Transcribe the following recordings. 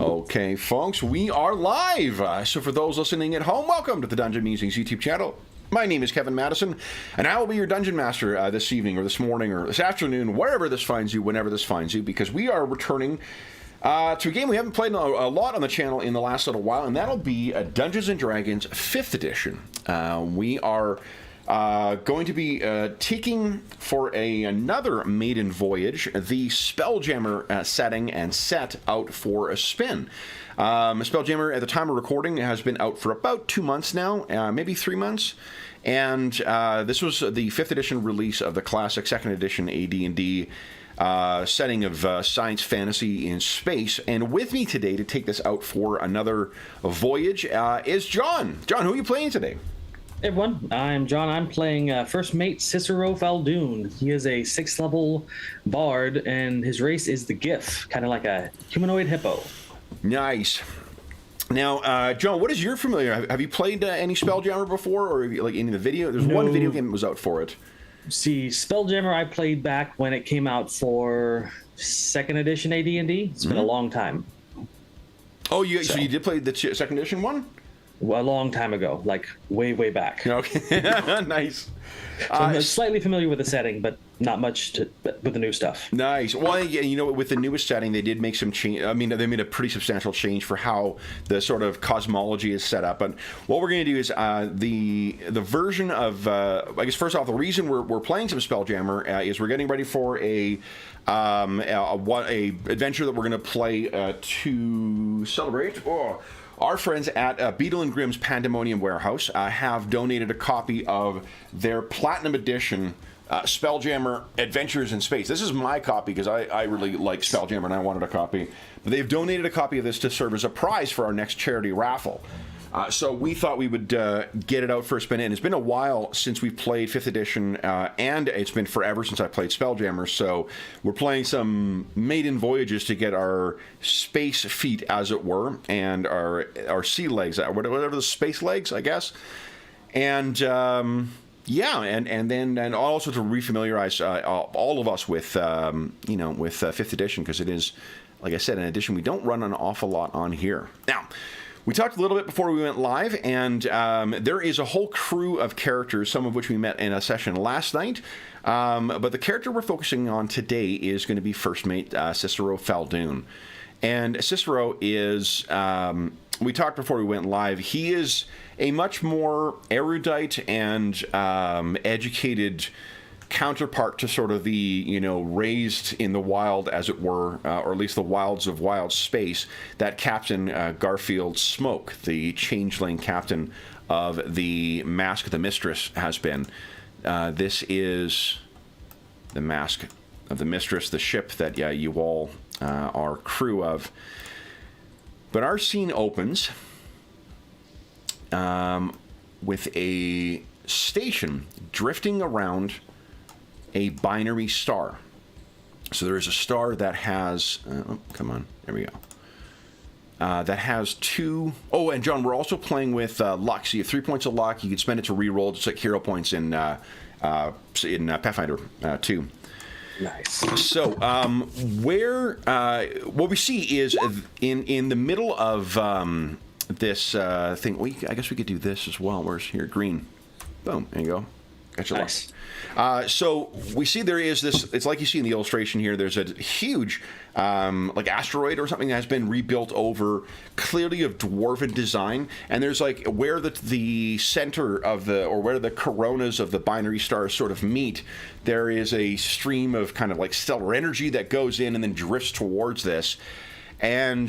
Okay, folks, we are live. So for those listening at home, welcome to the Dungeon Musings YouTube channel. My name is Kevin Madison, and I will be your Dungeon Master this evening, or this morning, or this afternoon, wherever this finds you, whenever this finds you, because we are returning to a game we haven't played a lot on the channel in the last little while, and that'll be Dungeons & Dragons 5th edition. We are going to be taking for another maiden voyage the Spelljammer setting and set out for a spin. Spelljammer, at the time of recording, has been out for about 2 months now, maybe 3 months. And this was the 5th edition release of the classic 2nd edition AD&D setting of science fantasy in space. And with me today to take this out for another voyage is John. John, who are you playing today? Hey everyone, I'm John. I'm playing First Mate Cicero Faldoon. He is a 6th level bard, and his race is the GIF, kind of like a humanoid hippo. Nice. Now, John, what is your familiar? Have you played any Spelljammer before, or like any of the video? There's one video game that was out for it. See, Spelljammer I played back when it came out for 2nd edition AD&D. It's been a long time. Oh, so you did play the 2nd edition one? A long time ago, like way back. Okay, nice. So I'm slightly familiar with the setting, but not much with the new stuff. Nice. Well, yeah, you know, with the newest setting, they did make some change. I mean, they made a pretty substantial change for how the sort of cosmology is set up. But what we're going to do is the version of, I guess, first off, the reason we're playing some Spelljammer is we're getting ready for a adventure that we're going to play to celebrate. Our friends at Beetle and Grimm's Pandemonium Warehouse have donated a copy of their Platinum Edition Spelljammer Adventures in Space. This is my copy because I really like Spelljammer and I wanted a copy. But they've donated a copy of this to serve as a prize for our next charity raffle. So we thought we would get it out for a spin. And it's been a while since we've played 5th edition, and it's been forever since I played Spelljammer. So we're playing some maiden voyages to get our space feet, as it were, and our sea legs, whatever the space legs, I guess. And yeah, and also to refamiliarize all of us with with 5th edition, because it is, like I said, an edition we don't run an awful lot on here. Now, we talked a little bit before we went live, and there is a whole crew of characters, some of which we met in a session last night. But the character we're focusing on today is going to be First Mate Cicero Faldoon. And Cicero is, we talked before we went live, he is a much more erudite and educated counterpart to sort of the, raised in the wild, as it were, or at least the wilds of wild space, that Captain Garfield Smoke, the changeling captain of the Mask of the Mistress, has been. This is the Mask of the Mistress, the ship that you all are crew of. But our scene opens with a station drifting around a binary star. So there is a star that has, come on, there we go. That has two, and John, we're also playing with luck. So you have 3 points of luck. You can spend it to re-roll, just like hero points in Pathfinder 2. Nice. So what we see is in the middle of this thing, I guess we could do this as well. Where's here? Green. Boom, there you go. Gotcha. Nice. So we see there is this, it's like you see in the illustration here, there's a huge like asteroid or something that has been rebuilt over, clearly of dwarven design, and there's like where the center of where the coronas of the binary stars sort of meet, there is a stream of kind of like stellar energy that goes in and then drifts towards this. And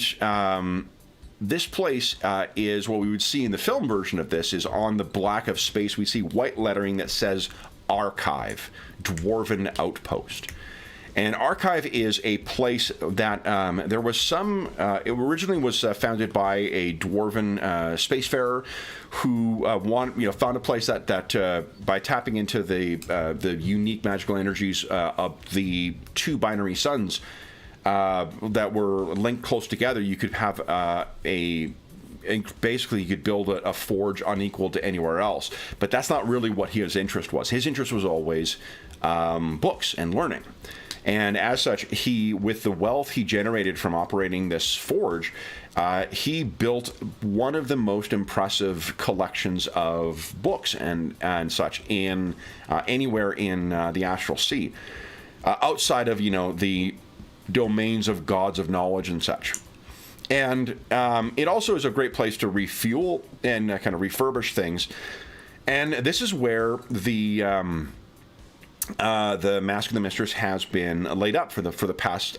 this place is what we would see in the film version of this, is on the black of space we see white lettering that says Archive, Dwarven Outpost. And Archive is a place that there was some, it originally was founded by a dwarven spacefarer who found a place that by tapping into the unique magical energies of the two binary suns that were linked close together, you could have basically you could build a forge unequal to anywhere else. But that's not really what his interest was. His interest was always books and learning. And as such, he, with the wealth he generated from operating this forge, he built one of the most impressive collections of books and such in anywhere in the Astral Sea, outside of the domains of gods of knowledge and such. And it also is a great place to refuel and kind of refurbish things. And this is where the Mask of the Mistress has been laid up for the past.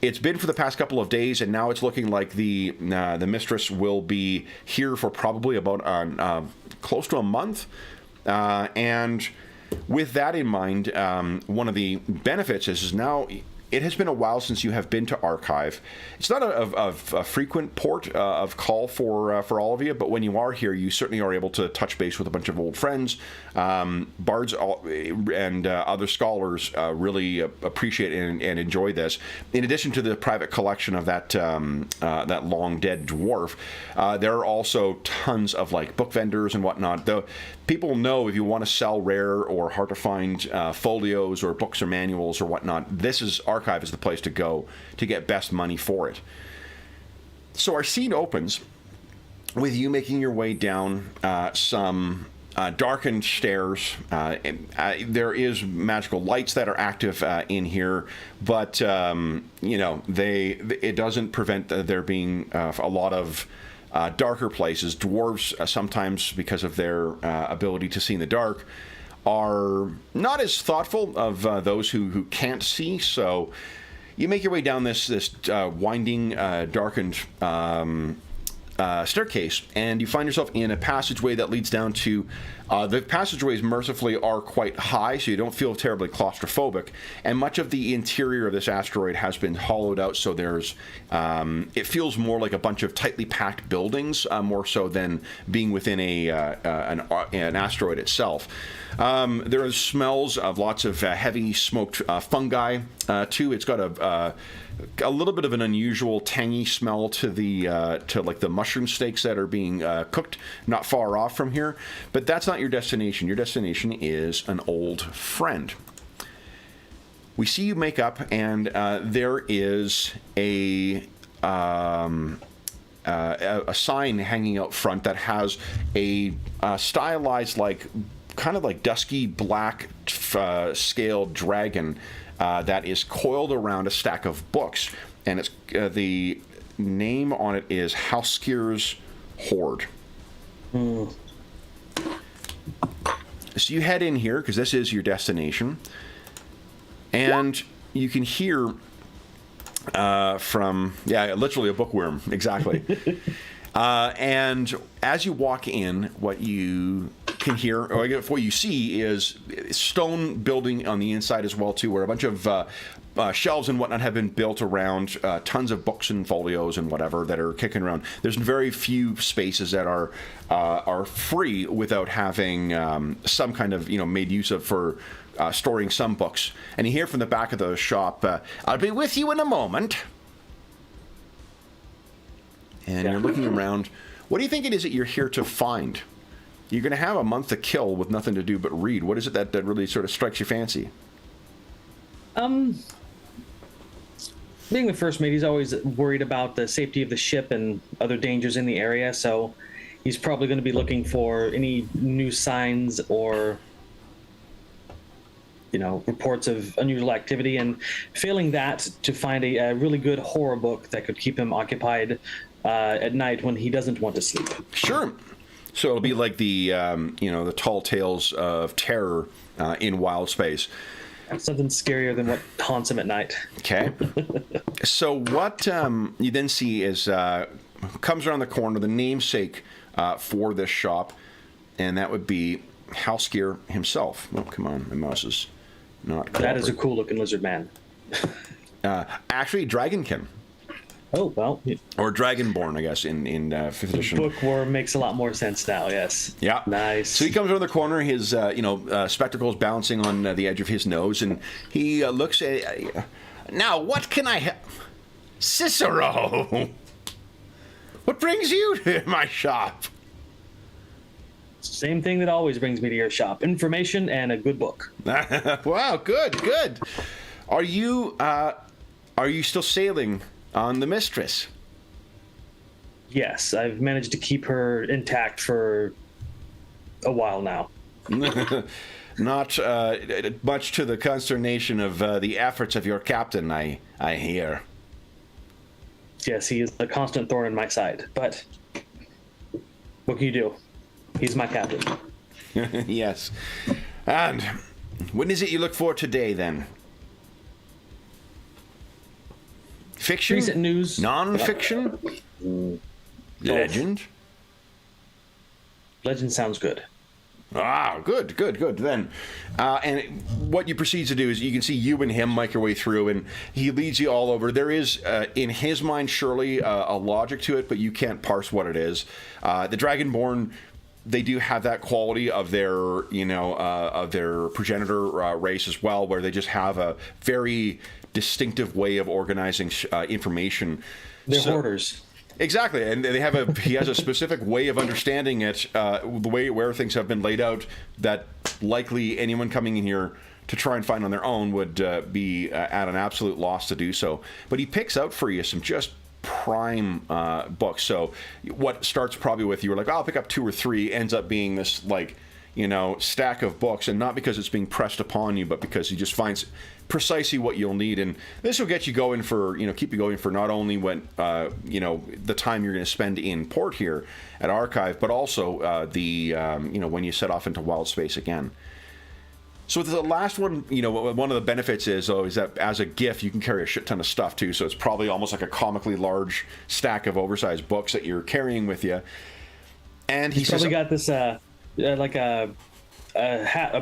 It's been for the past couple of days, and now it's looking like the Mistress will be here for probably about close to a month. And with that in mind, one of the benefits is now. It has been a while since you have been to Archive. It's not a frequent port of call for all of you, but when you are here, you certainly are able to touch base with a bunch of old friends. Bards and other scholars really appreciate and enjoy this. In addition to the private collection of that long dead dwarf, there are also tons of book vendors and whatnot. Though people know if you want to sell rare or hard to find folios or books or manuals or whatnot, Archive is the place to go to get best money for it. So our scene opens with you making your way down some darkened stairs. There is magical lights that are active in here, but it doesn't prevent there being a lot of darker places. Dwarves, sometimes because of their ability to see in the dark, are not as thoughtful of those who can't see. So you make your way down this winding, darkened staircase, and you find yourself in a passageway that leads down to the passageways mercifully are quite high, so you don't feel terribly claustrophobic, and much of the interior of this asteroid has been hollowed out, so there's it feels more like a bunch of tightly packed buildings, more so than being within an asteroid itself. There are smells of lots of heavy smoked fungi too. It's got a little bit of an unusual tangy smell to the mushroom steaks that are being cooked not far off from here. But that's not your destination. Your destination is an old friend. We see you make up, and there is a sign hanging out front that has a stylized, kind of like dusky black scaled dragon that is coiled around a stack of books, and it's the name on it is Halskir's Hoard. So you head in here because this is your destination, and you can hear from literally a bookworm, exactly. And as you walk in, what you can hear, or what you see, is stone building on the inside as well too, where a bunch of shelves and whatnot have been built around tons of books and folios and whatever that are kicking around. There's very few spaces that are free without having some kind of made use of for storing some books. And you hear from the back of the shop, "I'll be with you in a moment." And you're looking around. What do you think it is that you're here to find? You're going to have a month to kill with nothing to do but read. What is it that really sort of strikes your fancy? Being the first mate, he's always worried about the safety of the ship and other dangers in the area, so he's probably going to be looking for any new signs or reports of unusual activity, and failing that, to find a really good horror book that could keep him occupied at night when he doesn't want to sleep. Sure. So it'll be like the the tall tales of terror in wild space. Something scarier than what haunts him at night. Okay. So what you then see is comes around the corner the namesake for this shop, and that would be Halskir himself. Oh, come on, my mouse is not. That is a cool looking lizard man. Actually, Dragonkin. Oh, well. Yeah. Or Dragonborn, I guess, in 5th edition. Bookworm makes a lot more sense now, yes. Yeah. Nice. So he comes around the corner, his, spectacles bouncing on the edge of his nose, and he looks at... now, what can I help? Cicero! What brings you to my shop? Same thing that always brings me to your shop. Information and a good book. Wow, good. Are you still sailing on the Mistress? Yes, I've managed to keep her intact for a while now. Not much to the consternation of the efforts of your captain, I hear. Yes, he is a constant thorn in my side, but what can you do? He's my captain. Yes. And when is it you look for today, then? Fiction? Recent news. Non-fiction? Legend? Legend sounds good. Ah, good. Then, and what you proceed to do is you can see you and him make your way through, and he leads you all over. There is, in his mind, surely a logic to it, but you can't parse what it is. The Dragonborn, they do have that quality of their, of their progenitor race as well, where they just have a very distinctive way of organizing information. They're hoarders. Exactly, and he has a specific way of understanding it, the way where things have been laid out, that likely anyone coming in here to try and find on their own would be at an absolute loss to do so. But he picks out for you some just prime books. So what starts probably with you were like, I'll pick up 2 or 3, ends up being this stack of books, and not because it's being pressed upon you, but because he just finds precisely what you'll need. And this will get you going for, keep you going for not only when, the time you're going to spend in port here at Archive, but also when you set off into wild space again. So the last one, one of the benefits is that as a gift, you can carry a shit ton of stuff too. So it's probably almost like a comically large stack of oversized books that you're carrying with you. And he's probably got this, like a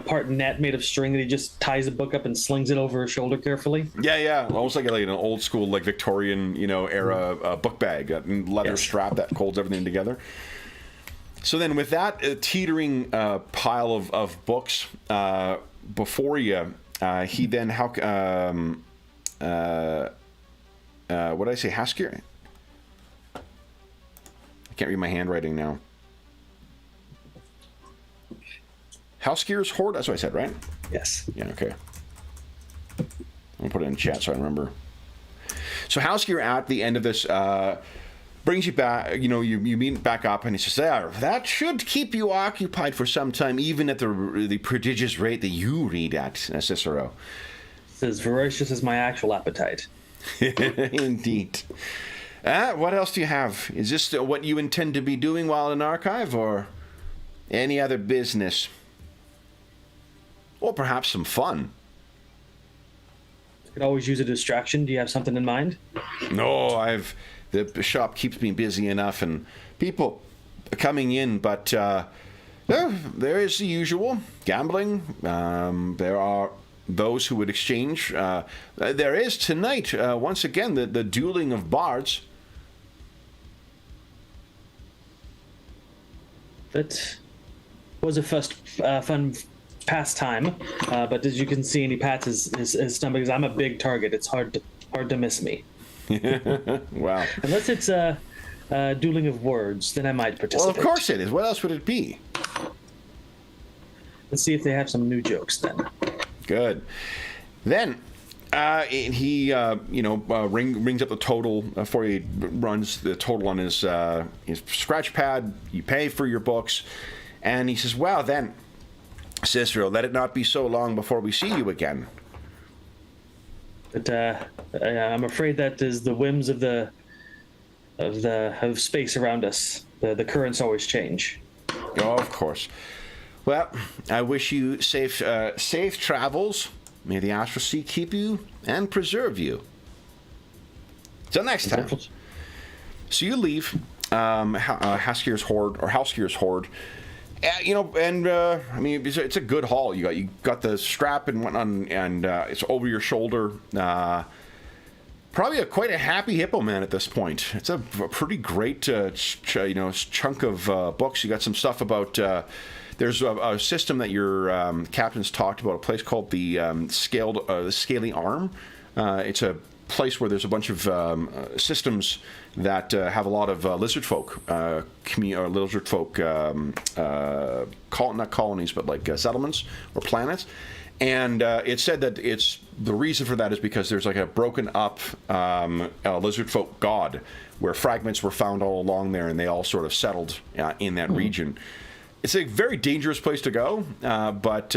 part net made of string that he just ties a book up and slings it over his shoulder carefully. Yeah, almost like an old school, Victorian, era book bag, leather strap that holds everything together. So then, with that teetering pile of books before you, he then what did I say? Haskier? I can't read my handwriting now. Housegear's Hoard? That's what I said, right? Yes. Yeah, okay. I'm going to put it in chat so I remember. So Housegear at the end of this brings you back, you meet back up, and he says, that should keep you occupied for some time, even at the prodigious rate that you read at, Cicero. It's as voracious as my actual appetite. Indeed. What else do you have? Is this what you intend to be doing while in Archive, or any other business? Or perhaps some fun. You could always use a distraction. Do you have something in mind? No, the shop keeps me busy enough, and people are coming in, but there is the usual gambling. There are those who would exchange. There is tonight, once again, the dueling of bards. That was a fun pastime, but as you can see, and he pats his stomach, because I'm a big target. It's hard to miss me. Wow. Unless it's a dueling of words, then I might participate. Well, of course it is. What else would it be? Let's see if they have some new jokes then. Good. Then he rings up the total for you. Runs the total on his scratch pad. You pay for your books, and he says, "Well, then, Cicero, let it not be so long before we see you again." But I'm afraid that is the whims of space around us. The currents always change. Oh, of course. Well, I wish you safe travels. May the Astral Sea keep you and preserve you. Till next time. So you leave Housegear's Hoard. It's a good haul. You got the strap and whatnot, and it's over your shoulder. Probably quite a happy hippo man at this point. It's a pretty great chunk of books. You got some stuff about. There's a system that your captain's talked about. A place called the Scaly Arm. It's a place where there's a bunch of systems that have a lot of lizard folk, not colonies, but like settlements or planets. And it's said that the reason for that is because there's like a broken up lizard folk god where fragments were found all along there, and they all sort of settled in that region. It's a very dangerous place to go, but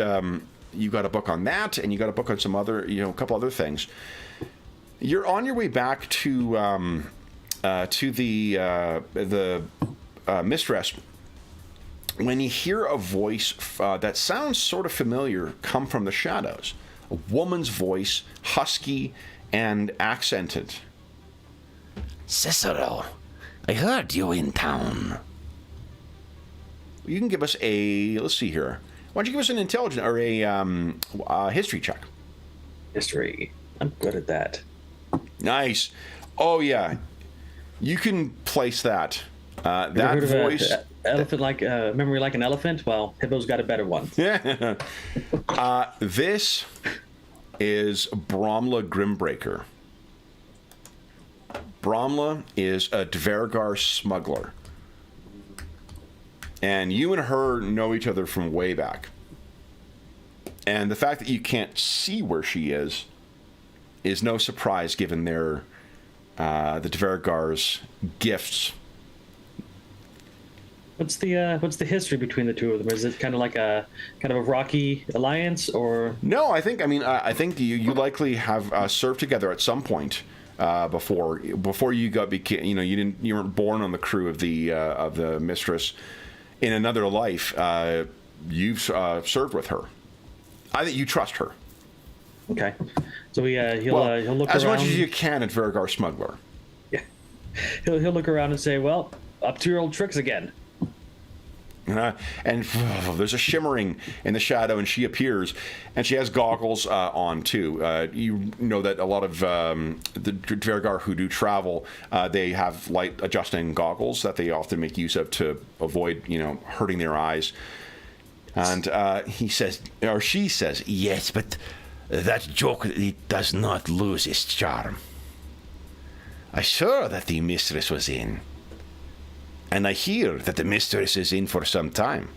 you got a book on that, and you got a book on some other, a couple other things. You're on your way back to the mistress when you hear a voice that sounds sort of familiar come from the shadows. A woman's voice, husky and accented. Cicero, I heard you in town. You can give us let's see here. Why don't you give us an intelligence or a history check? History. I'm good at that. Nice. Oh, yeah. You can place that. That Heard voice. of elephant like memory like an elephant? Well, Hippo's got a better one. Yeah. This is Bromla Grimbreaker. Bromla is a Dvergar smuggler. And you and her know each other from way back. And the fact that you can't see where she is no surprise given the Dvergar's gifts. What's the history between the two of them? Is it kind of like a rocky alliance, or No, I think you likely have served together at some point before you you weren't born on the crew of the mistress. In another life, you've served with her. I think you trust her. Okay, so he'll look as around. much as you can at Dvergar smuggler. Yeah, he'll look around and say, "Well, up to your old tricks again." And there's a shimmering in the shadow, and she appears, and she has goggles on too. You know that a lot of the Dvergar who do travel, they have light adjusting goggles that they often make use of to avoid, hurting their eyes. And she says, Yes, but that joke, it does not lose its charm. I saw that the mistress was in. And I hear that the mistress is in for some time.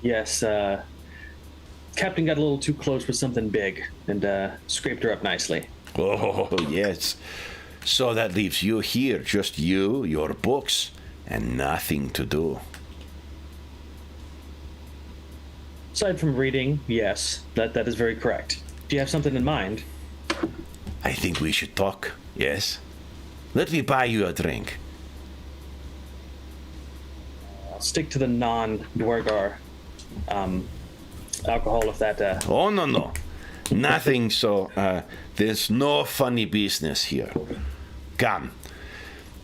Yes, Captain got a little too close with something big and scraped her up nicely. Oh, yes. So that leaves you here, just you, your books, and nothing to do. Aside from reading, yes, that is very correct. Do you have something in mind? I think we should talk, yes? Let me buy you a drink. I'll stick to the non-Dwergar alcohol if that... Oh, no. Nothing, so there's no funny business here. Come.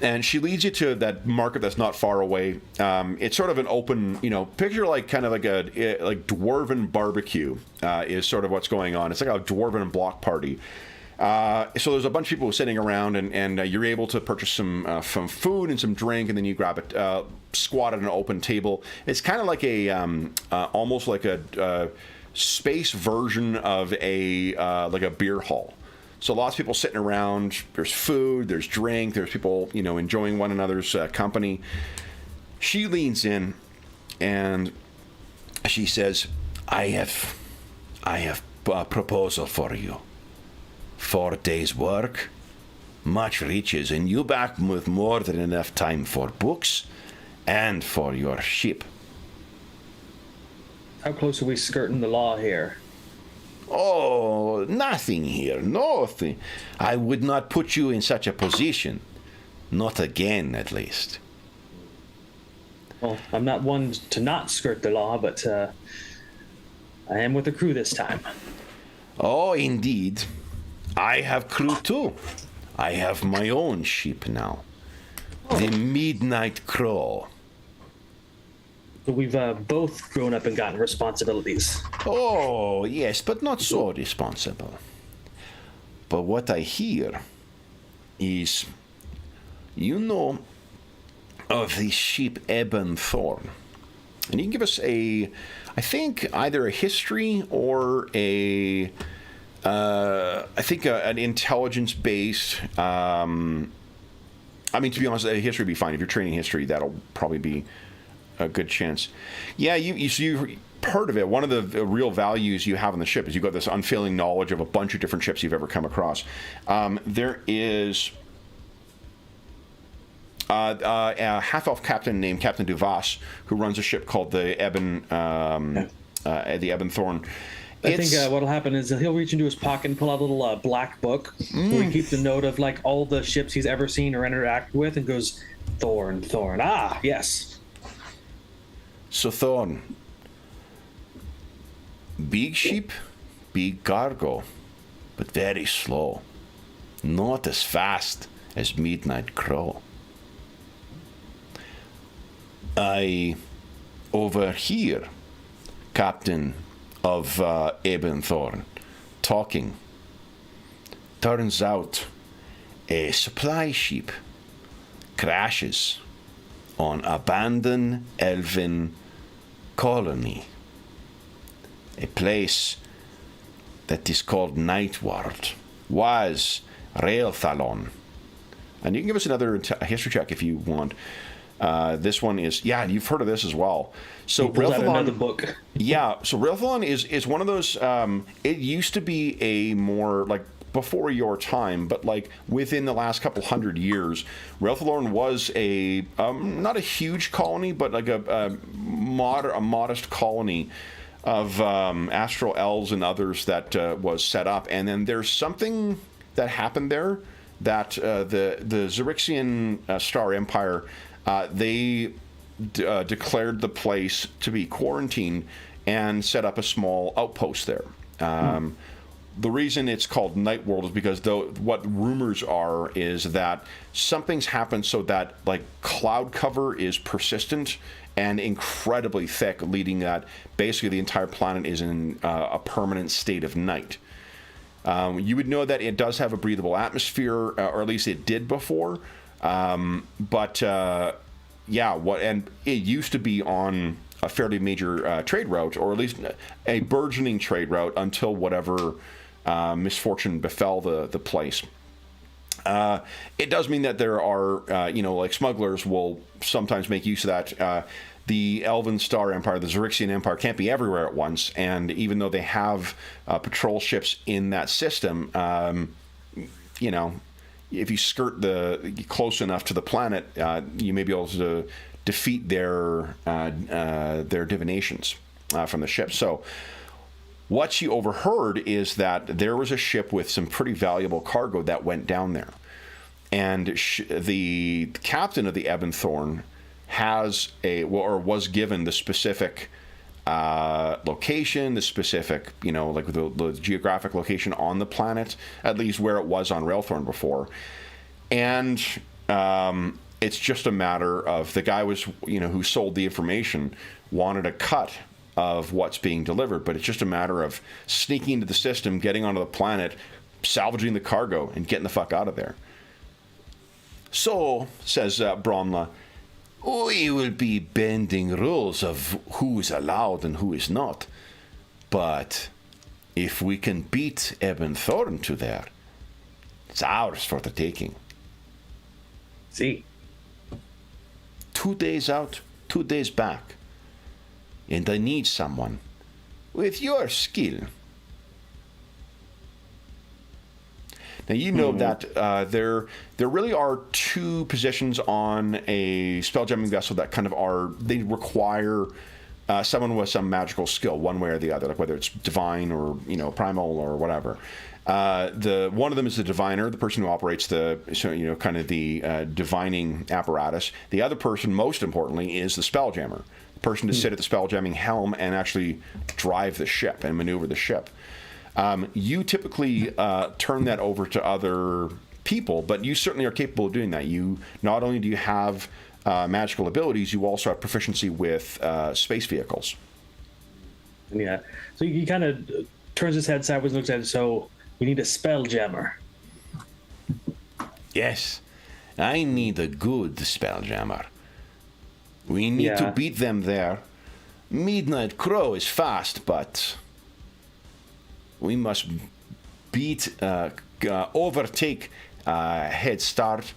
And she leads you to that market that's not far away. It's sort of an open, picture like kind of like dwarven barbecue is sort of what's going on. It's like a dwarven block party. So there's a bunch of people sitting around, and you're able to purchase some food and some drink, and then you grab it, squat at an open table. It's kind of like almost like a space version of like a beer hall. So lots of people sitting around. There's food, there's drink, there's people, enjoying one another's company. She leans in, and she says, I have a proposal for you. 4 days' work, much riches, and you back with more than enough time for books and for your ship. How close are we skirting the law here? Oh, nothing here, nothing. I would not put you in such a position. Not again, at least. Well, I'm not one to not skirt the law, but I am with the crew this time. Oh, indeed. I have crew too. I have my own ship now. The Midnight Crow. So we've both grown up and gotten responsibilities. Oh, yes, but not so responsible. But what I hear is, of the ship Ebon Thorn. And you can give us I think either a history or an intelligence-based, to be honest, a history would be fine. If you're training history, that'll probably be a good chance. Yeah, you part of it, one of the real values you have on the ship is you've got this unfailing knowledge of a bunch of different ships you've ever come across. There is a half-elf captain named Captain Duvas who runs a ship called the Ebonthorn. I think what'll happen is he'll reach into his pocket and pull out a little black book where he keeps a note of like all the ships he's ever seen or interacted with, and goes, Thorn. Ah, yes. So Thorn, big ship, big cargo, but very slow. Not as fast as Midnight Crow. I overhear Captain of Ebonthorn talking. Turns out a supply ship crashes on abandoned elven colony, a place that is called Nightward, was Raelthalon. And you can give us another history check if you want. This one is, you've heard of this as well. So Raelthalon, book. So Raelthalon is one of those. It used to be a more like before your time, but like within the last couple hundred years, Raelthalon was a not a huge colony, but like a modest colony of astral elves and others that was set up. And then there's something that happened there that the Zyrixian Star Empire. They declared the place to be quarantined and set up a small outpost there. The reason it's called Night World is because what rumors are is that something's happened so that like cloud cover is persistent and incredibly thick, leading that basically the entire planet is in a permanent state of night. You would know that it does have a breathable atmosphere, or at least it did before. And it used to be on a fairly major trade route, or at least a burgeoning trade route until whatever misfortune befell the place. It does mean that there are, like smugglers will sometimes make use of that. The Elven Star Empire, the Zyrixian Empire, can't be everywhere at once, and even though they have patrol ships in that system, if you skirt close enough to the planet, you may be able to defeat their divinations from the ship. So what she overheard is that there was a ship with some pretty valuable cargo that went down there. And the captain of the Ebonthorn was given the specific location, the specific, like the geographic location on the planet, at least where it was on Raelthorn before. And it's just a matter of the guy who sold the information wanted a cut of what's being delivered, but it's just a matter of sneaking into the system, getting onto the planet, salvaging the cargo, and getting the fuck out of there. So, says Bronla, we will be bending rules of who is allowed and who is not. But if we can beat Ebonthorn to there, it's ours for the taking. See. 2 days out, 2 days back. And I need someone with your skill. Now, you know that there really are two positions on a spelljamming vessel that kind of they require someone with some magical skill, one way or the other, like whether it's divine or primal or whatever. One of them is the diviner, the person who operates the divining apparatus. The other person, most importantly, is the spelljammer, the person to sit at the spelljamming helm and actually drive the ship and maneuver the ship. You typically turn that over to other people, but you certainly are capable of doing that. You not only do you have magical abilities, you also have proficiency with space vehicles. Yeah. So he kind of turns his head sideways and looks at it. So we need a spelljammer. Yes, I need a good spelljammer. We need to beat them there. Midnight Crow is fast, but we must overtake head start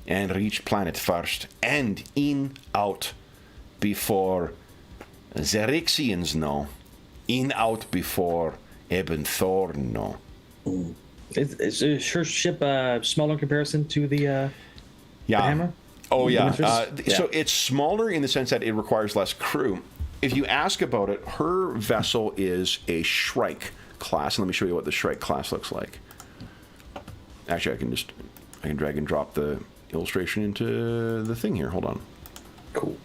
and reach planet first and out before Xerixians know. In out before Eben Thorn know. Is her ship smaller in comparison to the hammer? Oh, yeah. Yeah. So it's smaller in the sense that it requires less crew. If you ask about it, her vessel is a Shrike class. And let me show you what the Shrike class looks like. Actually, I can drag and drop the illustration into the thing here. Hold on. Cool.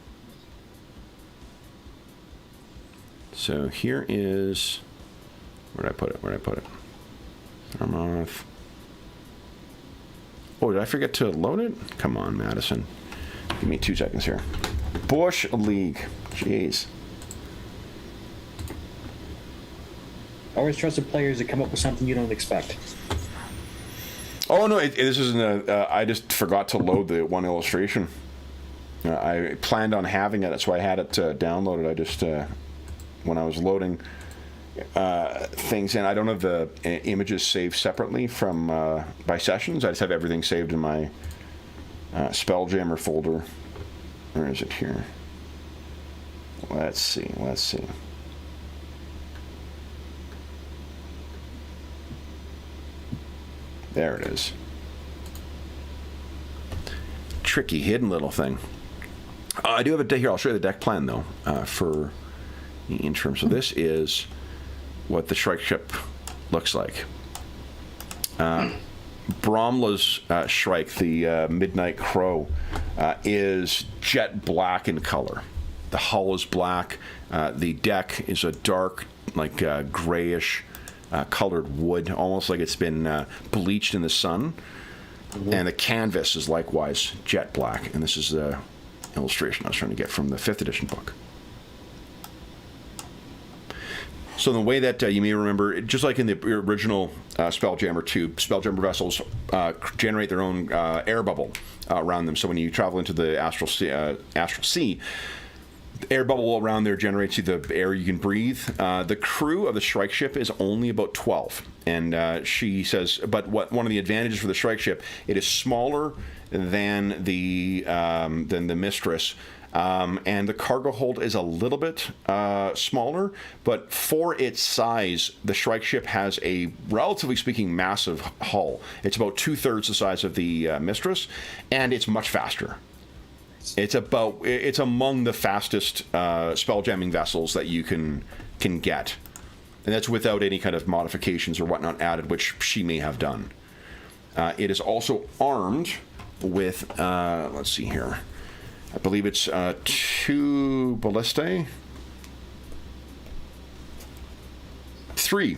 So here is... Where'd I put it? Armoth. Oh, did I forget to load it? Come on, Madison. Give me 2 seconds here. Bush League. Jeez. Always trusted players that come up with something you don't expect. Oh, no, this isn't I just forgot to load the one illustration. I planned on having it, that's why I had it downloaded. I just... when I was loading things in, I don't have the images saved separately from by sessions. I just have everything saved in my Spelljammer folder. Where is it here? Let's see. There it is. Tricky hidden little thing. I do have a deck here. I'll show you the deck plan though for in terms of this is what the Shrike ship looks like. Bromla's Shrike, the Midnight Crow, is jet black in color. The hull is black. The deck is a dark, like grayish colored wood, almost like it's been bleached in the sun. Mm-hmm. And the canvas is likewise jet black. And this is the illustration I was trying to get from the 5th edition book. So the way that you may remember, just like in the original Spelljammer 2, Spelljammer vessels generate their own air bubble around them. So when you travel into the astral sea, the air bubble around there generates the air you can breathe. The crew of the Shrike ship is only about 12. And she says, but one of the advantages for the Shrike ship, it is smaller than the Mistress. And the cargo hold is a little bit smaller, but for its size, the Shrike ship has a, relatively speaking, massive hull. It's about 2/3 the size of the Mistress, and it's much faster. It's among the fastest spelljamming vessels that you can get, and that's without any kind of modifications or whatnot added, which she may have done. It is also armed with, let's see here, I believe it's 2 ballistae. 3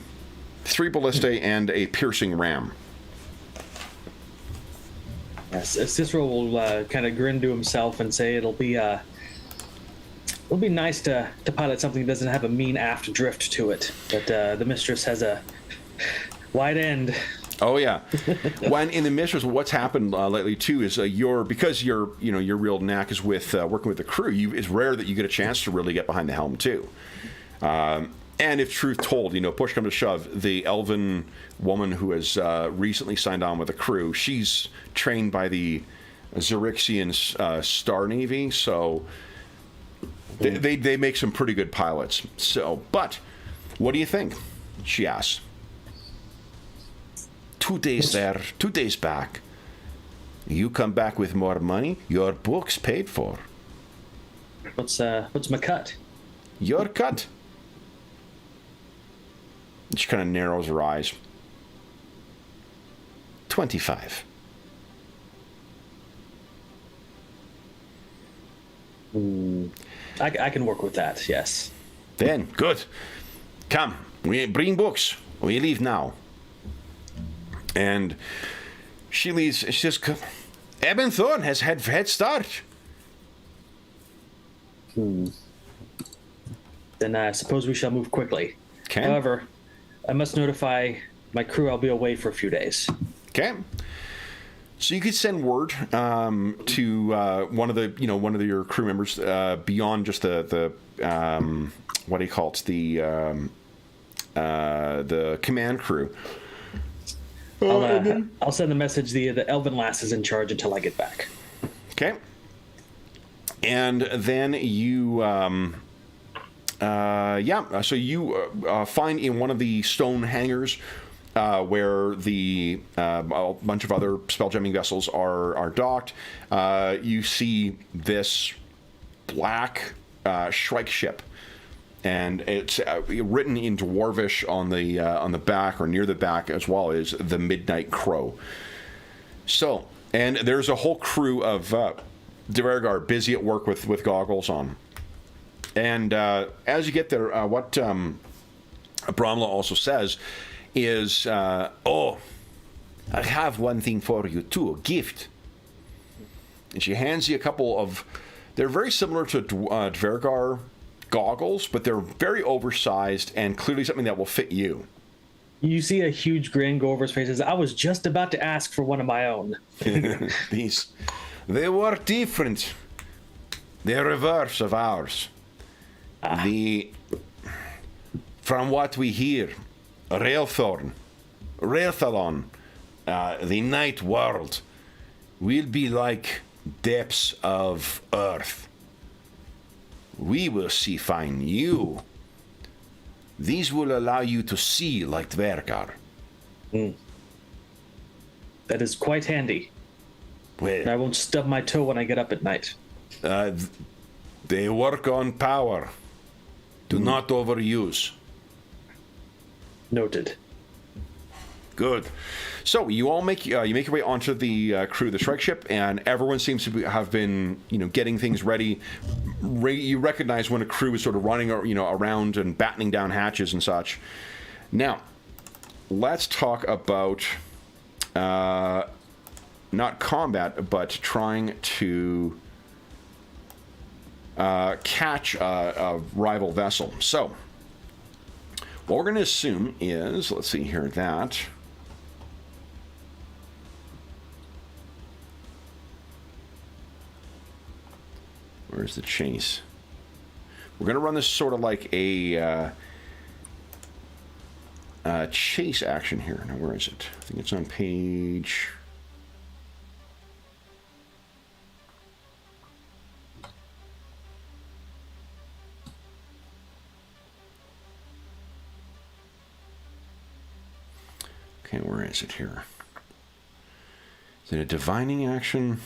ballistae and a piercing ram. Yes, Cicero will kind of grin to himself and say it'll be nice to pilot something that doesn't have a mean aft drift to it. But the Mistress has a wide end. Oh yeah. When in the Mistress, what's happened lately too is because your real knack is with working with the crew. It's rare that you get a chance to really get behind the helm too. And if truth told, push comes to shove, the elven woman who has recently signed on with the crew, she's trained by the Xerixian Star Navy, so they make some pretty good pilots. So, but what do you think? She asks. 2 days there, 2 days back. You come back with more money, your book's paid for. What's my cut? Your cut. She kind of narrows her eyes. 25. I can work with that, yes. Then, good. Come, we bring books. We leave now. And she leaves. She says, Eben Thorn has had head start. Then I suppose we shall move quickly. Okay. However, I must notify my crew I'll be away for a few days. Okay. So you could send word to one of your crew members beyond just the what do you call it, the command crew. I'll send the message. The Elven lass is in charge until I get back. Okay. And then you So you find in one of the stone hangars where a bunch of other spelljamming vessels are docked. You see this black Shrike ship, and it's written in Dwarvish on the back or near the back as well as the Midnight Crow. So, and there's a whole crew of Dvergar busy at work with goggles on. And as you get there, what Bramla also says is, "Oh, I have one thing for you too, a gift." And she hands you a couple of. They're very similar to Dvergar goggles, but they're very oversized and clearly something that will fit you. You see a huge grin go over his face. I was just about to ask for one of my own. They were different. They're reverse of ours. From what we hear, Railthalon, the night world, will be like depths of earth. We will see fine you. These will allow you to see like Dvergar. That is quite handy. Well, I won't stub my toe when I get up at night. they work on power. Do not overuse. Noted. Good. So you all make your way onto the crew of the Shrike ship, and everyone seems to have been getting things ready. You recognize when a crew is sort of running around and battening down hatches and such. Now, let's talk about not combat, but trying to catch a rival vessel. So what we're going to assume is, let's see here, that where's the chase? We're going to run this sort of like a chase action here. Now, where is it? I think it's on page... Okay, where is it here? Is it a divining action?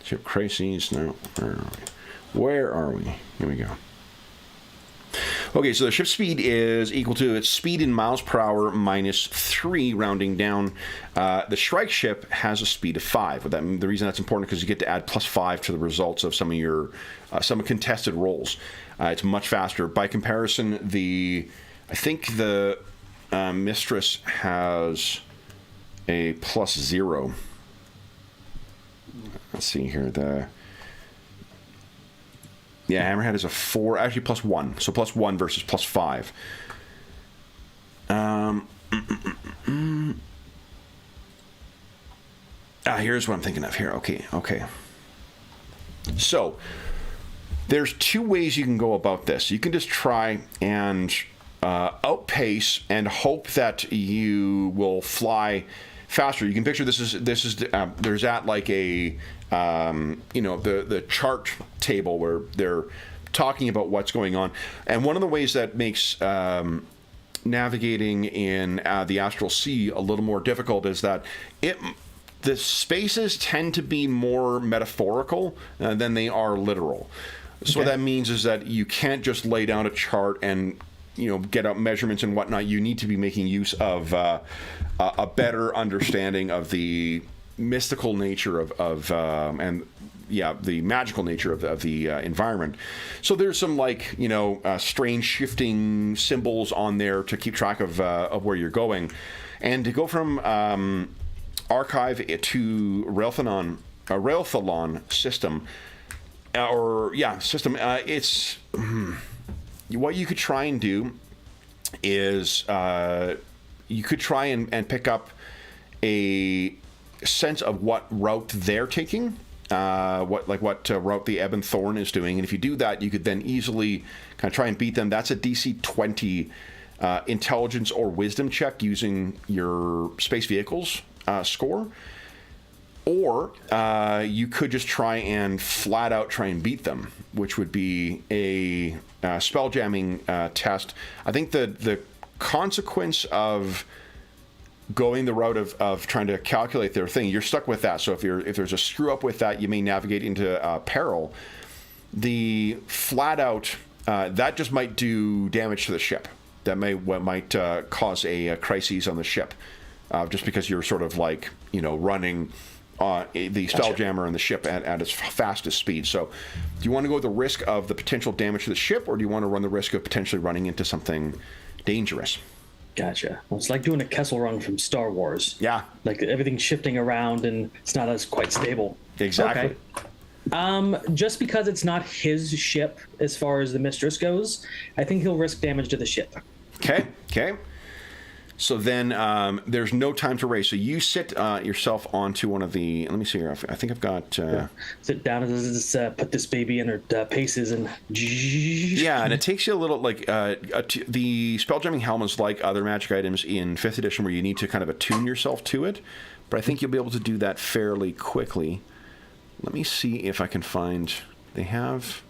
Ship crises? No. Where are we? Here we go. Okay, so the ship speed is equal to its speed in miles per hour minus 3, rounding down. The Shrike ship has a speed of 5. The reason that's important is because you get to add plus 5 to the results of some of your some contested rolls. It's much faster. By comparison, I think the Mistress has a plus 0. Let's see here. Hammerhead is a 4, actually plus 1. So plus 1 versus plus 5. Here's what I'm thinking of here. Okay. So there's 2 ways you can go about this. You can just try and outpace and hope that you will fly faster. You can picture this is there's at like a the chart table where they're talking about what's going on, and one of the ways that makes navigating in the astral sea a little more difficult is that the spaces tend to be more metaphorical than they are literal. So what that means is that you can't just lay down a chart and get out measurements and whatnot. You need to be making use of a better understanding of the mystical nature of the magical nature of the environment. So there's some strange shifting symbols on there to keep track of where you're going, and to go from archive to Railthalon system it's what you could try and do is you could try and pick up a sense of what route they're taking, what route the Ebb and Thorn is doing, and if you do that, you could then easily kind of try and beat them. That's a DC 20 intelligence or wisdom check using your space vehicles score. Or you could just try and flat out try and beat them, which would be a spelljamming test. I think the consequence of going the route of trying to calculate their thing, you're stuck with that. So if there's a screw up with that, you may navigate into peril. The flat out that just might do damage to the ship. That might cause a crisis on the ship, just because you're sort of like running the Spelljammer and the ship at its fastest speed. So do you want to go with the risk of the potential damage to the ship, or do you want to run the risk of potentially running into something dangerous? Gotcha. Well, it's like doing a Kessel Run from Star Wars. Yeah. Like everything's shifting around and it's not as quite stable. Exactly. Okay. Just because it's not his ship as far as the Mistress goes, I think he'll risk damage to the ship. Okay. So then there's no time to race. So you sit yourself onto one of the... Let me see here. I think I've got... Sit down and put this baby in her paces and... Yeah, and it takes you a little... Like the Spelljamming Helm is like other magic items in 5th edition where you need to kind of attune yourself to it. But I think you'll be able to do that fairly quickly. Let me see if I can find... They have...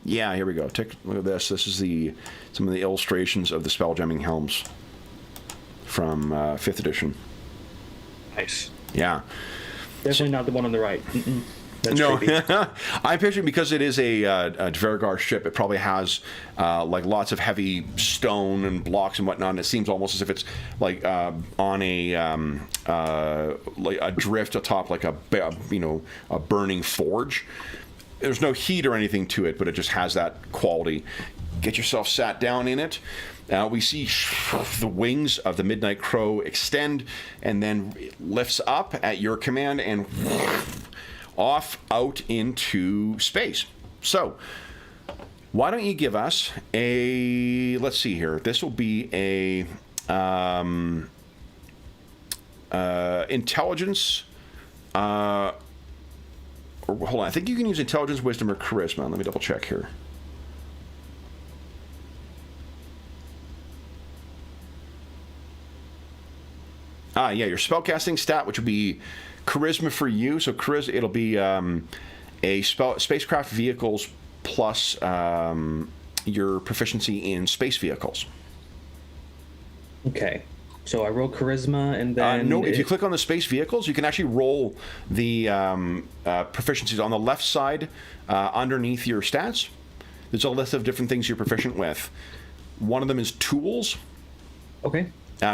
Yeah, here we go. Look at this. This is some of the illustrations of the Spelljamming Helms from 5th edition. Nice. Yeah. Definitely not the one on the right. No, I'm picturing, because it is a Dvergar ship, it probably has like lots of heavy stone and blocks and whatnot, and it seems almost as if it's like on like a drift atop like a burning forge. There's no heat or anything to it, but it just has that quality. Get yourself sat down in it. We see the wings of the Midnight Crow extend, and then it lifts up at your command and off out into space. So, why don't you give us a... Let's see here. This will be a intelligence... hold on, I think you can use intelligence, wisdom, or charisma. Let me double check here. Yeah, your spellcasting stat, which would be charisma for you. So charisma, it'll be a spacecraft vehicles plus your proficiency in space vehicles. Okay. So I roll charisma, and then... no, if you click on the space vehicles, you can actually roll the proficiencies on the left side underneath your stats. There's a list of different things you're proficient with. One of them is tools. Okay.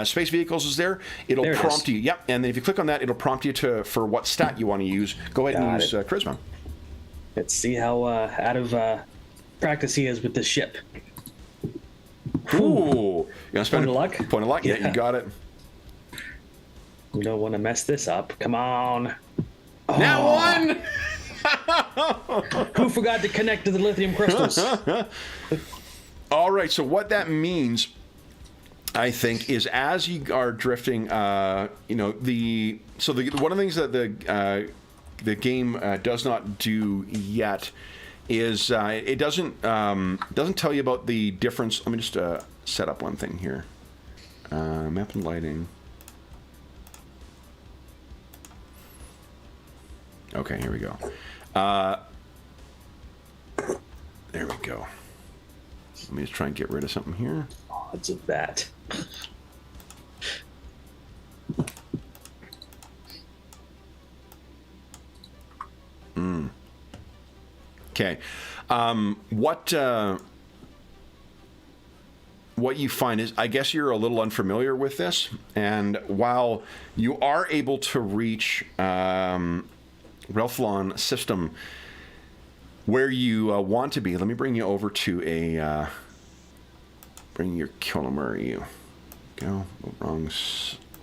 Space vehicles is there. It'll prompt you. Yep. And then if you click on that, it'll prompt you for what stat you want to use. Go ahead and use charisma. Let's see how out of practice he is with this ship. Ooh. You gonna spend Point of luck? Point of luck? Yeah, you got it. You don't want to mess this up. Come on. Oh. Now one! Who forgot to connect to the lithium crystals? All right, so what that means, I think, is as you are drifting, one of the things that the game does not do yet is it doesn't tell you about the difference. Let me just set up one thing here. Map and lighting. Okay, here we go. There we go. Let me just try and get rid of something here. Odds of that. Okay. What you find is, I guess you're a little unfamiliar with this, and while you are able to reach Relflon system where you want to be, let me bring you over to bring your column. Where are you? Go. Wrong.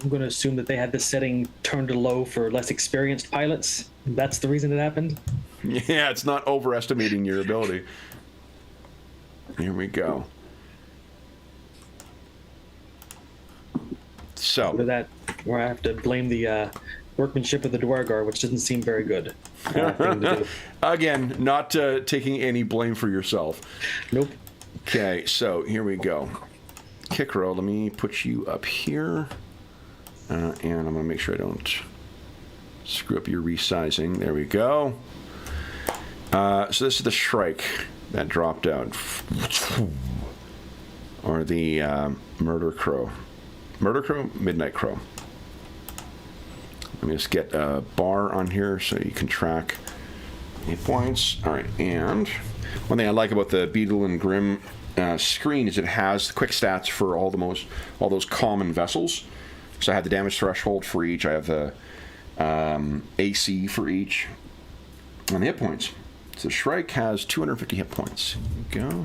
I'm going to assume that they had the setting turned to low for less experienced pilots. That's the reason it happened. Yeah, it's not overestimating your ability. Here we go. So where I have to blame the workmanship of the Dwargar, which doesn't seem very good. Thing to do. Again, not taking any blame for yourself. Nope. Okay, so here we go. Kikro, let me put you up here. And I'm going to make sure I don't screw up your resizing. There we go. So this is the Shrike that dropped out. Or the Murder Crow. Murder Crow? Midnight Crow. Let me just get a bar on here so you can track 8 points. All right, and one thing I like about the Beetle and Grim screen is it has quick stats for all those common vessels. So I have the damage threshold for each. I have the AC for each, and the hit points. So Shrike has 250 hit points. There we go.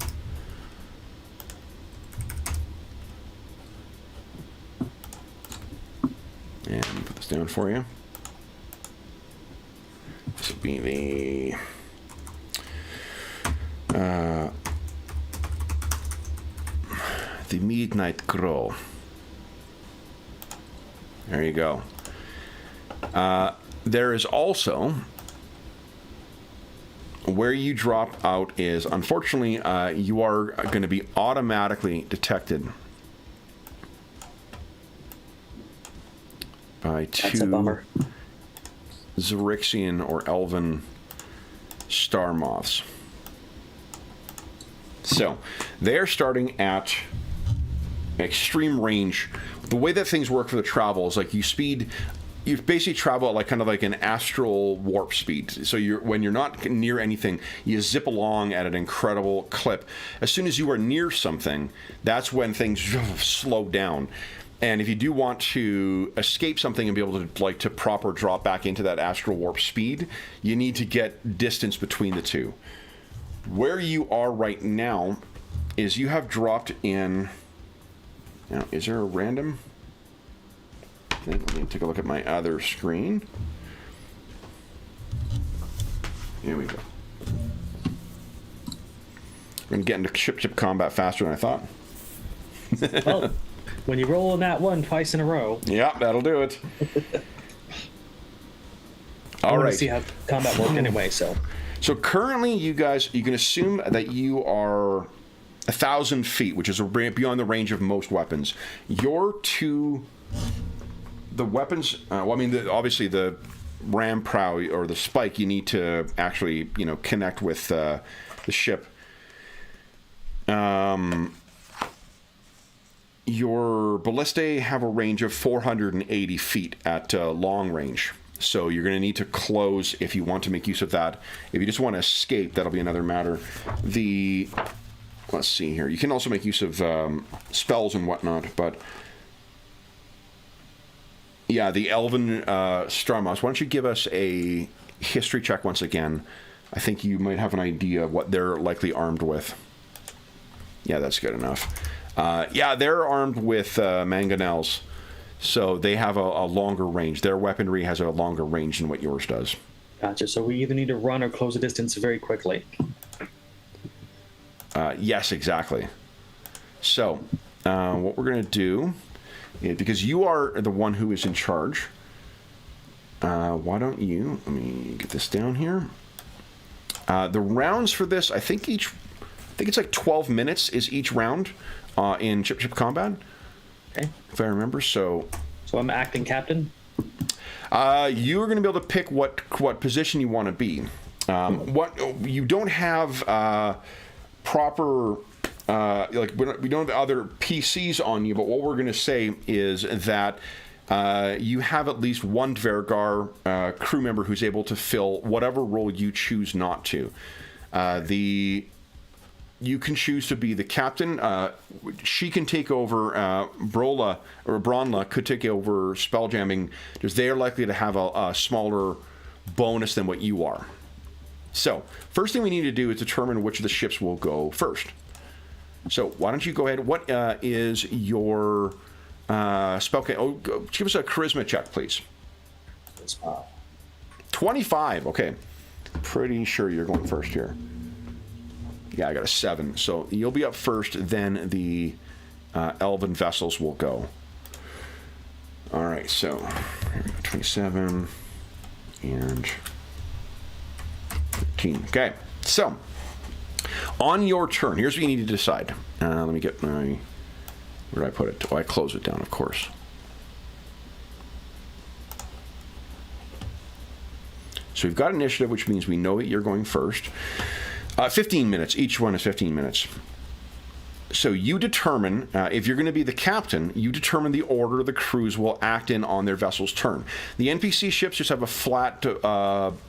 And put this down for you. This will be the Midnight Crow. There you go. There is also where you drop out is, unfortunately, you are going to be automatically detected by two Xerixian or Elven star moths. So they're starting at extreme range. The way that things work for the travel is like you basically travel at like kind of like an astral warp speed. So when you're not near anything, you zip along at an incredible clip. As soon as you are near something, that's when things slow down. And if you do want to escape something and be able to proper drop back into that astral warp speed, you need to get distance between the two. Where you are right now is you have dropped in. Now, is there a random? Let me take a look at my other screen. Here we go. I'm going to get into ship combat faster than I thought. Well, when you roll on that one twice in a row. Yeah, that'll do it. All right. See how combat worked anyway, so. So currently, you guys, you can assume that you are 1,000 feet, which is beyond the range of most weapons. The weapons, obviously the ram prow or the spike, you need to actually, connect with the ship. Your ballistae have a range of 480 feet at long range. So you're going to need to close if you want to make use of that. If you just want to escape, that'll be another matter. Let's see here. You can also make use of spells and whatnot, but yeah, the Elven Starmouse. Why don't you give us a history check once again? I think you might have an idea of what they're likely armed with. Yeah, that's good enough. Yeah, they're armed with mangonels, so they have a longer range. Their weaponry has a longer range than what yours does. Gotcha. So we either need to run or close the distance very quickly. Yes, exactly. So what we're going to do is, because you are the one who is in charge, why don't you, let me get this down here. The rounds for this, I think it's like 12 minutes is each round in ship combat. Okay. If I remember, so I'm acting captain? You are going to be able to pick what position you want to be. What you don't have proper we don't have other PCs on you, but what we're going to say is that you have at least one Dvergar crew member who's able to fill whatever role you choose not to. You can choose to be the captain. She can take over. Bronla could take over spelljamming, because they are likely to have a smaller bonus than what you are. So, first thing we need to do is determine which of the ships will go first. So, why don't you go ahead? What is your spell? Give us a charisma check, please. 25. Okay. Pretty sure you're going first here. Yeah, I got a 7. So you'll be up first, then the Elven vessels will go. All right, so 27 and 13. Okay, so on your turn, here's what you need to decide. Let me get my Where did I put it? Oh, I closed it down, of course. So we've got initiative, which means we know that you're going first. 15 minutes. Each one is 15 minutes. So you determine, if you're going to be the captain, you determine the order the crews will act in on their vessel's turn. The NPC ships just have a flat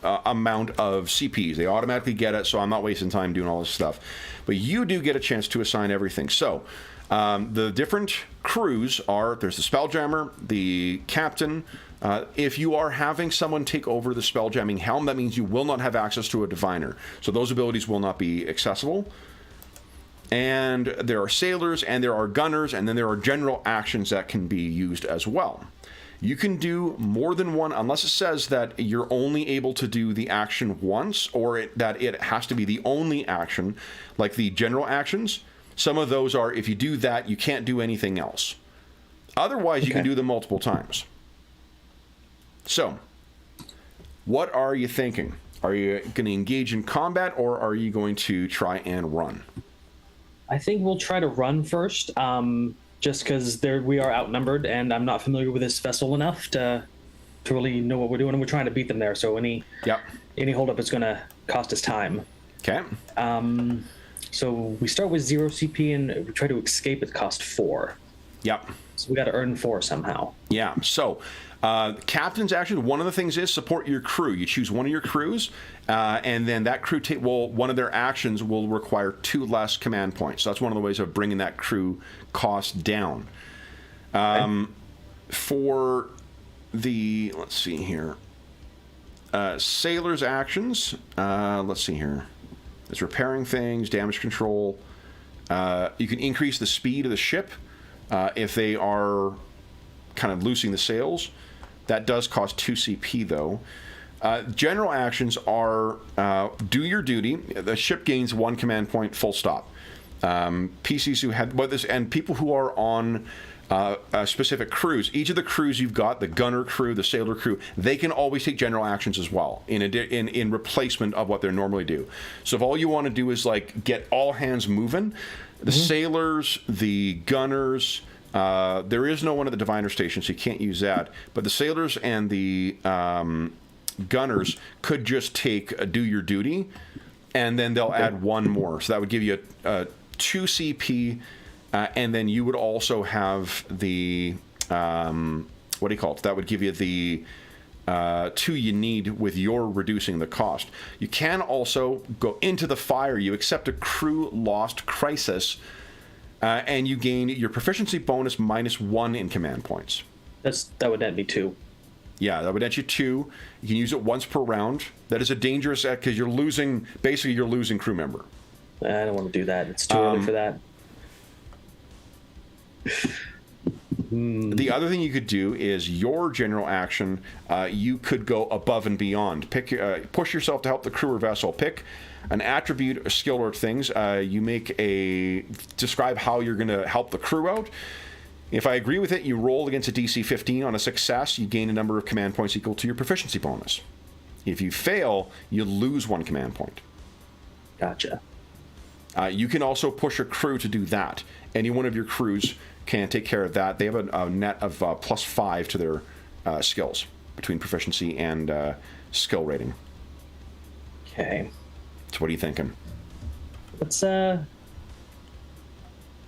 amount of CPs. They automatically get it, so I'm not wasting time doing all this stuff. But you do get a chance to assign everything. So the different crews are, there's the Spelljammer, the captain. If you are having someone take over the Spelljamming helm, that means you will not have access to a diviner. So those abilities will not be accessible. And there are sailors, and there are gunners, and then there are general actions that can be used as well. You can do more than one, unless it says that you're only able to do the action once, or that it has to be the only action, like the general actions. Some of those are, if you do that, you can't do anything else. Otherwise, you can do them multiple times. So, what are you thinking? Are you going to engage in combat, or are you going to try and run? I think we'll try to run first, just because we are outnumbered, and I'm not familiar with this vessel enough to really know what we're doing, and we're trying to beat them there. So any holdup is going to cost us time. Okay. So we start with 0 CP, and we try to escape at cost 4. Yep. So we got to earn 4 somehow. Yeah. So, captain's action, one of the things is support your crew. You choose one of your crews, and then that crew one of their actions will require 2 less command points. So that's one of the ways of bringing that crew cost down. For the, let's see here, sailors' actions, let's see here. There's repairing things, damage control. You can increase the speed of the ship if they are kind of loosing the sails. That does cost 2 CP, though. General actions are do your duty. The ship gains 1 command point, full stop. PCs who had and people who are on specific crews, each of the crews you've got, the gunner crew, the sailor crew, they can always take general actions as well in replacement of what they normally do. So if all you want to do is like get all hands moving, the sailors, the gunners. There is no one at the diviner station, so you can't use that. But the sailors and the gunners could just take do your duty, and then they'll add 1 more. So that would give you a 2 CP, and then you would also have the what do you call it? That would give you the 2 you need with your reducing the cost. You can also go into the fire. You accept a crew lost crisis. And you gain your proficiency bonus -1 in command points. That would net me 2. Yeah, that would net you 2. You can use it once per round. That is a dangerous because you're losing crew member. I don't want to do that. It's too early for that. The other thing you could do is your general action. You could go above and beyond. Push yourself to help the crew or vessel. Pick an attribute, a skill, or things. You describe how you're going to help the crew out. If I agree with it, you roll against a DC 15. On a success, you gain a number of command points equal to your proficiency bonus. If you fail, you lose 1 command point. Gotcha. You can also push a crew to do that. Any one of your crews can take care of that. They have a net of +5 to their skills between proficiency and skill rating. Okay. So what are you thinking? Let's and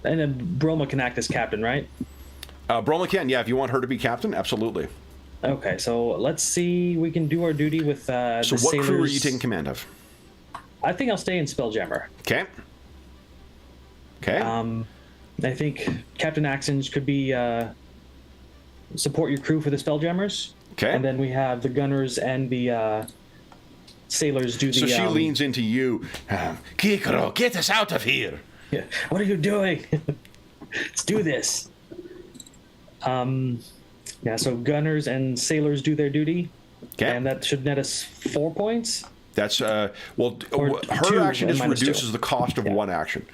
then Broma can act as captain, right? Broma can, yeah. If you want her to be captain, absolutely. Okay, so let's see. We can do our duty with the So what sailors. crew are you taking command of? I think I'll stay in Spelljammer. Okay. Okay. I think Captain Axons could be support your crew for the Spelljammers. Okay. And then we have the gunners and the sailors do the... So she leans into you. Kikoro, get us out of here. Yeah. What are you doing? Let's do this. Yeah, so gunners and sailors do their duty. Okay. And that should net us 4 points. That's, her action just reduces the cost of 1 action.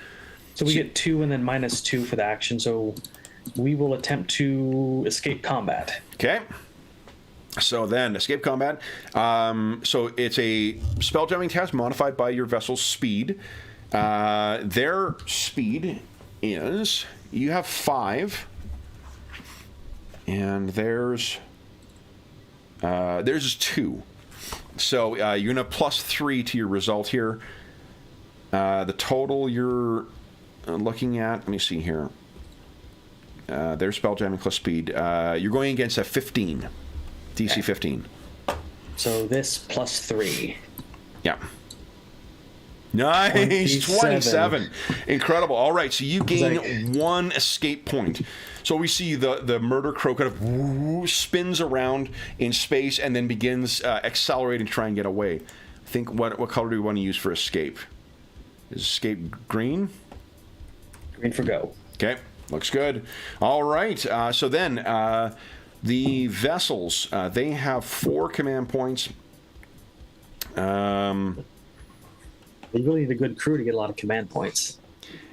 So we get 2 and then -2 for the action. So we will attempt to escape combat. Okay. So then, escape combat. So it's a spelljamming test modified by your vessel's speed. Their speed is you have 5, and there's is 2. So you're gonna have +3 to your result here. The total you're looking at, let me see here. There's Spelljamming plus speed. You're going against a 15, DC 15. So this +3. Yeah. Nice, 27. Incredible. All right, so you gain 1 escape point. So we see the murder crow kind of spins around in space and then begins accelerating to try and get away. I think what color do we want to use for escape? Is escape green? Green for go. Okay, looks good. All right, so then the vessels, they have 4 command points. You really need a good crew to get a lot of command points.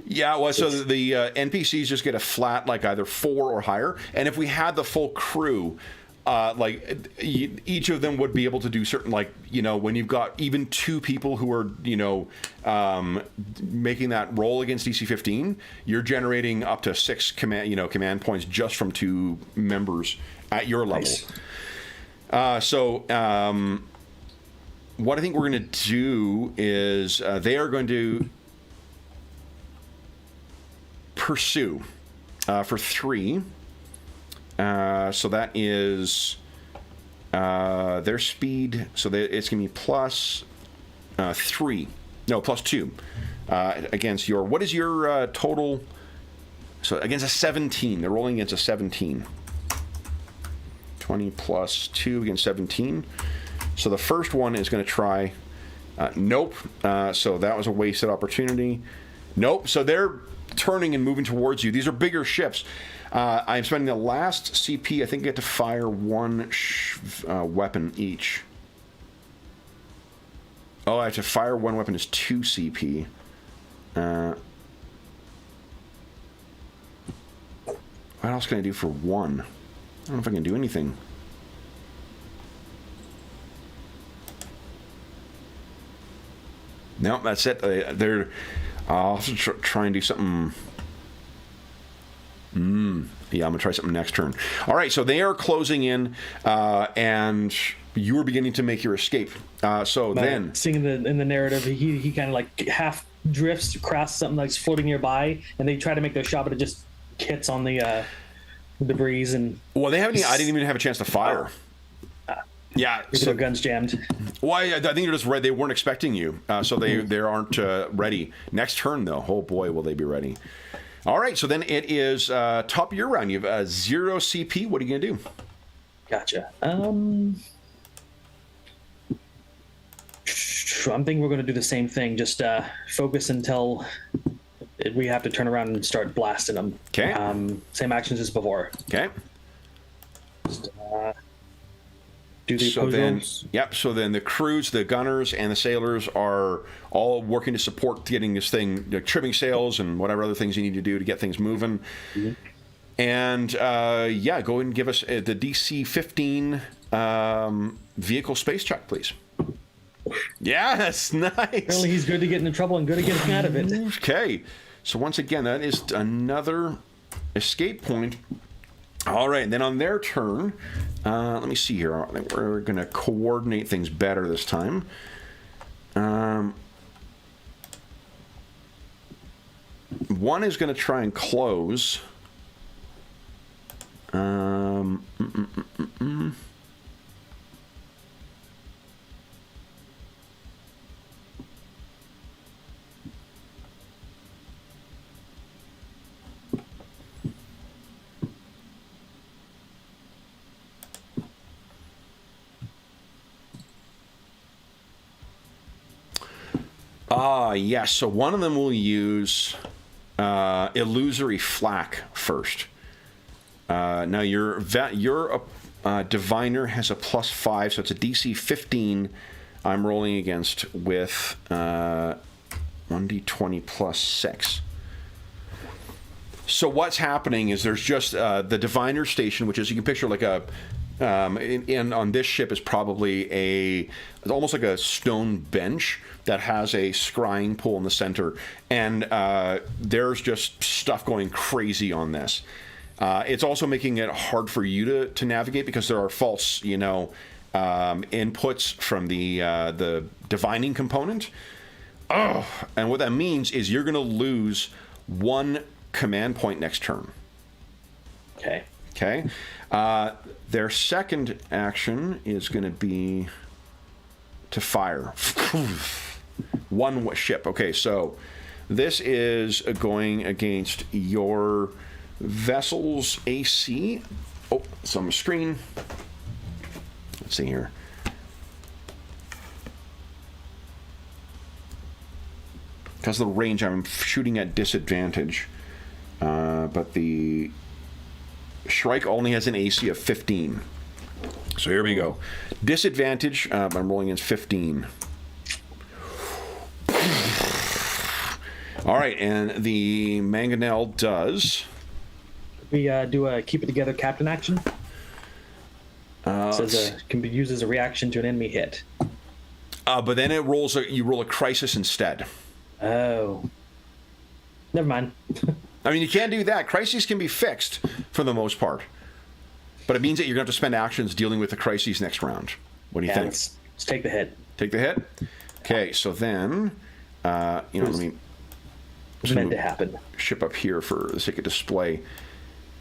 Yeah, well, so the NPCs just get a flat, like either 4 or higher. And if we had the full crew, each of them would be able to do certain, like, when you've got even 2 people who are, making that roll against DC 15, you're generating up to 6 command points just from 2 members at your level. Nice. What I think we're going to do is they are going to pursue for 3. So that is their speed. So it's going to be +3. No, +2 against your. What is your total? So against a 17. They're rolling against a 17. 20 + 2 against 17. So the first one is going to try. Nope. So that was a wasted opportunity. Nope. So they're turning and moving towards you. These are bigger ships. I'm spending the last CP. I think I get to fire 1 weapon each. Oh, I have to fire 1 weapon is 2 CP. What else can I do for 1? I don't know if I can do anything. No, that's it. I'll also try and do something. Yeah, I'm going to try something next turn. All right, so they are closing in, and you are beginning to make your escape. Then... Seeing in the narrative, he kind of like half drifts across something that's floating nearby, and they try to make their shot, but it just hits on the breeze. And well, I didn't even have a chance to fire. Yeah, so their guns jammed. Well, I think they're just ready. They weren't expecting you, so they aren't ready. Next turn, though, oh boy, will they be ready. All right, so then it is top of your round. You have 0 CP. What are you going to do? Gotcha. I'm thinking we're going to do the same thing. Just focus until we have to turn around and start blasting them. Okay. Same actions as before. Okay. Just, do the rolls. So then the crews, the gunners, and the sailors are all working to support getting this thing, trimming sails and whatever other things you need to do to get things moving. Mm-hmm. And go ahead and give us the DC 15 vehicle space check, please. Yes, nice. Apparently he's good to get into trouble and good at getting out of it. Okay. So once again, that is another escape point. All right, and then on their turn, let me see here. I think we're going to coordinate things better this time. One is going to try and close. Yes. So one of them will use illusory flak first. Now your diviner has a +5, so it's a DC 15. I'm rolling against with 1d20 +6. So what's happening is there's just the diviner station, which is, you can picture like a And on this ship is probably it's almost like a stone bench that has a scrying pool in the center, and there's just stuff going crazy on this. It's also making it hard for you to navigate because there are false, inputs from the divining component. Oh, and what that means is you're going to lose 1 command point next turn. Okay. Okay. Their second action is going to be to fire. 1 ship. Okay, so this is going against your vessel's AC. Oh, it's on the screen. Let's see here. Because of the range, I'm shooting at disadvantage. But the Shrike only has an AC of 15. So here we go. Disadvantage, but I'm rolling against 15. All right, and the Mangonel does... We do a keep it together captain action. Can be used as a reaction to an enemy hit. But then it rolls. You roll a crisis instead. Oh, never mind. I mean, you can't do that. Crises can be fixed for the most part, but it means that you're going to have to spend actions dealing with the crises next round. What do you think? Let's take the hit. Take the hit. Okay, so then, let me. It's meant to happen. Ship up here for the sake of display.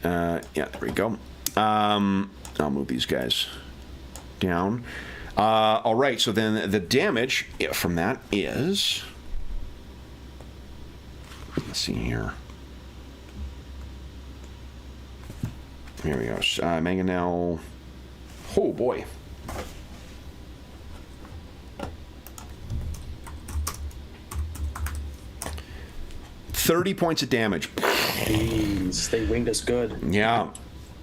Yeah, there we go. I'll move these guys down. All right, so then the damage from that is... Let's see here. Here we go. Mangonel. Oh, boy. $30 points of damage. Jeez, they winged us good. Yeah.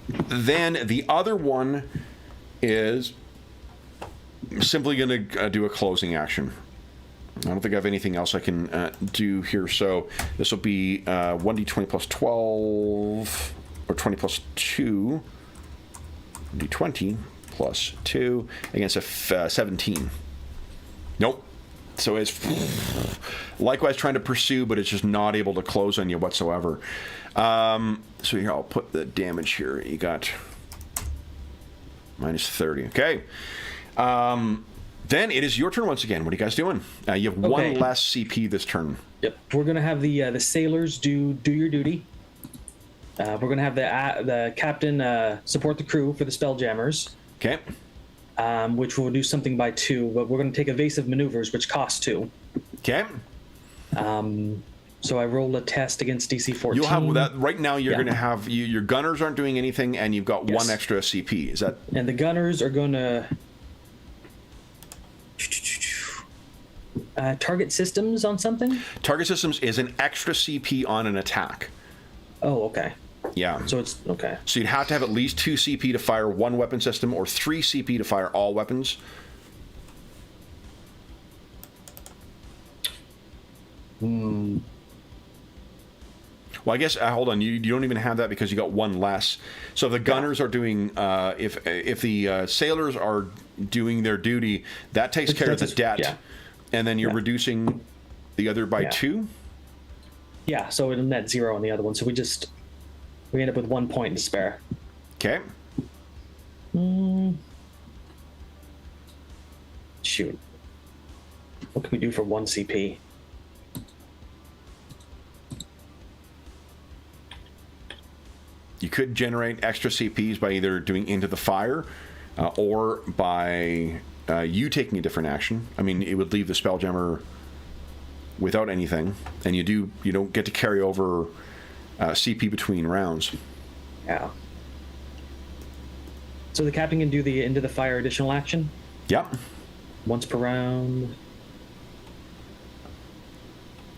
Then the other one is simply going to do a closing action. I don't think I have anything else I can do here. So this will be 1d20 plus 12, or 20 plus 2, d20 plus 2 against a 17. Nope. So it's likewise trying to pursue, but it's just not able to close on you whatsoever. So here, I'll put the damage here. You got minus 30. Okay. Then it is your turn once again. What are you guys doing? You have one less CP this turn. Yep. We're going to have the sailors do your duty. We're going to have the captain support the crew for the Spelljammers. Okay. Which will do something by 2, but we're going to take evasive maneuvers, which cost 2. Okay. So I roll a test against DC 14. You'll have that right now. You're going to have your gunners aren't doing anything, and you've got 1 extra CP. Is that? And the gunners are going to target systems on something. Target systems is an extra CP on an attack. Oh, okay. Yeah. So it's okay. So you'd have to have at least 2 CP to fire 1 weapon system, or 3 CP to fire all weapons. Well, I guess hold on. You don't even have that because you got 1 less. So if the gunners are doing, if the sailors are doing their duty, that takes care of the debt, and then you're reducing the other by 2. Yeah. So it'll net 0 on the other one. So we end up with 1 point to spare. Okay. Shoot. What can we do for 1 CP? You could generate extra CPs by either doing Into the Fire or by you taking a different action. I mean, it would leave the Spelljammer without anything, and you don't get to carry over CP between rounds. Yeah. So the captain can do the Into the Fire additional action? Yep. Once per round.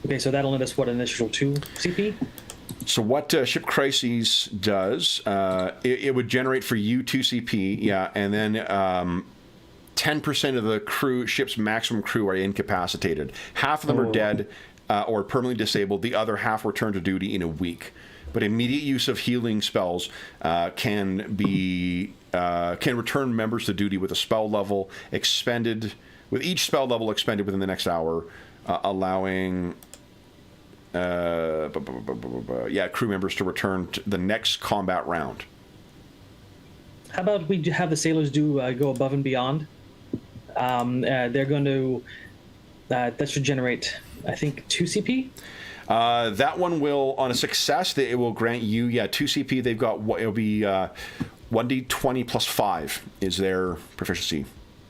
Okay, so that'll net us, an initial 2 CP? So what Ship Crises does, it would generate for you 2 CP, and then 10% of the ship's maximum crew are incapacitated. Half of them are dead or permanently disabled. The other half return to duty in a week. But immediate use of healing spells can be can return members to duty with a spell level expended, with each spell level expended within the next hour, allowing crew members to return to the next combat round. How about we have the sailors go above and beyond? They're going to that should generate, I think, 2 CP. That one will, on a success, it will grant you 2 CP. They've got it'll be 1d20 plus 5 is their proficiency.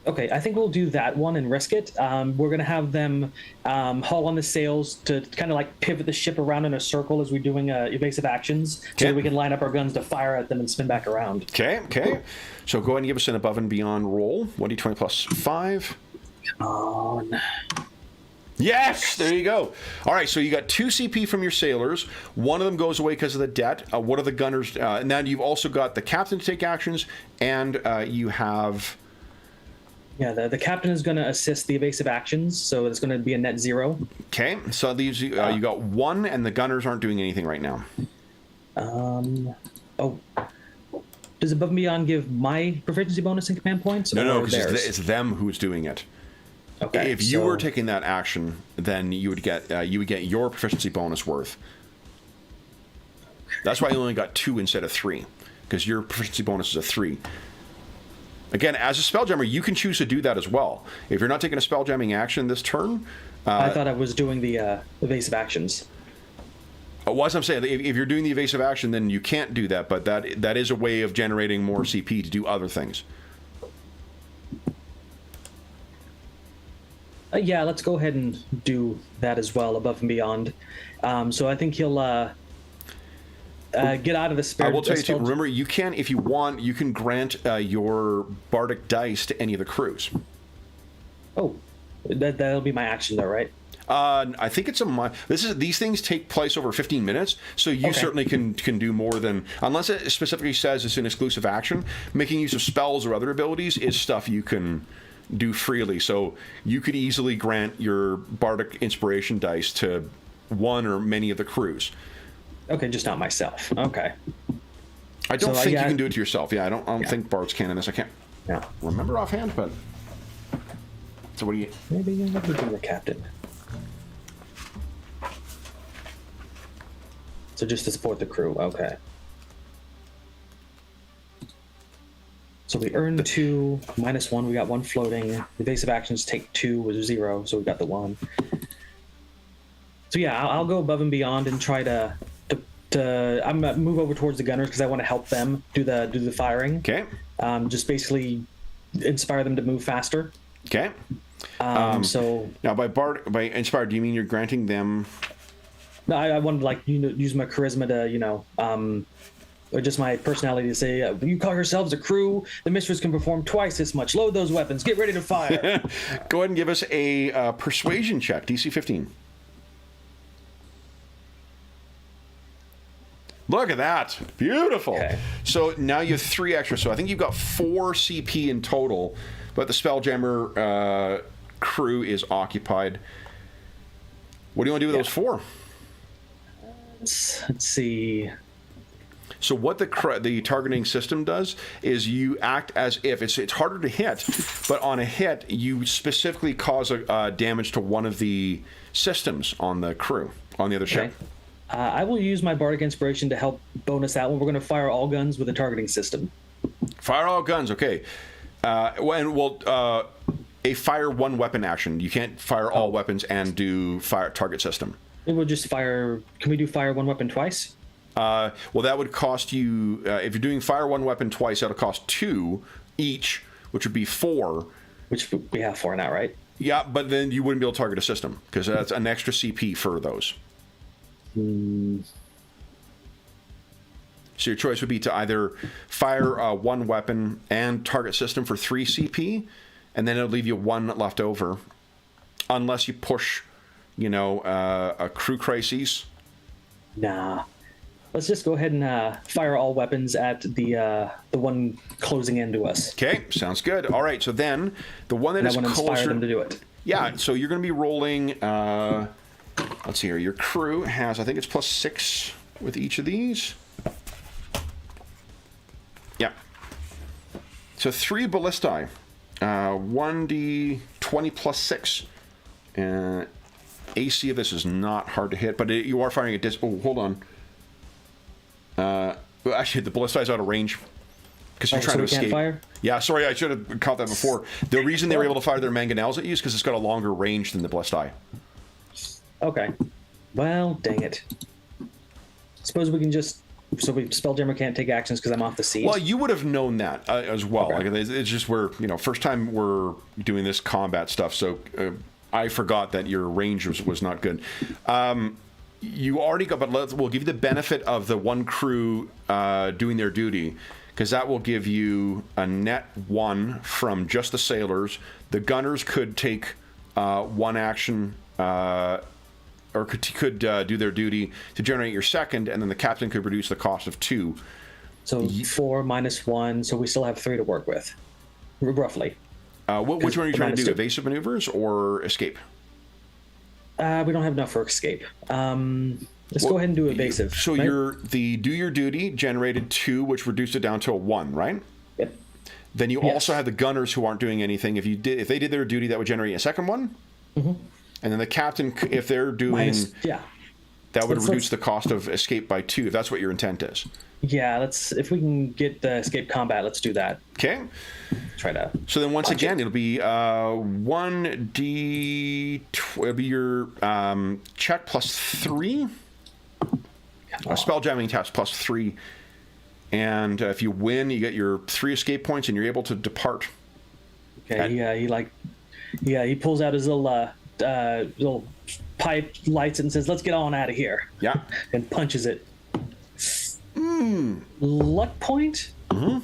Okay, I think we'll do that one and risk it. We're going to have them haul on the sails to kind of like pivot the ship around in a circle as we're doing evasive actions, so that we can line up our guns to fire at them and spin back around. Okay. So go ahead and give us an above and beyond roll. 1d20 plus 5. Come on. Yes, there you go. All right, so you got 2 CP from your sailors. One of them goes away because of the debt. What are the gunners? And then you've also got the captain to take actions, and you have... Yeah, the captain is going to assist the evasive actions, so it's going to be a net 0. Okay, so that leaves you, you got 1, and the gunners aren't doing anything right now. Does Above and Beyond give my proficiency bonus in command points? No, because it's them who's doing it. Okay. If you were taking that action, then you would get your proficiency bonus worth. That's why you only got 2 instead of 3, because your proficiency bonus is a 3. Again, as a Spelljammer, you can choose to do that as well. If you're not taking a Spelljamming action this turn... I thought I was doing the evasive actions. What I'm saying, if you're doing the evasive action, then you can't do that, but that is a way of generating more CP to do other things. Yeah, let's go ahead and do that as well, Above and Beyond. So I think he'll get out of the spirit. I will tell you too, remember, you can, if you want, you can grant your bardic dice to any of the crews. Oh, that'll be my action though, right? I think it's these things take place over 15 minutes, so you certainly can do more than, unless it specifically says it's an exclusive action. Making use of spells or other abilities is stuff you can do freely, so you could easily grant your bardic inspiration dice to one or many of the crews. Okay, just not myself. Okay. I don't think you can do it to yourself. Yeah, I don't think bards can in this. I can't remember offhand, but... So what do you... Maybe you never do the captain. So just to support the crew. Okay. So we earned 2, minus 1. We got 1 floating. Evasive actions take 2 with 0, so we got the 1. So yeah, I'll go above and beyond and try to I'm gonna move over towards the gunners because I want to help them do the firing. Okay. Just basically inspire them to move faster. Okay. So now by inspire, do you mean you're granting them? No, I wanted to use my charisma to or just my personality to say, you call yourselves a crew, the mistress can perform twice as much. Load those weapons. Get ready to fire. Go ahead and give us a persuasion check, DC 15. Look at that. Beautiful. Okay. So now you have 3 extra. So I think you've got 4 CP in total, but the Spelljammer crew is occupied. What do you want to do with those 4? Let's see. So what the targeting system does is you act as if it's harder to hit, but on a hit you specifically cause a damage to one of the systems on the crew on the other ship. I will use my bardic inspiration to help bonus that one. We're going to fire all guns with a targeting system. Fire all guns, okay. A fire one weapon action. You can't fire all weapons and do fire target system. We'll just fire. Can we do fire one weapon twice? Well, that would cost you, if you're doing fire one weapon twice, that'll cost 2 each, which would be 4. Which we have 4 now, right? Yeah, but then you wouldn't be able to target a system, because that's an extra CP for those. So your choice would be to either fire one weapon and target system for 3 CP, and then it'll leave you 1 left over, unless you push, a crew crises. Nah. Let's just go ahead and fire all weapons at the one closing in to us. Okay, sounds good. All right, so then the one that is closer... inspire them to do it. Yeah, so you're going to be rolling... let's see here. Your crew has, I think it's +6 with each of these. Yeah. So 3 ballistae. 1d20 plus 6. AC of this is not hard to hit, but you are firing at oh, hold on. Well, actually, the ballistae is out of range. Because you're trying to escape. Fire? Yeah, sorry, I should have caught that before. The reason they were able to fire their mangonels at you is because it's got a longer range than the ballistae. Okay. Well, dang it. Suppose we can just... So Spelljammer can't take actions because I'm off the seat? Well, you would have known that as well. Okay. Like, it's just we're, first time we're doing this combat stuff, so I forgot that your range was not good. You already got, but we'll give you the benefit of the one crew doing their duty, because that will give you a net 1 from just the sailors. The gunners could take 1 action, or could do their duty to generate your second, and then the captain could reduce the cost of 2. So 4 minus 1, so we still have 3 to work with, roughly. Which one are you trying to do? 2. Evasive maneuvers or escape? We don't have enough for escape. Let's go ahead and do evasive. So right? do your duty generated 2, which reduced it down to a 1, right? Yep. Then you also have the gunners who aren't doing anything. If they did their duty, that would generate a second 1. Mm-hmm. And then the captain, if they're doing, that would reduce the cost of escape by 2. If that's what your intent is. Yeah, if we can get the escape combat, let's do that. Okay. Try to. So then once again, it'll be 1d. It'll be your check plus 3. Spelljamming test plus 3. And if you win, you get your 3 escape points, and you're able to depart. Okay. He pulls out his little pipe, lights it, and says, "Let's get on out of here." Yeah. And punches it. Luck point. That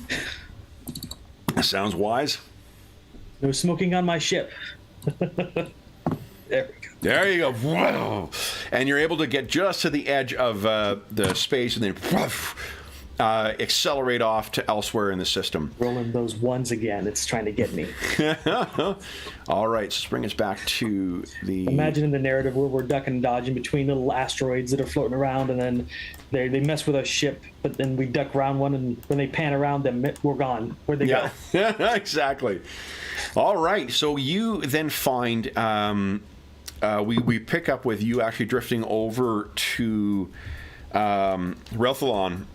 sounds wise. No smoking on my ship. There we go. There you go. Whoa. And you're able to get just to the edge of the space, and then accelerate off to elsewhere in the system. Rolling those 1s again. It's trying to get me. All right, so let's bring us back to the... Imagine in the narrative where we're ducking and dodging between little asteroids that are floating around, and then they mess with our ship, but then we duck around one, and when they pan around them, we're gone. Where'd they go? Exactly. All right, so you then find... we pick up with you actually drifting over to Relthalon,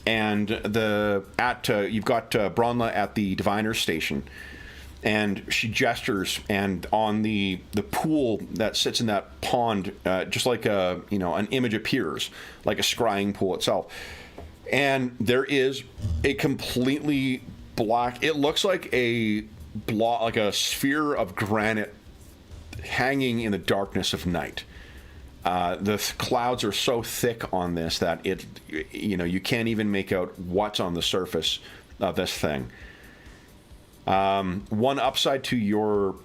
and you've got Bronla at the Diviner's Station, and she gestures, and on the pool that sits in that pond, just like an image appears, like a scrying pool itself, and there is a completely black. It looks like a sphere of granite hanging in the darkness of night. The clouds are so thick on this that you can't even make out what's on the surface of this thing. One upside to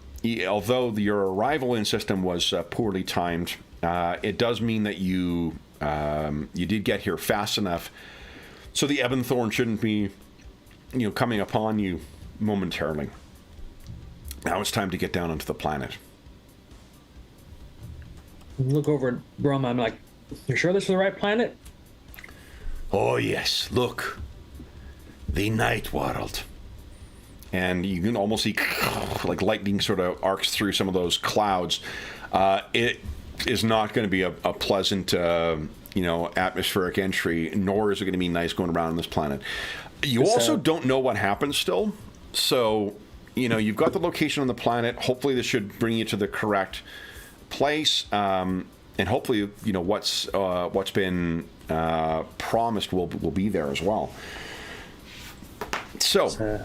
although your arrival in system was poorly timed, it does mean that you did get here fast enough, so the Ebonthorn shouldn't be, coming upon you momentarily. Now it's time to get down onto the planet. Look over at Brahma. I'm like, "You sure this is the right planet?" Oh yes, look, the night world. And you can almost see like lightning sort of arcs through some of those clouds. It is not going to be a pleasant, atmospheric entry, nor is it going to be nice going around on this planet. You also don't know what happens still, so you've got the location on the planet. Hopefully, this should bring you to the correct place, and hopefully, what's been promised will be there as well. So.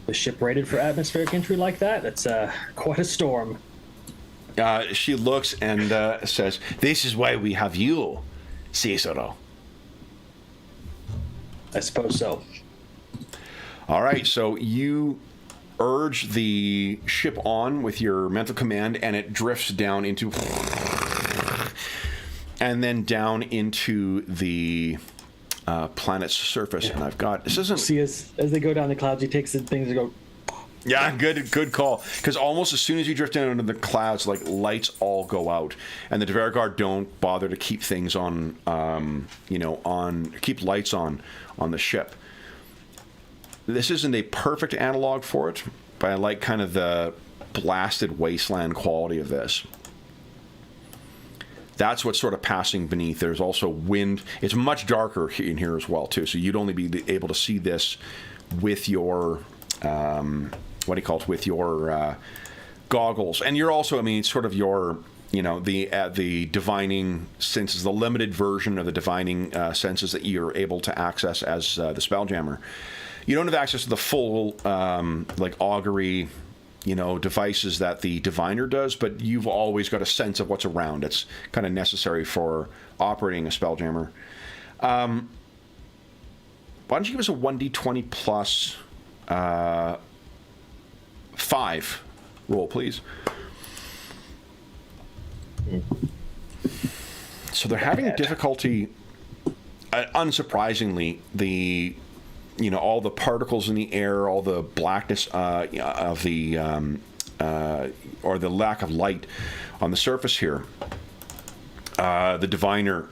The ship rated for atmospheric entry like that? That's quite a storm. She looks and says, "This is why we have you, Cicero." I suppose so. All right, so you urge the ship on with your mental command, and it drifts down into... and then down into the... planet's surface, and I've got this isn't. See, as they go down the clouds, he takes the things and go. Yeah, good call. Because almost as soon as you drift down into the clouds, like lights all go out, and the Dvergard don't bother to keep things on, keep lights on the ship. this isn't a perfect analog for it, but I like kind of the blasted wasteland quality of this. That's what's sort of passing beneath. There's also wind. It's much darker in here as well, too. So you'd only be able to see this with your, with your goggles. And you're also, I mean, sort of your, the divining senses, the limited version of the divining senses that you're able to access as the Spelljammer. You don't have access to the full, augury, devices that the diviner does, but you've always got a sense of what's around. It's kind of necessary for operating a Spelljammer. Why don't you give us a 1d20 plus 5 roll, please? So they're having difficulty, unsurprisingly, all the particles in the air, all the blackness of the or the lack of light on the surface here. The diviner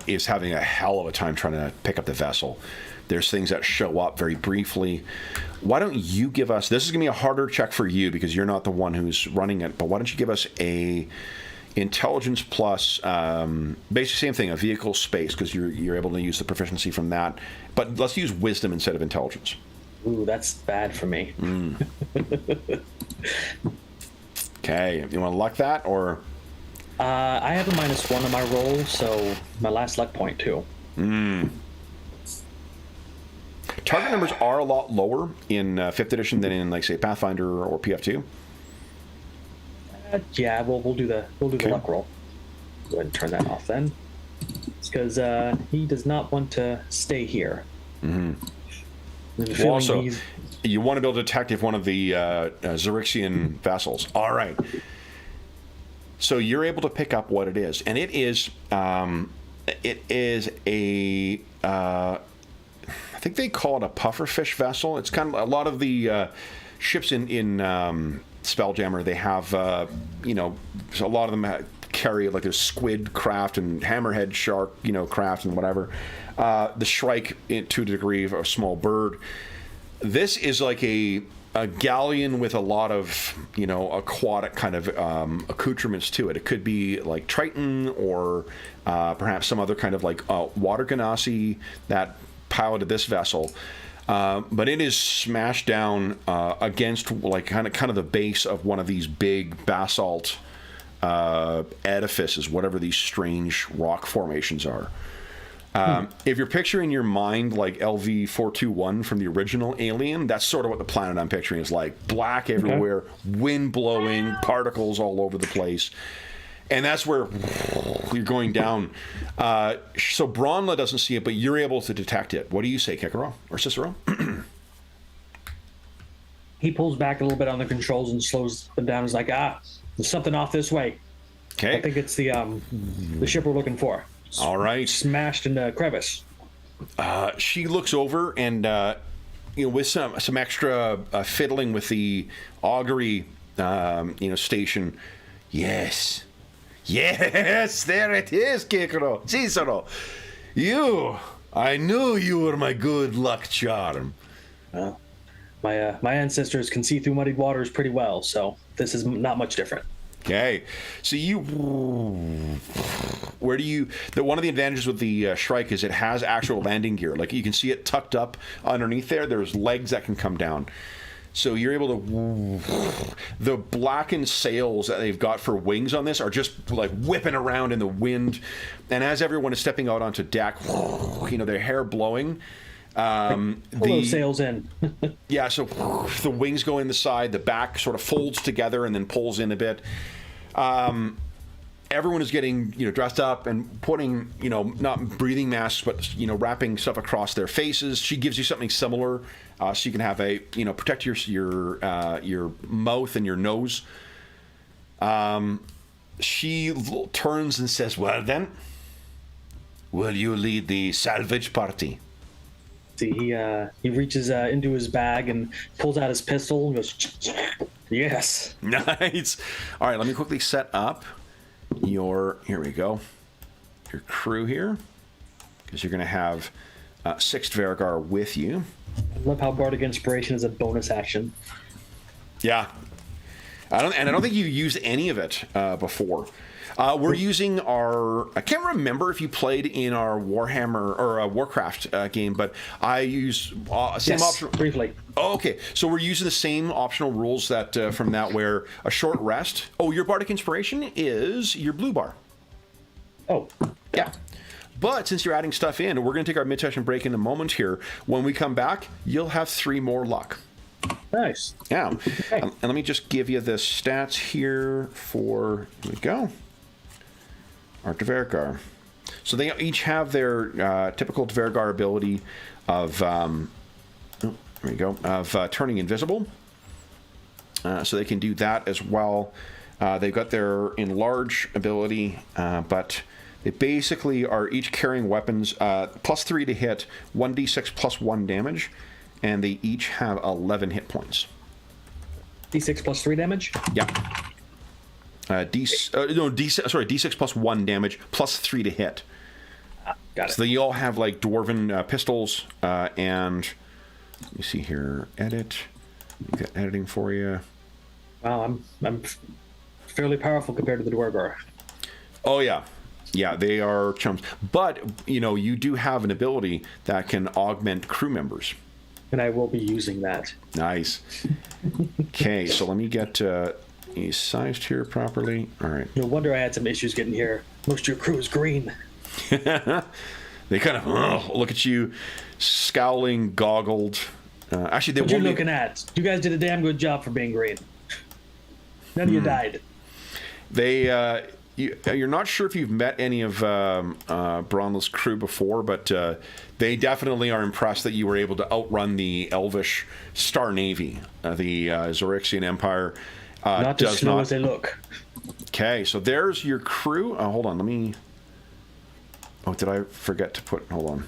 is having a hell of a time trying to pick up the vessel. There's things that show up very briefly. Why don't you give us, this is going to be a harder check for you because you're not the one who's running it, but why don't you give us a intelligence plus, basically same thing, a vehicle space, because you're able to use the proficiency from that. But let's use wisdom instead of intelligence. Ooh, that's bad for me. Okay, you want to luck that, or? I have a -1 on my roll, so my last luck point too. Target numbers are a lot lower in 5th edition than in, like, say, Pathfinder or PF2. Yeah, we'll do the luck roll. Go ahead and turn that off then. It's because he does not want to stay here. Well, also, you want to be able to detect if one of the Xerixian vessels. All right. So you're able to pick up what it is, and it is a I think they call it a pufferfish vessel. It's kind of a lot of the ships in Spelljammer. They have a lot of them carry like a squid craft and hammerhead shark craft and whatever. The Shrike, to a degree, of a small bird. This is like a galleon with a lot of aquatic kind of accoutrements to it. It could be like Triton or perhaps some other kind of like water ganassi that piloted this vessel. But it is smashed down against like kind of the base of one of these big basalt edifices, whatever these strange rock formations are. If you're picturing your mind like LV-421 from the original Alien, that's sort of what the planet I'm picturing is like. Black everywhere, wind blowing, particles all over the place. And that's where you're going down. So Bronla doesn't see it, but you're able to detect it. What do you say, Kikaro or Cicero? He pulls back a little bit on the controls and slows them down. He's like, there's something off this way. Okay. I think it's the ship we're looking for. All right. Smashed in the crevice. She looks over and, with some extra fiddling with the augury, station. Yes, there it is, Kikaro. Cicero. I knew you were my good luck charm. My ancestors can see through muddied waters pretty well, so this is not much different. Okay, so one of the advantages with the Shrike is it has actual landing gear. Like you can see it tucked up underneath there. There's legs that can come down. So you're able to, the blackened sails that they've got for wings on this are just like whipping around in the wind. And as everyone is stepping out onto deck, their hair blowing. Pull those sails in. Yeah, so the wings go in the side, the back sort of folds together and then pulls in a bit. Everyone is getting, dressed up and putting, not breathing masks, but, wrapping stuff across their faces. She gives you something similar, so you can have protect your mouth and your nose. She turns and says, "Well then, will you lead the salvage party?" See, he reaches into his bag and pulls out his pistol and goes, "Yes." Nice. All right, let me quickly set up here we go, your crew here, because you're going to have 6 Dvergar with you. I love how Bardic Inspiration is a bonus action. Yeah. I don't think you used any of it before. We're using our... I can't remember if you played in our Warhammer or Warcraft game, but I use same option. Briefly. Oh, okay. So we're using the same optional rules that from that, where a short rest. Oh, your Bardic Inspiration is your blue bar. Oh, yeah. But since you're adding stuff in, we're going to take our mid-session break in a moment here. When we come back, you'll have 3 more luck. Nice. Yeah. Okay. And let me just give you the stats here for... Here we go. Our Dvergar. So they each have their typical Dvergar ability of... there we go. Of turning invisible. So they can do that as well. They've got their enlarge ability, but... They basically are each carrying weapons, +3 to hit, 1d6 plus 1 damage, and they each have 11 hit points. D6 plus 3 damage? Yeah. D6 plus 1 damage, +3 to hit. Got it. So they all have like dwarven pistols, and you see here, edit. We got editing for you. Wow, I'm fairly powerful compared to the Dwargar. Oh yeah. Yeah, they are chums. But, you do have an ability that can augment crew members. And I will be using that. Nice. Okay, so let me get these sized here properly. All right. No wonder I had some issues getting here. Most of your crew is green. They kind of look at you, scowling, goggled. Actually, they what you're looking at? You guys did a damn good job for being green. None of you died. They... You're not sure if you've met any of Bronla's crew before, but they definitely are impressed that you were able to outrun the Elvish Star Navy. The Zorixian Empire not as slow as they look. Okay, so there's your crew. Hold on, let me... Oh, did I forget to put... Hold on.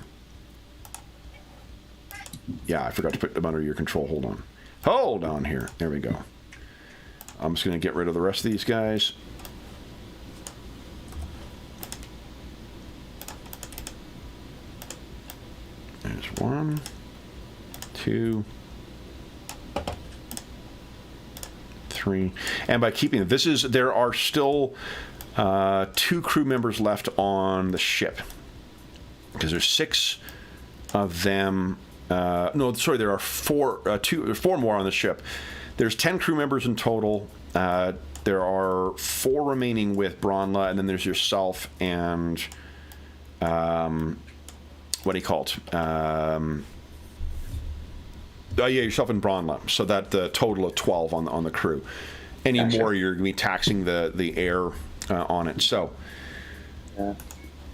Yeah, I forgot to put them under your control. Hold on. Hold on here. There we go. I'm just going to get rid of the rest of these guys. There's 1, 2, 3, and by keeping there are still 2 crew members left on the ship because there's 6 of them. No, sorry, there are 4 more on the ship. There's 10 crew members in total. There are 4 remaining with Bronla, and then there's yourself and what do you call it? Yourself and Bronla. So that the total of 12 on the crew. Any more, you're going to be taxing the air on it. So,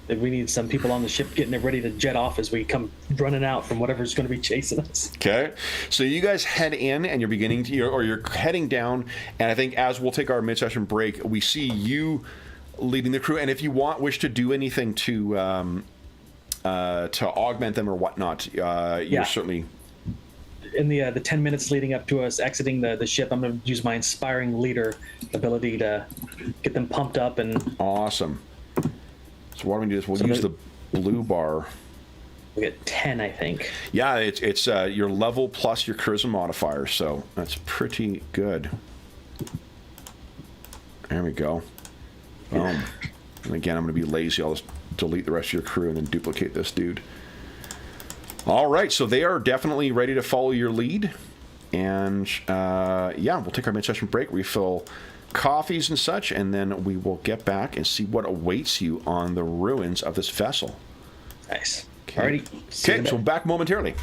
we need some people on the ship getting it ready to jet off as we come running out from whatever's going to be chasing us. Okay, so you guys head in, and you're heading down. And I think as we'll take our mid-session break, we see you leading the crew. And if you wish to do anything to augment them or whatnot, you're certainly... In the 10 minutes leading up to us exiting the ship, I'm going to use my Inspiring Leader ability to get them pumped up. And awesome. So what we're going to do is we'll use the blue bar. We get 10, I think. Yeah, it's your level plus your charisma modifier, so that's pretty good. There we go. And again, I'm going to be lazy. I'll just delete the rest of your crew and then duplicate this dude. All right, so they are definitely ready to follow your lead. And we'll take our mid-session break, refill coffees and such, and then we will get back and see what awaits you on the ruins of this vessel. Nice. Okay, so back momentarily.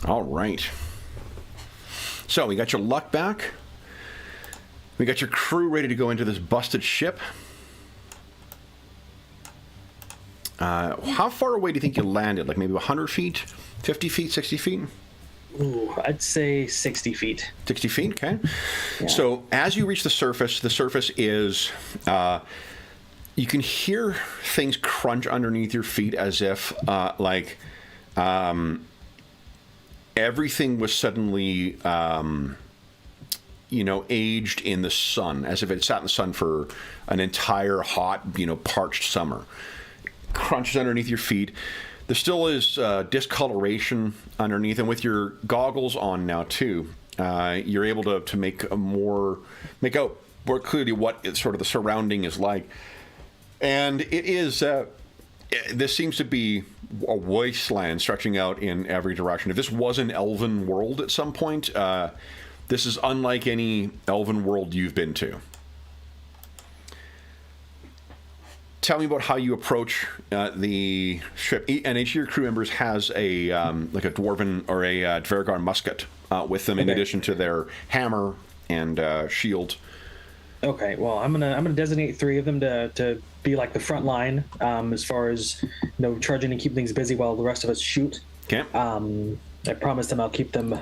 All right. So we got your luck back. We got your crew ready to go into this busted ship. How far away do you think you landed? Like maybe 100 feet, 50 feet, 60 feet? Ooh, I'd say 60 feet. 60 feet, okay. Yeah. So as you reach the surface is, you can hear things crunch underneath your feet as if, everything was suddenly, aged in the sun, as if it sat in the sun for an entire hot, parched summer. Crunches underneath your feet. There still is discoloration underneath, and with your goggles on now too, you're able to make out more clearly what sort of the surrounding is like. And it is. This seems to be a wasteland stretching out in every direction. If this was an elven world at some point, this is unlike any elven world you've been to. Tell me about how you approach the ship. And each of your crew members has a dwarven or a Dvergar musket with them, in addition to their hammer and shield. Okay, well, I'm gonna designate 3 of them to be like the front line, as far as charging and keep things busy while the rest of us shoot. Okay. I promise them I'll keep them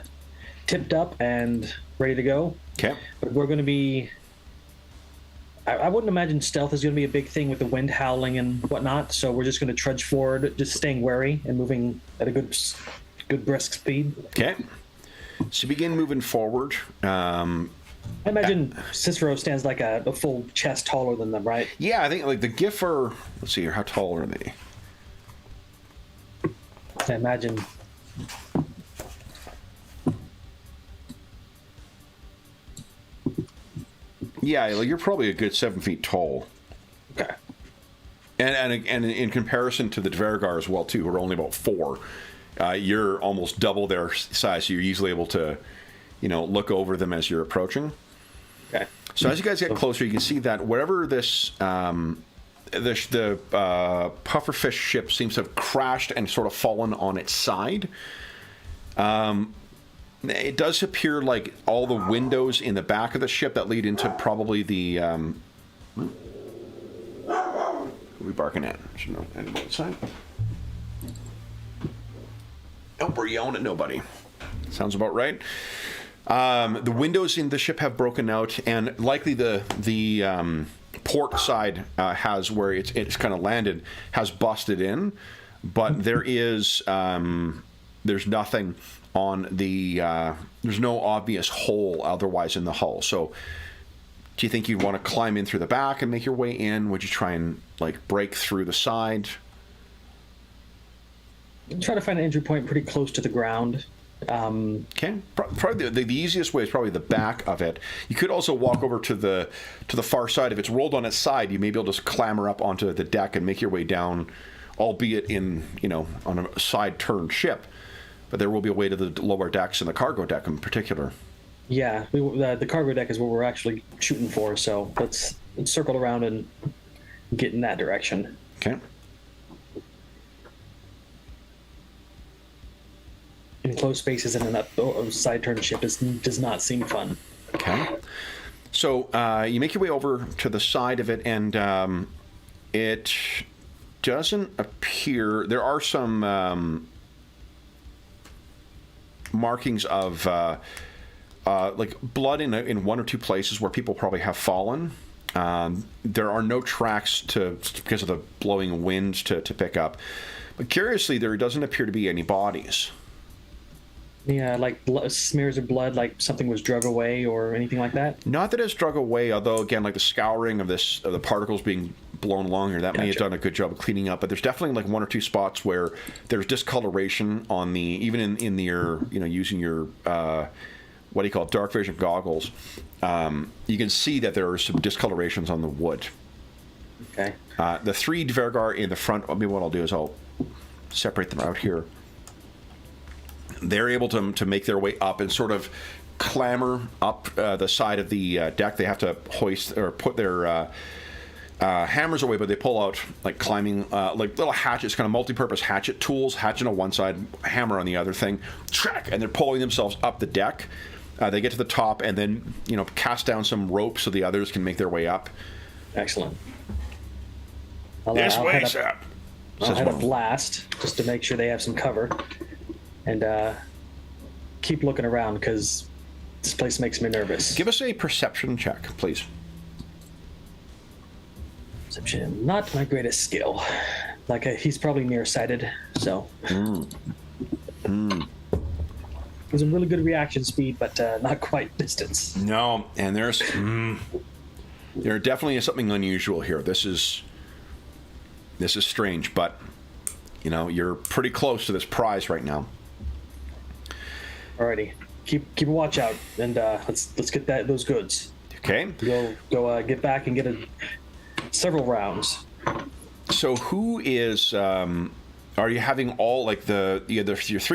tipped up and ready to go. Okay. But we're going to be. I wouldn't imagine stealth is going to be a big thing with the wind howling and whatnot. So we're just going to trudge forward, just staying wary and moving at a good brisk speed. Okay. So begin moving forward. I imagine Cicero stands like a full chest taller than them, right? Yeah, I think like the Giffer. Let's see here. How tall are they? I imagine. Yeah, like you're probably a good 7 feet tall. Okay. And in comparison to the Dvergar as well too, who are only about 4, you're almost double their size. So you're easily able to, look over them as you're approaching. Okay. So as you guys get closer, you can see that wherever the pufferfish ship seems to have crashed and sort of fallen on its side. It does appear like all the windows in the back of the ship that lead into probably the. Who are we barking at? Should know anyone outside. Nope, we're yelling at nobody. Sounds about right. The windows in the ship have broken out, and likely the port side has where it's kind of landed has busted in, but there's nothing on the there's no obvious hole otherwise in the hull. So do you think you'd want to climb in through the back and make your way in? Would you try and break through the side? Try to find an entry point pretty close to the ground. Okay. Probably the easiest way is probably the back of it. You could also walk over to the far side. If it's rolled on its side, you may be able to just clamber up onto the deck and make your way down, albeit in on a side turned ship. But there will be a way to the lower decks and the cargo deck in particular. Yeah, the cargo deck is what we're actually shooting for. So let's circle around and get in that direction. Okay. Enclosed spaces in a side-turned ship does not seem fun. Okay. So you make your way over to the side of it, and it doesn't appear... There are some markings of blood in 1 or 2 places where people probably have fallen. There are no tracks because of the blowing wind to pick up. But curiously, there doesn't appear to be any bodies. Yeah, smears of blood, like something was drug away or anything like that? Not that it's drug away, although, again, the scouring of the particles being blown along here, that may have done a good job of cleaning up. But there's definitely 1 or 2 spots where there's discoloration on even in your, using your, what do you call it, dark vision goggles. You can see that there are some discolorations on the wood. Okay. The 3 Dvergar in the front, maybe what I'll do is I'll separate them out here. They're able to make their way up and sort of clamber up the side of the deck. They have to hoist or put their hammers away, but they pull out like climbing, like little hatchets, kind of multi-purpose hatchet tools. Hatchet on one side, hammer on the other thing. Track, and they're pulling themselves up the deck. They get to the top, and then cast down some rope so the others can make their way up. Excellent. This way, sir. I'll head up last just to make sure they have some cover, and keep looking around because this place makes me nervous. Give us a perception check, please. Perception, not my greatest skill. Like he's probably nearsighted, so. There's a really good reaction speed, but not quite distance. No, and there definitely is something unusual here. This is strange, but you're pretty close to this prize right now. Alrighty, keep a watch out, and let's get those goods. Okay. Go get back and get several rounds. So who is? Are you having all like your 3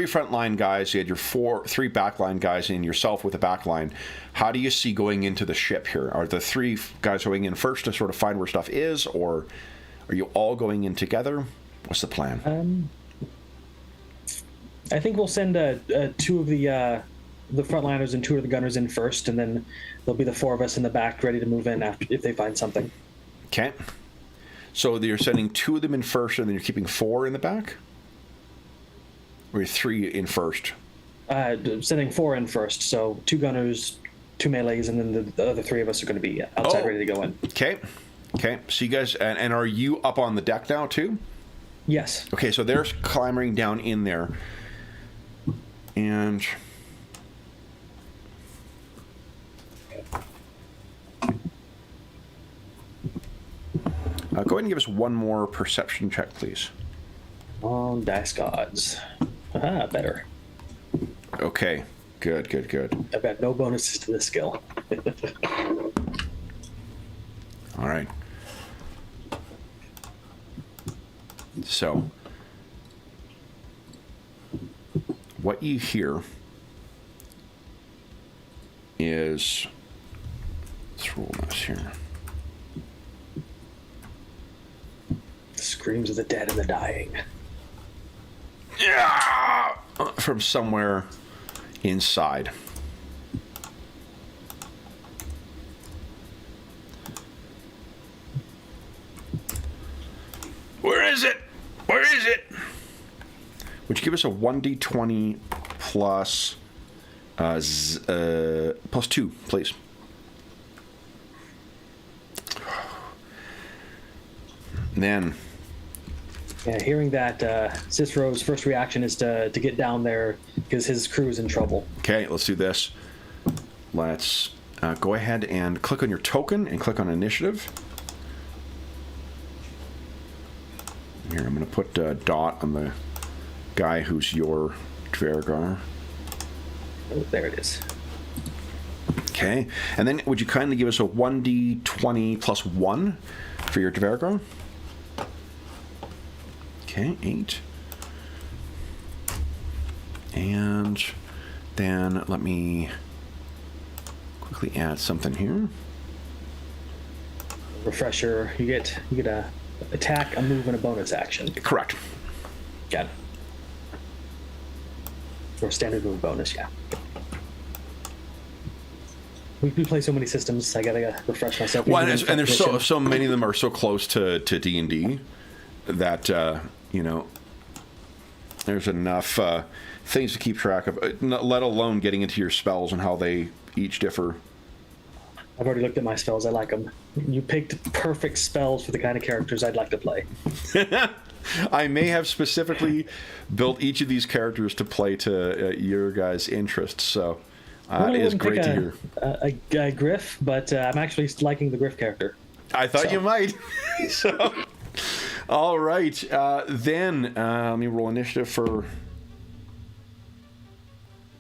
frontline guys? You had your 3 backline guys, and yourself with the backline. How do you see going into the ship here? Are the 3 guys going in first to sort of find where stuff is, or are you all going in together? What's the plan? I think we'll send 2 of the frontliners and 2 of the gunners in first, and then there'll be the 4 of us in the back ready to move in after if they find something. Okay. So you're sending 2 of them in first, and then you're keeping 4 in the back? Or 3 in first? Sending 4 in first, so 2 gunners, 2 melees, and then the other 3 of us are going to be outside ready to go in. Okay. So you guys, and are you up on the deck now, too? Yes. Okay, so they're climbing down in there. And... go ahead and give us one more perception check, please. On dice gods. Better. Okay. Good. I've got no bonuses to this skill. All right. So, what you hear is... Let's roll this here. Screams of the dead and the dying. Yeah! From somewhere inside. Where is it? Would you give us a 1d20 plus plus 2, please? And then... Yeah, hearing that, Cicero's first reaction is to get down there because his crew is in trouble. Okay, let's do this. Let's go ahead and click on your token and click on initiative. Here, I'm going to put a dot on the guy who's your Dvergar. Oh, there it is. Okay, and then would you kindly give us a 1d20 plus 1 for your Dvergar? Okay, 8. And then let me quickly add something here. Refresher, you get a attack, a move, and a bonus action. Correct. Got it. Or standard move bonus, yeah. We play so many systems, I gotta refresh myself. Well, and there's so many of them are so close to D&D that there's enough things to keep track of, let alone getting into your spells and how they each differ. I've already looked at my spells. I like them. You picked perfect spells for the kind of characters I'd like to play. I may have specifically built each of these characters to play to your guys' interests, so it is great to hear. A Griff, but I'm actually liking the Griff character. I thought you might. So, all right. Then let me roll initiative for...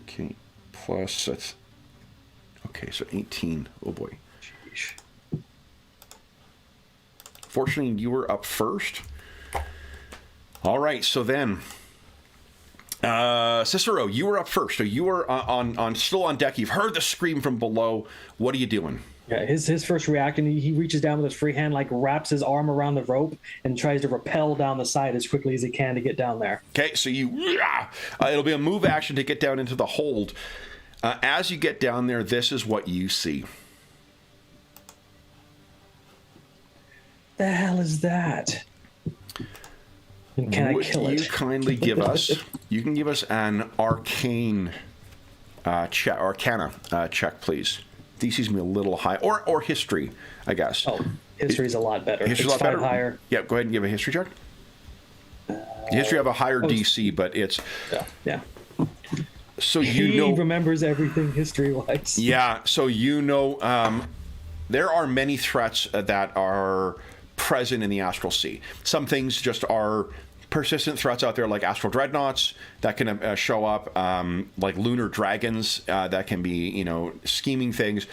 Okay, plus that's... Okay, so 18. Oh, boy. Sheesh. Fortunately, you were up first. All right, so then... Cicero, you were up first. So you were still on deck. You've heard the scream from below. What are you doing? Yeah, his first reaction, he reaches down with his free hand, like wraps his arm around the rope and tries to rappel down the side as quickly as he can to get down there. Okay, so it'll be a move action to get down into the hold. As you get down there, this is what you see. The hell is that? And can I kill it? You kindly give us? You can give us an arcane check, arcana check, please. DC's me a little high, or history, I guess. Oh, history's a lot better. History's a lot better. Higher. Yeah, go ahead and give a history check. History have a higher DC, but it's yeah. So he remembers everything history-wise. Yeah, so there are many threats that are present in the astral sea. Some things just are persistent threats out there, like astral dreadnoughts that can show up, like lunar dragons that can be, scheming things.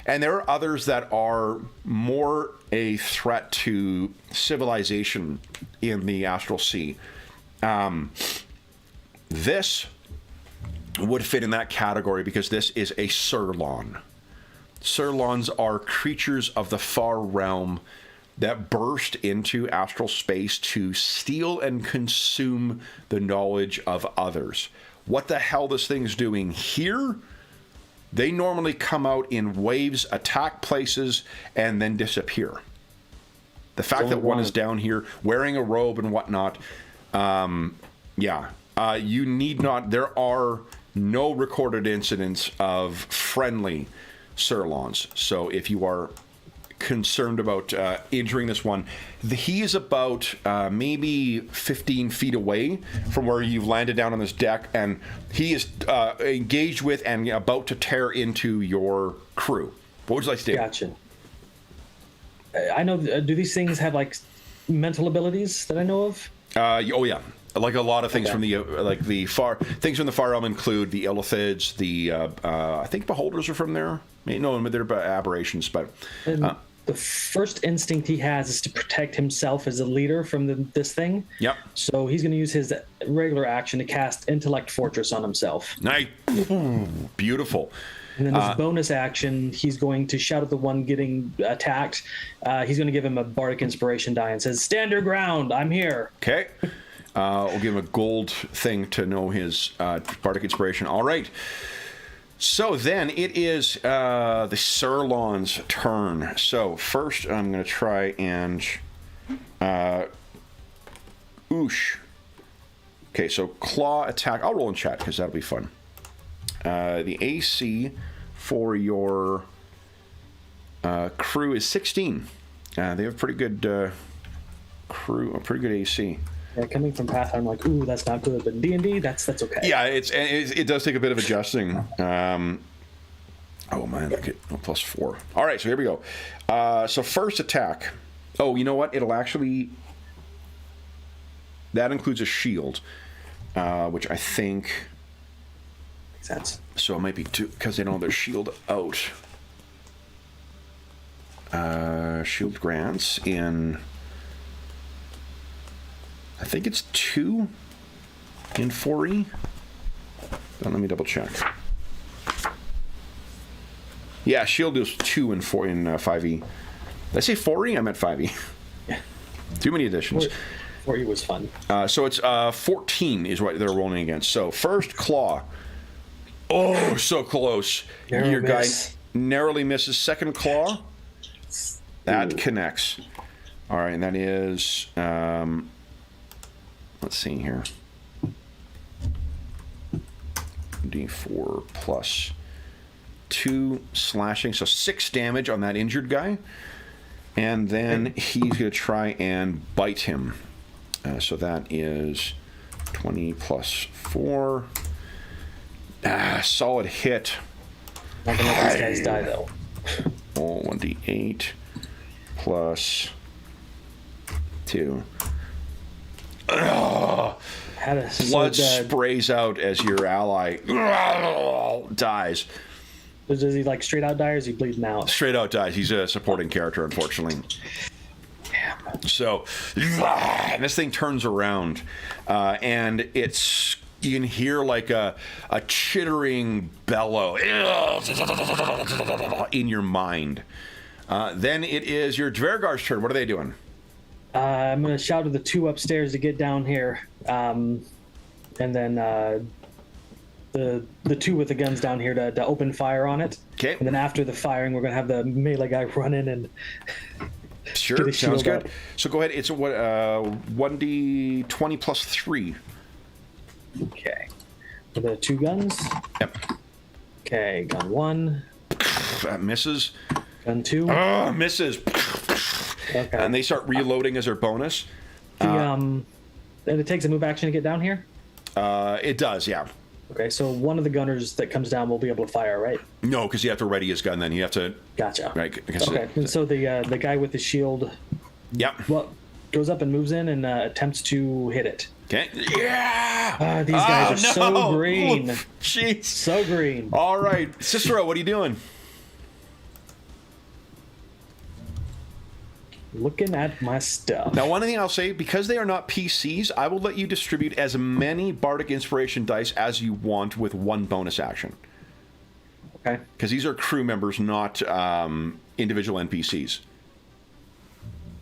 And there are others that are more a threat to civilization in the astral sea. This would fit in that category because this is a Surlon. Surlons are creatures of the far realm that burst into astral space to steal and consume the knowledge of others. What the hell this thing's doing here? They normally come out in waves, attack places, and then disappear. The fact that one is down here wearing a robe and whatnot, you need not. There are no recorded incidents of friendly Surlons. So if you are concerned about injuring this one, he is about maybe 15 feet away from where you've landed down on this deck, and he is engaged with and about to tear into your crew. What would you like to do? Gotcha. I know. Do these things have like mental abilities that I know of? Oh yeah. Like a lot of things from the far things from the far realm include the Illithids, the I think Beholders are from there. No, they're aberrations, but the first instinct he has is to protect himself as a leader from this thing. Yep. So he's going to use his regular action to cast Intellect Fortress on himself. Nice. Beautiful. And then his bonus action, he's going to shout at the one getting attacked. He's going to give him a Bardic Inspiration die and says, "Stand your ground, I'm here." Okay. We'll give him a gold thing to know his Bardic Inspiration. All right. So then it is the Surlon's turn. So first I'm going to try and... Oosh. Okay, so claw attack. I'll roll in chat because that'll be fun. The AC for your crew is 16. They have pretty good crew, a pretty good AC. Yeah, coming from Path, I'm like, ooh, that's not good. But D&D, that's okay. Yeah, it does take a bit of adjusting. Oh man, look at +4. All right, so here we go. So first attack. Oh, you know what? It'll actually... That includes a shield, which I think... Makes sense. So it might be 2, because they don't have their shield out. Shield grants in... I think it's 2 in 4E. Let me double check. Yeah, shield is 2 in 5E. Did I say 4E? I meant 5E. Yeah. Too many additions. 4E was fun. So it's 14 is what they're rolling against. So first claw. Oh, so close. Your guy narrowly misses. Second claw. That connects. All right, and that is... let's see here. D4 plus 2 slashing, so 6 damage on that injured guy. And then he's going to try and bite him. So that is 20 plus 4. Solid hit. Not going to let these guys die, though. Oh, 1d8 plus 2. Blood sprays out as your ally dies. Does he like straight out die, or is he bleeding out? Straight out dies. He's a supporting character, unfortunately. So, and this thing turns around, and it's you can hear like a chittering bellow in your mind. Then it is your Dvergar's turn. What are they doing? I'm going to shout to the two upstairs to get down here. And then the two with the guns down here to open fire on it. Okay. And then after the firing, we're going to have the melee guy run in and sure, sounds good. Up. So go ahead. It's what 1d20 plus 3. Okay. With the two guns. Yep. Okay, gun 1. That misses. Gun 2. Misses. Okay. And they start reloading as their bonus. And it takes a move action to get down here? It does, yeah. Okay, so one of the gunners that comes down will be able to fire, right? No, because you have to ready his gun. Then you have to. Gotcha. Right. Okay, and so the guy with the shield. Yep. Well, goes up and moves in and attempts to hit it. Okay. Yeah. These guys are so green. Jeez. So green. All right, Cicero, what are you doing? Looking at my stuff. Now, one thing I'll say, because they are not PCs, I will let you distribute as many Bardic Inspiration dice as you want with one bonus action. Okay. Because these are crew members, not individual NPCs.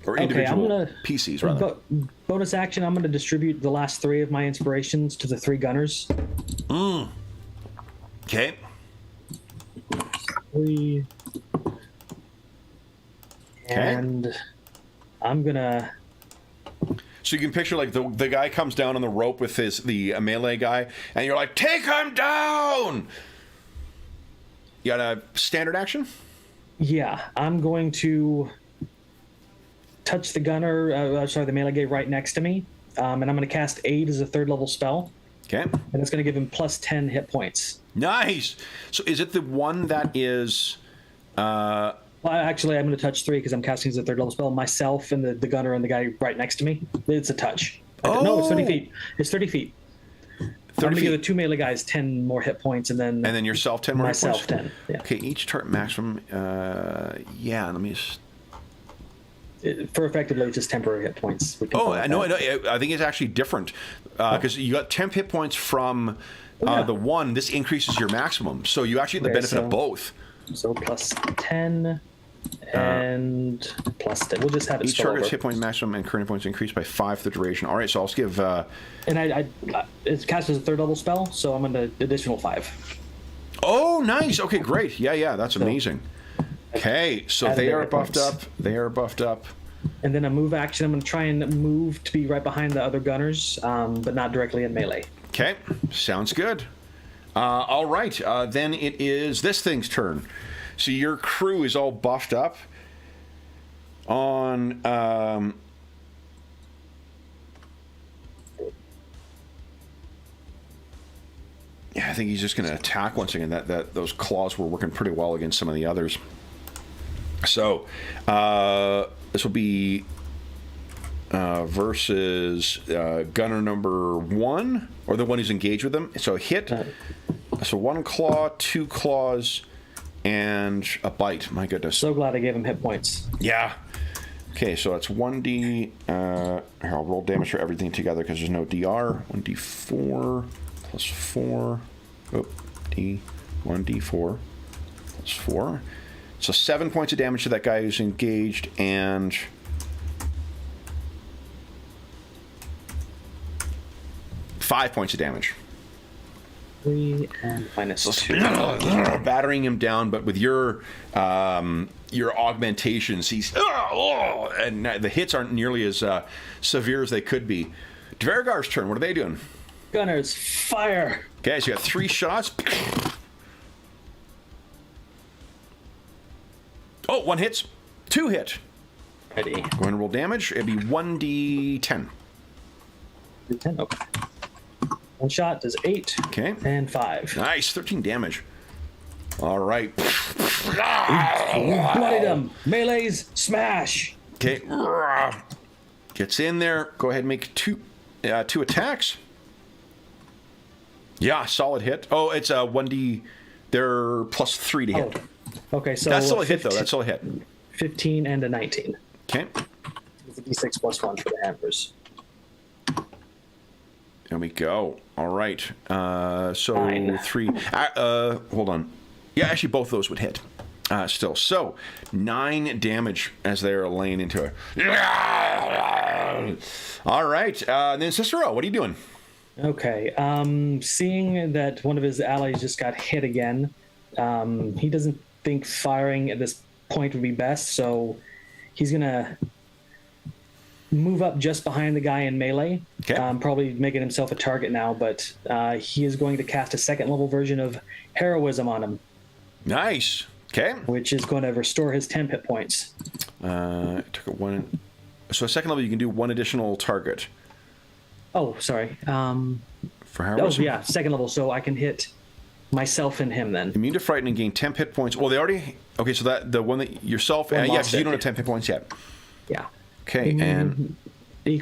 Or individual PCs, rather. Bonus action, I'm going to distribute the last 3 of my inspirations to the 3 gunners. Okay. 3. And I'm going to... So you can picture, like, the guy comes down on the rope with the melee guy, and you're like, take him down! You got a standard action? Yeah, I'm going to touch the gunner, the melee guy right next to me, and I'm going to cast Aid as a 3rd level spell. Okay. And it's going to give him plus 10 hit points. Nice! So is it the one that is... Well, actually, I'm going to touch 3 because I'm casting as a 3rd level spell. Myself and the gunner and the guy right next to me. It's a touch. No, it's 30 feet. It's 30 feet. 30 I'm going to feet. give the 2 melee guys 10 more hit points, and then yourself 10 more hit points? Myself 10, yeah. Okay, each turret maximum... yeah, let me just... For effectively just temporary hit points. I know. I think it's actually different because you got 10 hit points from the one. This increases your maximum, so you actually get the benefit of both. So plus 10 and plus 10. We'll just have it. Each target's hit point maximum and current points increase by 5 for the duration. All right, so I'll just give. And it's cast as a 3rd level spell, so I'm going to additional 5. Oh, nice. Okay, great. Yeah, that's amazing. Okay, so they are buffed up. They are buffed up. And then a move action, I'm going to try and move to be right behind the other gunners, but not directly in melee. Okay, sounds good. All right, then it is this thing's turn. So your crew is all buffed up on... yeah, I think he's just going to attack once again. That those claws were working pretty well against some of the others. So this will be versus gunner number 1, or the one who's engaged with them. So hit. So 1 claw, 2 claws, and a bite. My goodness. So glad I gave him hit points. Yeah. Okay, so that's 1d. Here, I'll roll damage for everything together because there's no DR. 1d4 plus 4. Oh, 1d4 plus 4. So 7 points of damage to that guy who's engaged, and 5 points of damage. 3 and minus 2. Battering him down, but with your augmentations, he's and the hits aren't nearly as severe as they could be. Dvergar's turn. What are they doing? Gunners, fire! Okay, so you got 3 shots. Oh, 1 hits. 2 hit. Ready. Go ahead and roll damage. It'd be 1d10. 10, okay. 1 shot does 8. Okay. And 5. Nice, 13 damage. All right. Bloodied them. Melees, smash. Okay. Gets in there. Go ahead and make 2 attacks. Yeah, solid hit. Oh, it's a 1d. They're plus 3 to hit. Oh. Okay, so that's still a hit, though. That's still a hit. 15 and a 19. Okay. With a d6 plus 1 for the hammers. There we go. All right. So 9. 3. Hold on. Yeah, actually, both those would hit. Still. So 9 damage as they're laying into it. All right. Then Cicero, what are you doing? Okay. Seeing that one of his allies just got hit again, he doesn't think firing at this point would be best, so he's going to move up just behind the guy in melee. Okay. Probably making himself a target now, but he is going to cast a second level version of Heroism on him. Nice. Okay. Which is going to restore his 10 hit points. Took it 1. So second level, you can do 1 additional target. Oh, sorry. For heroism? Oh, yeah, second level, so I can hit myself and him then. Immune to frighten and gain 10 hit points. Well, they already... Okay, so that the one that yourself... yeah, because you don't have 10 hit points yet. Yeah. Okay, and...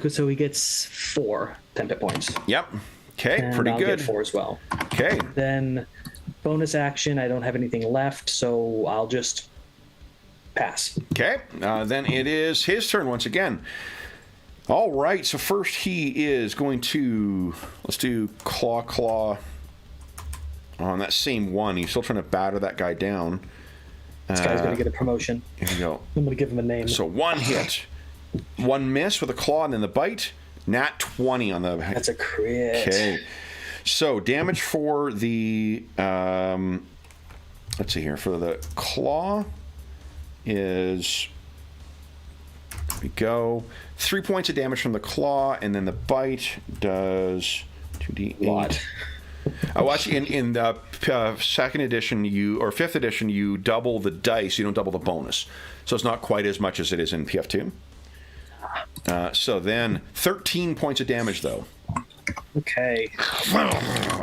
So he gets 4 10 hit points. Yep. Okay, And pretty I'll good. get 4 as well. Okay. Then bonus action, I don't have anything left, so I'll just pass. Okay, then it is his turn once again. All right, so first he is going to... Let's do Claw on that same one. He's still trying to batter that guy down. This guy's going to get a promotion. Here we go. I'm going to give him a name. So 1 hit. 1 miss with a claw and then the bite. Nat 20 on the... That's a crit. Okay. So damage for the... let's see here. For the claw is... There we go. 3 points of damage from the claw, and then the bite does 2d8. Lot. Oh, actually, in the second edition, or fifth edition, you double the dice. You don't double the bonus, so it's not quite as much as it is in PF2. So then, 13 points of damage, though. Okay.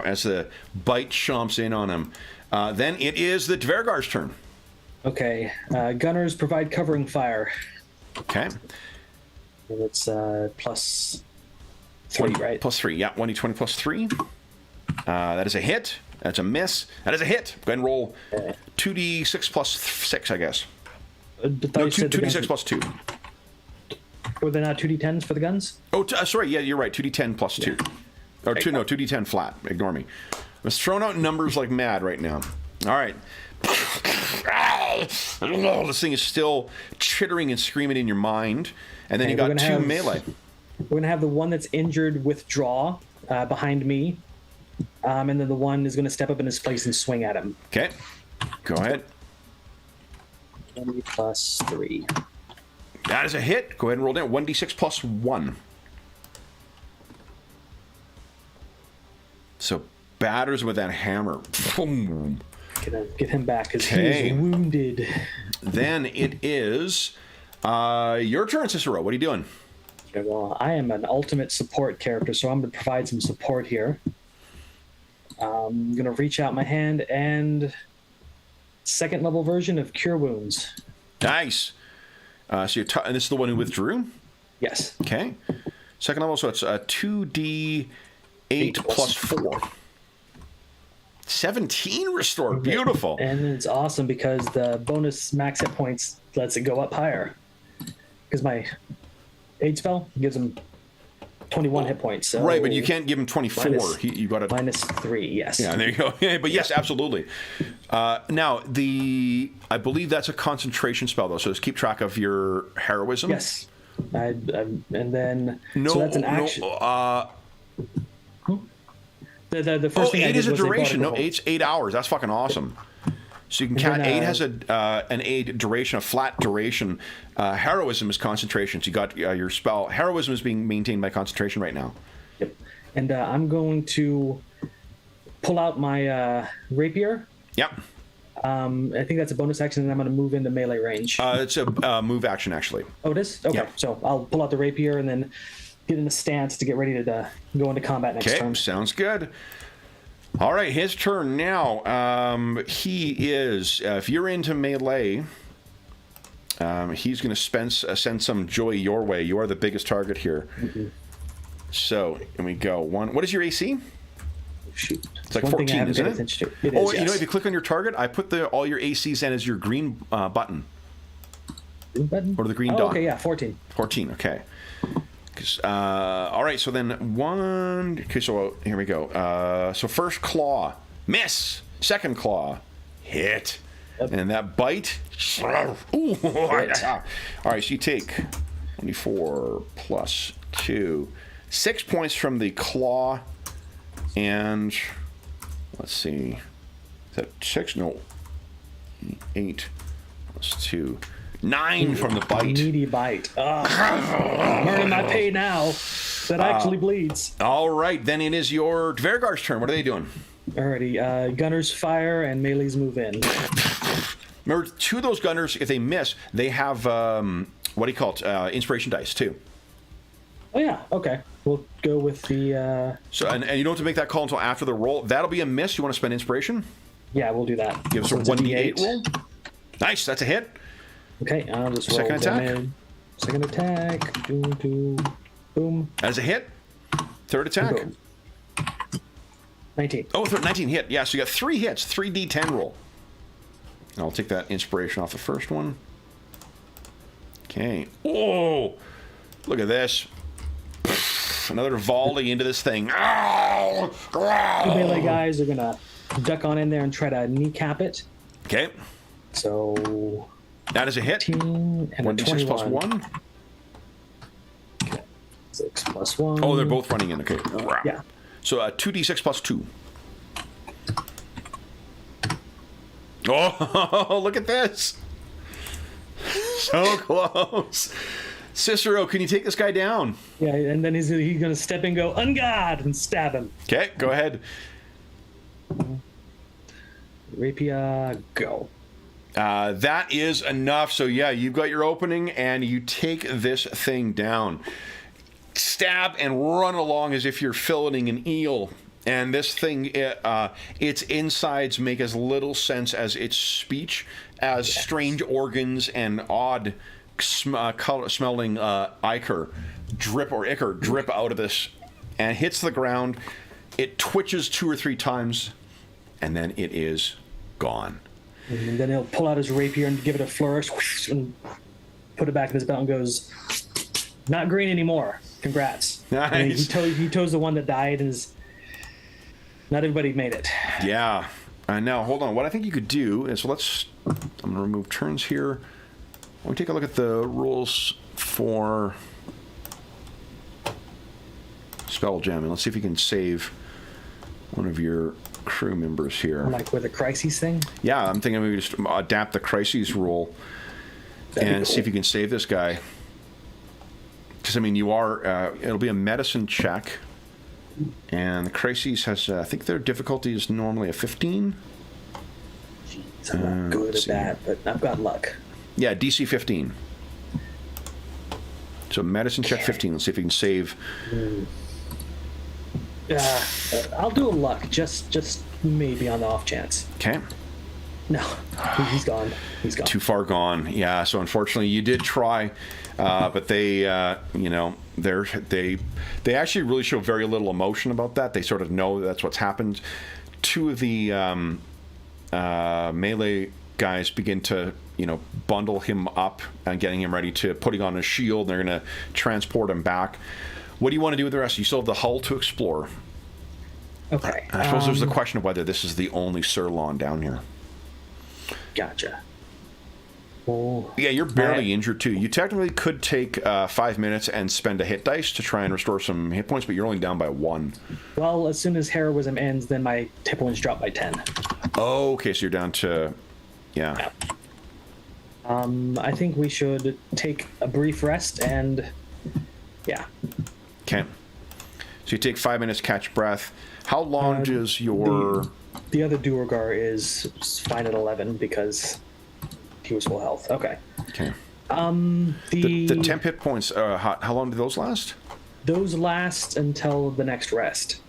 As the bite chomps in on him. Then it is the Dvergar's turn. Okay. Gunners provide covering fire. Okay. And it's plus 3, right? Plus 3, yeah. 1d20 plus 3. That is a hit. That's a miss. That is a hit. Go ahead and roll 2d6 plus 6, I guess. No, 2d6 plus 2. Were there not 2d10s for the guns? Oh, sorry. Yeah, you're right. 2d10 plus 2. Or 2, no, 2d10 flat. Ignore me. I was throwing out numbers like mad right now. All right. This thing is still chittering and screaming in your mind. And then you got 2 melee. We're going to have the one that's injured withdraw behind me. And then the one is going to step up in his place and swing at him. Okay. Go ahead. 20 plus 3. That is a hit. Go ahead and roll down. 1d6 plus 1. So batters with that hammer. Boom. Gonna get him back because he's wounded. Then it is your turn, Cicero. What are you doing? Okay, well, I am an ultimate support character, so I'm going to provide some support here. I'm going to reach out my hand and second level version of Cure Wounds. Nice. So you're and this is the one who withdrew? Yes. Okay. Second level, so it's a 2d8 plus 4. 17 restored. Beautiful. And it's awesome because the bonus max hit points lets it go up higher. Because my aid spell gives him 21 hit points. So right, but you can't give him 24. You got to minus 3. Yes. Yeah, there you go. But yes, absolutely. Now I believe that's a concentration spell though. So just keep track of your heroism. Yes. And then no, so that's an action. The first thing 8 is a was duration. No, 8's 8 hours. That's fucking awesome. So you can count. 8 has an 8 duration, a flat duration. Heroism is concentration. So you got your spell. Heroism is being maintained by concentration right now. Yep. And I'm going to pull out my rapier. Yep. I think that's a bonus action, and I'm going to move into melee range. It's a move action, actually. Oh, it is? Okay. Yep. So I'll pull out the rapier and then get in a stance to get ready to go into combat next turn. Okay, sounds good. All right, his turn now. He is, if you're into melee, he's going to send some joy your way. You are the biggest target here. Mm-hmm. So, and we go. What is your AC? Shoot. It's like 14, isn't it? It is, yes. You know, if you click on your target, I put all your ACs in as your green button. Green button? Or the green dot. Okay, yeah, 14. 14, okay. All right, so then one. Okay, so here we go. So first claw, miss. Second claw, hit. Yep. And that bite. Ooh, all right, so you take 24 plus 2. 6 points from the claw, and let's see. Is that 6? No. 8 plus 2. 9 from the bite. Meaty bite. I'm earning my pay now. That actually bleeds. All right, then it is your Dvergar's turn. What are they doing? Alrighty, gunners fire and melees move in. Remember, 2 of those gunners, if they miss, they have, what do you call it, inspiration dice, too. Oh, yeah, okay. We'll go with the... So, and you don't have to make that call until after the roll. That'll be a miss. You want to spend inspiration? Yeah, we'll do that. Give us a 1d8 roll. Nice, that's a hit. Okay, I'll just roll. Second attack. Damage. Second attack. Boom. That's a hit. Third attack. Boom. 19. Oh, 19 hit. Yeah, so you got 3 hits. 3d10 roll. And I'll take that inspiration off the first one. Okay. Oh, look at this. Another volley into this thing. The melee guys are going to duck on in there and try to kneecap it. Okay. So... That is a hit. 1d6 plus 1. Okay. 6 plus 1. Oh, they're both running in. Okay. Yeah. So 2d6 plus 2. Oh, look at this. So close. Cicero, can you take this guy down? Yeah, and then he's going to step in and go, "Ungod," and stab him. Okay, go ahead. Rapier, go. That is enough. So, yeah, you've got your opening, and you take this thing down. Stab and run along as if you're filleting an eel. And this thing, its insides make as little sense as its speech, as strange organs and odd smelling ichor drip out of this, and hits the ground. It twitches 2 or 3 times, and then it is gone. And then he'll pull out his rapier and give it a flourish, whoosh, and put it back in his belt and goes, "Not green anymore. Congrats." Nice. And he toes the one that died, and not everybody made it. Yeah. Now, hold on. What I think you could do is I'm going to remove turns here. We'll take a look at the rules for Spelljamming. Let's see if you can save one of your crew members here. Like with a crises thing? Yeah, I'm thinking maybe just adapt the crises rule and see if you can save this guy. Because, I mean, you are, it'll be a medicine check. And the crises has, I think their difficulty is normally a 15. Jeez, I'm not good at that, but I've got luck. Yeah, DC 15. So medicine check 15. Let's see if you can save. I'll do a luck, just maybe on the off chance. Okay. No, he's gone. He's gone. Too far gone. Yeah. So unfortunately, you did try, but they, they actually really show very little emotion about that. They sort of know that's what's happened. 2 of the melee guys begin to, bundle him up and getting him ready to putting on a shield. They're going to transport him back. What do you want to do with the rest? You still have the hull to explore. Okay. I suppose there's the question of whether this is the only Sirloin down here. Gotcha. Oh, yeah, you're barely injured too. You technically could take 5 minutes and spend a hit dice to try and restore some hit points, but you're only down by 1. Well, as soon as heroism ends, then my hit points drop by 10. Oh, okay, so you're down to... Yeah. I think we should take a brief rest and... Yeah. Okay. So you take 5 minutes, catch breath. How long does your... The other Duergar is fine at 11 because he was full health. Okay. Okay. The temp hit points, how long do those last? Those last until the next rest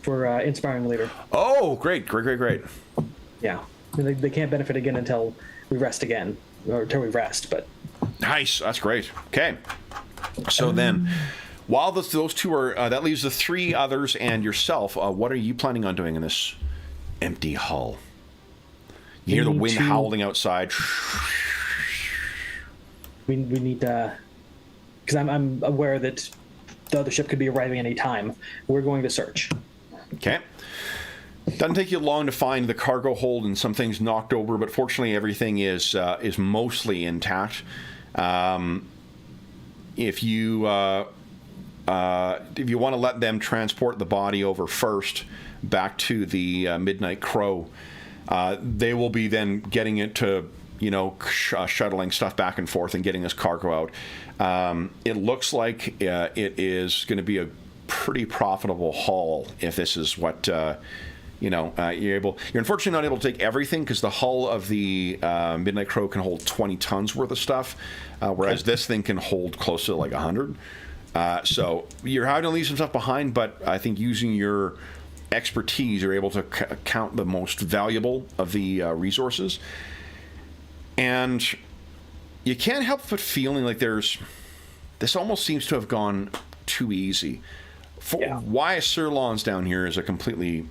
for Inspiring Leader. Oh, great. Yeah. They can't benefit again until we rest again, or until we rest, but... Nice. That's great. Okay. So then... While those 2 are, that leaves the 3 others and yourself. What are you planning on doing in this empty hull? You hear the wind howling outside. We need to, because I'm aware that the other ship could be arriving any time. We're going to search. Okay. Doesn't take you long to find the cargo hold and some things knocked over, but fortunately everything is mostly intact. If you want to let them transport the body over first back to the Midnight Crow, they will be then getting it to, shuttling stuff back and forth and getting this cargo out. It looks like it is going to be a pretty profitable haul if this is what you're unfortunately not able to take everything, because the hull of the Midnight Crow can hold 20 tons worth of stuff, whereas this thing can hold close to like 100. So you're having to leave some stuff behind, but I think using your expertise, you're able to count the most valuable of the resources. And you can't help but feeling like this almost seems to have gone too easy. Why Sirlon's down here is a completely,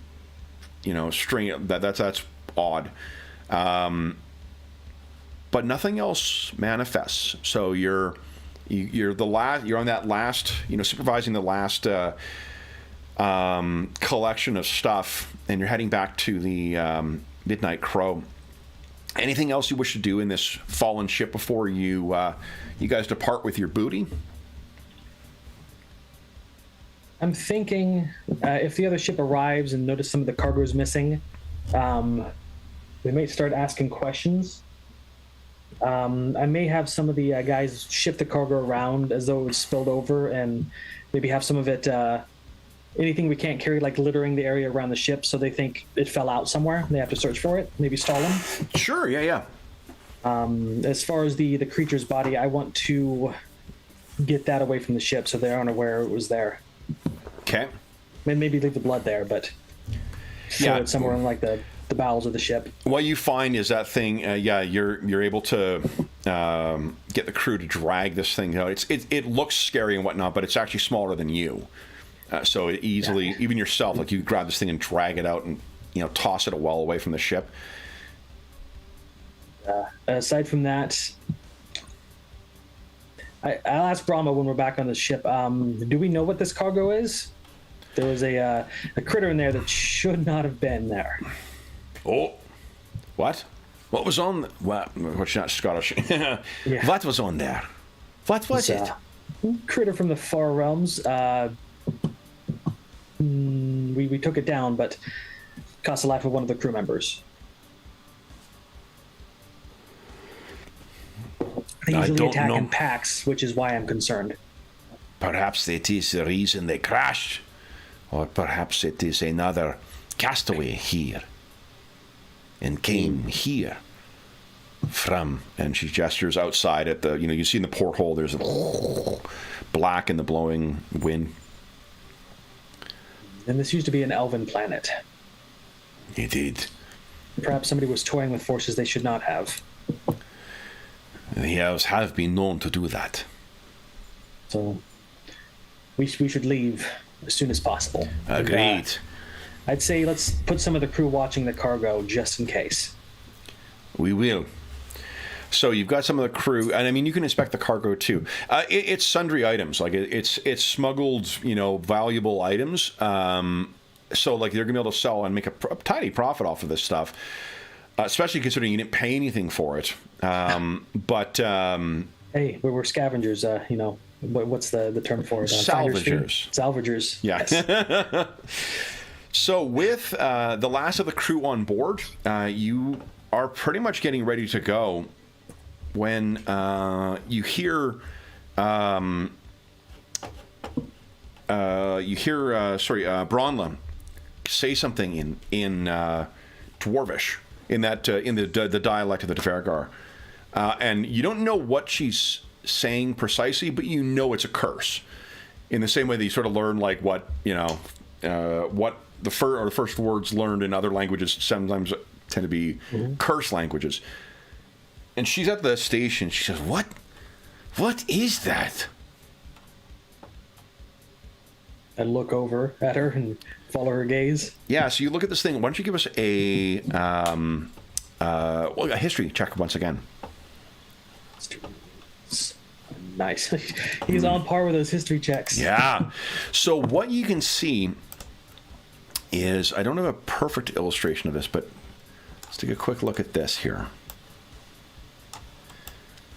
string. That's odd. But nothing else manifests. So you're on that last, supervising the last collection of stuff, and you're heading back to the Midnight Crow. Anything else you wish to do in this fallen ship before you guys depart with your booty? I'm thinking if the other ship arrives and notice some of the cargo is missing, we might start asking questions. I may have some of the guys shift the cargo around as though it was spilled over, and maybe have some of it, anything we can't carry, like littering the area around the ship, so they think it fell out somewhere. They have to search for it, maybe stall them. Sure, yeah. As far as the creature's body, I want to get that away from the ship so they aren't aware it was there. Okay. Maybe leave the blood there, but throw it somewhere in like the bowels of the ship. What you find is that thing. You're able to get the crew to drag this thing out. It looks scary and whatnot, but it's actually smaller than you. So it easily, even yourself, like you grab this thing and drag it out and toss it a well away from the ship. Aside from that, I'll ask Brahma when we're back on the ship. Do we know what this cargo is? There was a critter in there that should not have been there. Oh, what? What was on? What? What's not Scottish? What was on there? What was it? Critter from the far realms. We took it down, but cost the life of one of the crew members. They usually attack in packs, which is why I'm concerned. Perhaps it is the reason they crashed, or perhaps it is another castaway here and came here from. And she gestures outside at the, you see in the porthole, there's a black in the blowing wind. And this used to be an elven planet. It did. Perhaps somebody was toying with forces they should not have. The elves have been known to do that. So we should leave as soon as possible. Agreed. I'd say let's put some of the crew watching the cargo just in case. We will. So you've got some of the crew, and I mean you can inspect the cargo too. It's sundry items, like it's smuggled, valuable items. So like they're gonna be able to sell and make a tiny profit off of this stuff, especially considering you didn't pay anything for it. But hey, we're scavengers. What's the term for it? Salvagers. Salvagers. Yes. So with the last of the crew on board, you are pretty much getting ready to go when you hear Bronla say something in Dwarvish, in the dialect of the Dvergar, and you don't know what she's saying precisely, but you know it's a curse. In the same way that you sort of learn like what the first words learned in other languages sometimes tend to be curse languages. And she's at the station. She says, "What? What is that?" I look over at her and follow her gaze. Yeah, so you look at this thing. Why don't you give us a history check once again? Nice. He's on par with those history checks. Yeah. So what you can see is, I don't have a perfect illustration of this, but let's take a quick look at this here.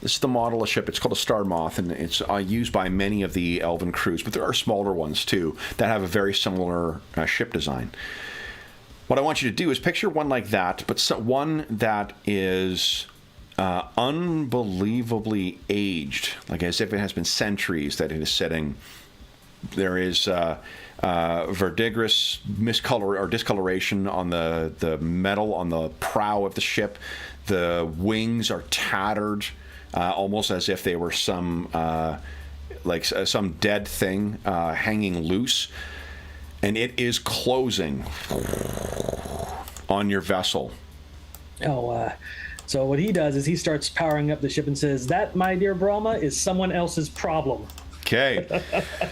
This is the model of ship. It's called a Star Moth, and it's used by many of the Elven crews, but there are smaller ones too that have a very similar ship design. What I want you to do is picture one like that, but one that is unbelievably aged, like as if it has been centuries that it is sitting. There is verdigris discoloration on the metal on the prow of the ship. The wings are tattered, almost as if they were some dead thing hanging loose, and it is closing on your vessel. So what he does is he starts powering up the ship and says, "That, my dear Brahma, is someone else's problem." Okay.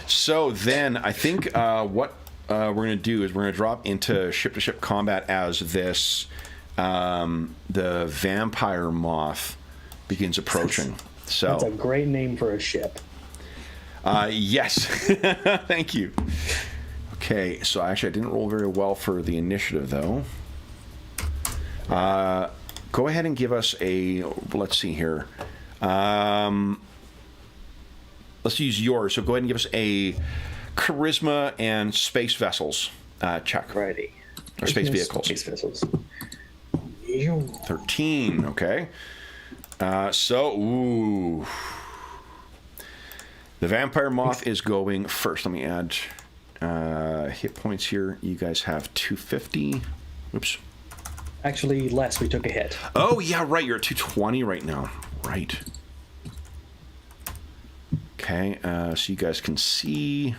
So then I think what we're going to do is we're going to drop into ship-to-ship combat as this, the vampire moth begins approaching. So that's a great name for a ship. Yes. Thank you. Okay, so actually I didn't roll very well for the initiative, though. Go ahead and give us a, let's see here. Let's use yours. So go ahead and give us a charisma and space vessels check. Righty. Or space vehicles. Space vessels. 13, okay. Ooh. The vampire moth is going first. Let me add hit points here. You guys have 250. Oops. Actually, less. We took a hit. Oh, yeah, right. You're at 220 right now. Right. Okay, so you guys can see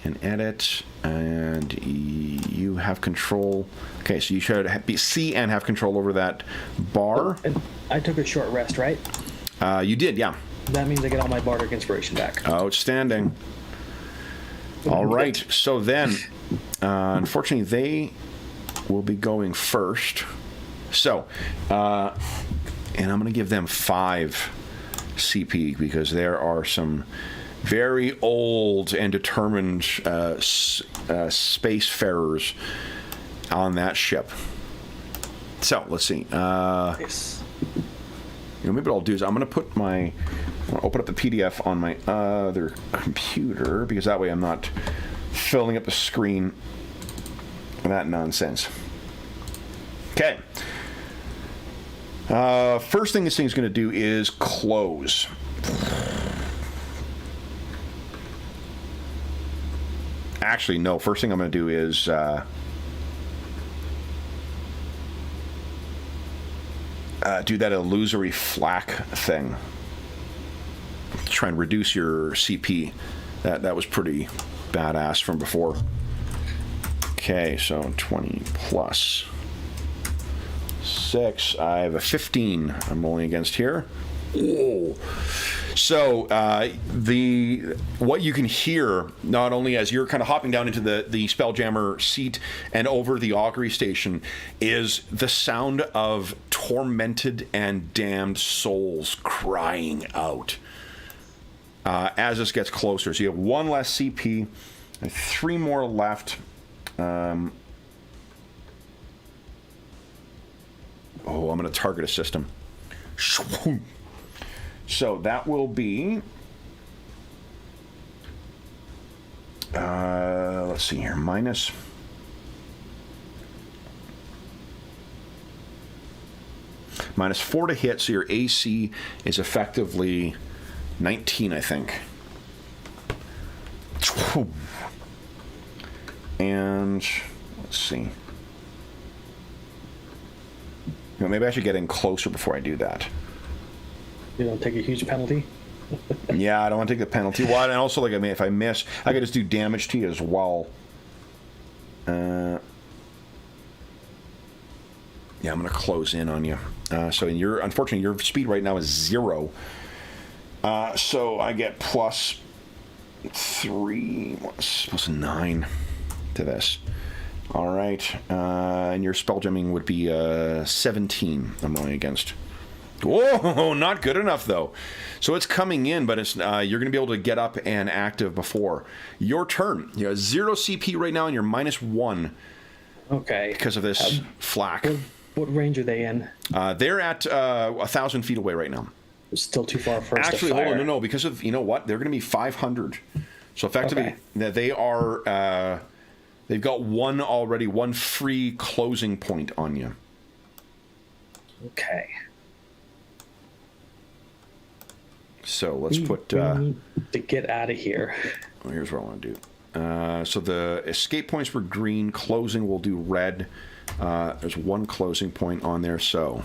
and edit, and you have control. Okay, so you should see and have control over that bar. And I took a short rest, right? You did, yeah. That means I get all my bardic inspiration back. Outstanding. All right, so then, unfortunately, they will be going first. So, and I'm going to give them 5 CP because there are some very old and determined spacefarers on that ship. So, let's see. Nice. Maybe what I'll do is I'm going to open up the PDF on my other computer because that way I'm not filling up the screen with that nonsense. Okay. First thing this thing's going to do is close. Actually, no. First thing I'm going to do is do that illusory flak thing. Try and reduce your CP. That was pretty badass from before. Okay, so 20 plus 6. I have a 15 I'm rolling against here. Oh. So what you can hear, not only as you're kind of hopping down into the Spelljammer seat and over the augury station, is the sound of tormented and damned souls crying out as this gets closer. So you have 1 less CP, and 3 more left. I'm going to target a system. So that will be, let's see here, minus -4 to hit, so your AC is effectively 19, I think. And let's see. Maybe I should get in closer before I do that. You don't take a huge penalty? Yeah, I don't want to take the penalty. Well, and also, like, I mean, if I miss, I could just do damage to you as well. Yeah, I'm going to close in on you. So, unfortunately, your speed right now is 0. So I get plus 3, plus 9 to this. All right, and your spell jamming would be 17. I'm rolling against. Whoa, not good enough though. So it's coming in, but it's you're going to be able to get up and active before your turn. You have 0 CP right now, and you're -1. Okay. Because of this flak. What range are they in? They're at 1,000 feet away right now. Still too far for us to Actually, fire. hold on, no, because of, you know what? They're going to be 500. So effectively, they are, they've got one free closing point on you. Okay. So let's put... we need to get out of here. Well, here's what I want to do. So the escape points were green. Closing will do red. There's one closing point on there, so...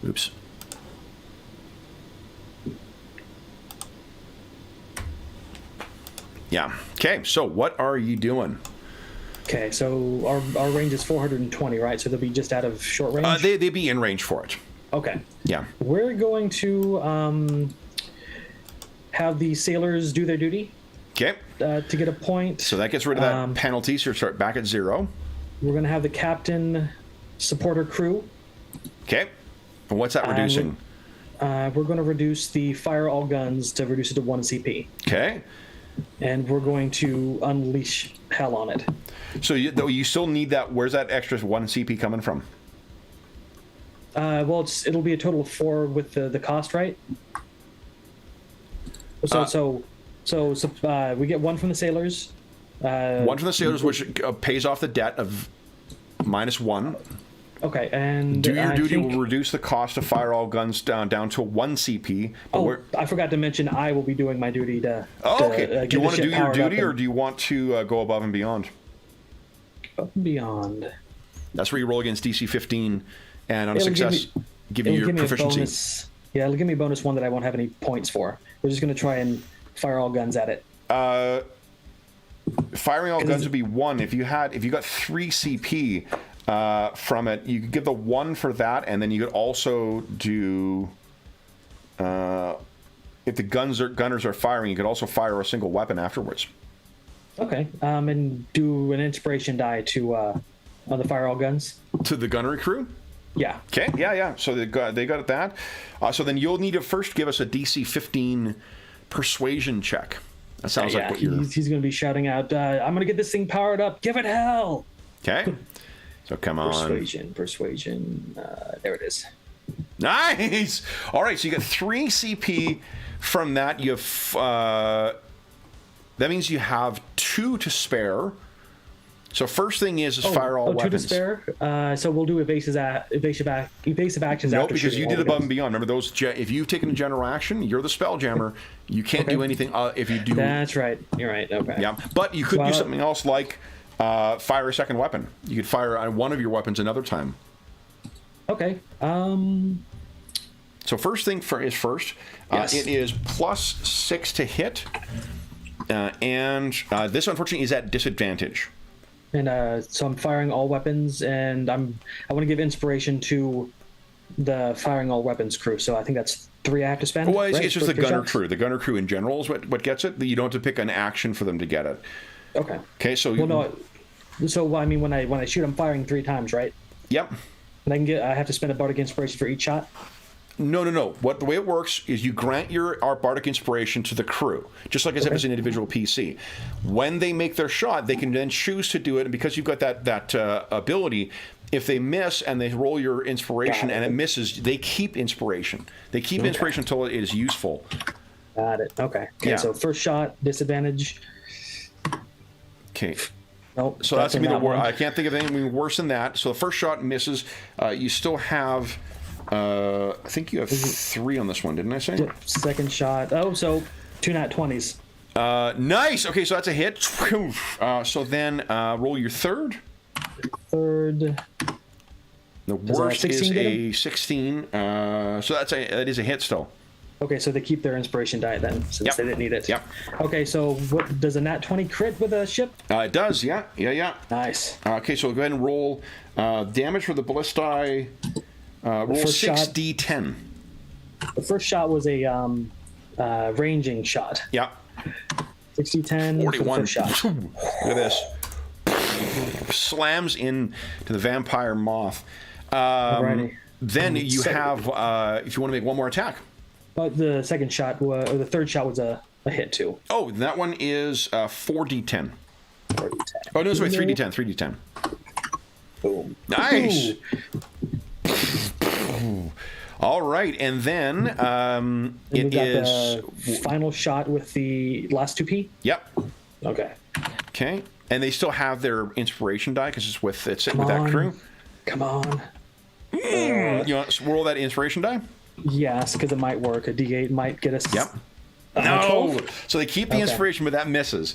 Oops. Yeah. Okay, so what are you doing? Okay, so our range is 420, right? So they'll be just out of short range? They'd be in range for it. Okay. Yeah. We're going to have the sailors do their duty. Okay. To get a point. So that gets rid of that penalty, so start back at 0. We're going to have the captain support her crew. Okay. And what's that reducing? We're going to reduce the fire all guns to reduce it to 1 CP. Okay. And we're going to unleash hell on it. So you still need that. Where's that extra 1 CP coming from? Well, it'll be a total of 4 with the cost, right? So we get 1 from the sailors. 1 from the sailors, which pays off the debt of -1. Okay, and do your duty will reduce the cost of fire all guns down to 1 CP. I forgot to mention I will be doing my duty to. Okay. Do you want to do your duty, or do you want to go above and beyond? Above and beyond. That's where you roll against DC 15, and on a success, give you your proficiency. It'll give me a bonus 1 that I won't have any points for. We're just going to try and fire all guns at it. Firing all guns would be 1. If you got 3 CP from it, you could give the 1 for that, and then you could also do. If the gunners are firing, you could also fire a single weapon afterwards. Okay, and do an inspiration die to on the fire all guns to the gunnery crew. Yeah. Okay. Yeah. So they got that. So then you'll need to first give us a DC 15 persuasion check. That sounds like what you're... He's going to be shouting out, I'm going to get this thing powered up. Give it hell. Okay. So come on. Persuasion. There it is. Nice. All right. So you got 3 CP from that. You have... that means you have 2 to spare. So first thing is fire all weapons. 2 to spare. So we'll do evasive actions. No, because you did above and beyond. Remember those? If you've taken a general action, you're the Spelljammer. You can't do anything if you do. That's right. You're right. Okay. Yeah, but you could do something else like fire a second weapon. You could fire on one of your weapons another time. Okay. So first thing is first. Yes. It is +6 to hit, and this unfortunately is at disadvantage. And so I'm firing all weapons, and I want to give inspiration to the firing all weapons crew. So I think that's 3 I have to spend. Well, it's just the gunner crew. The gunner crew in general is what gets it. You don't have to pick an action for them to get it. Okay. Okay. So I mean, when I shoot, I'm firing 3 times, right? Yep. And I have to spend a bardic inspiration for each shot. No. The way it works is you grant our bardic inspiration to the crew, just like as if it's an individual PC. When they make their shot, they can then choose to do it, and because you've got that ability, if they miss and they roll your inspiration and it misses, they keep inspiration. They keep inspiration until it is useful. Got it. Okay. Yeah. So first shot, disadvantage. Okay. Nope. So that's gonna be the worst. I can't think of anything worse than that. So the first shot misses. You still have. I think you have 3 on this one, didn't I say? Second shot. Oh, so 2 nat 20s. Nice. Okay, so that's a hit. So then roll your third. Third. The worst is a 16. So that is a hit still. Okay, so they keep their inspiration die then, since they didn't need it. Yep. Okay, so what does a nat 20 crit with a ship? It does. Yeah. Nice. Okay, so go ahead and roll damage for the ballistae. Roll 6d10. The first shot was a ranging shot. Yeah. 6d10 for the first shot. Look at this. Slams in to the vampire moth. Alrighty. then you have, if you want to make one more attack. But the second shot, or the third shot was a hit too. Oh, that one is 4d10. 4d10. Oh, no, sorry, 3d10. 3d10. Boom. Nice. All right, and then it is the final shot with the last 2p. Yep. Okay. Okay, and they still have their inspiration die because it's sitting with that crew. Come on. You want to roll that inspiration die? Yes, because it might work. A D8 might get us. Yep. No. 12. So they keep the inspiration, but that misses.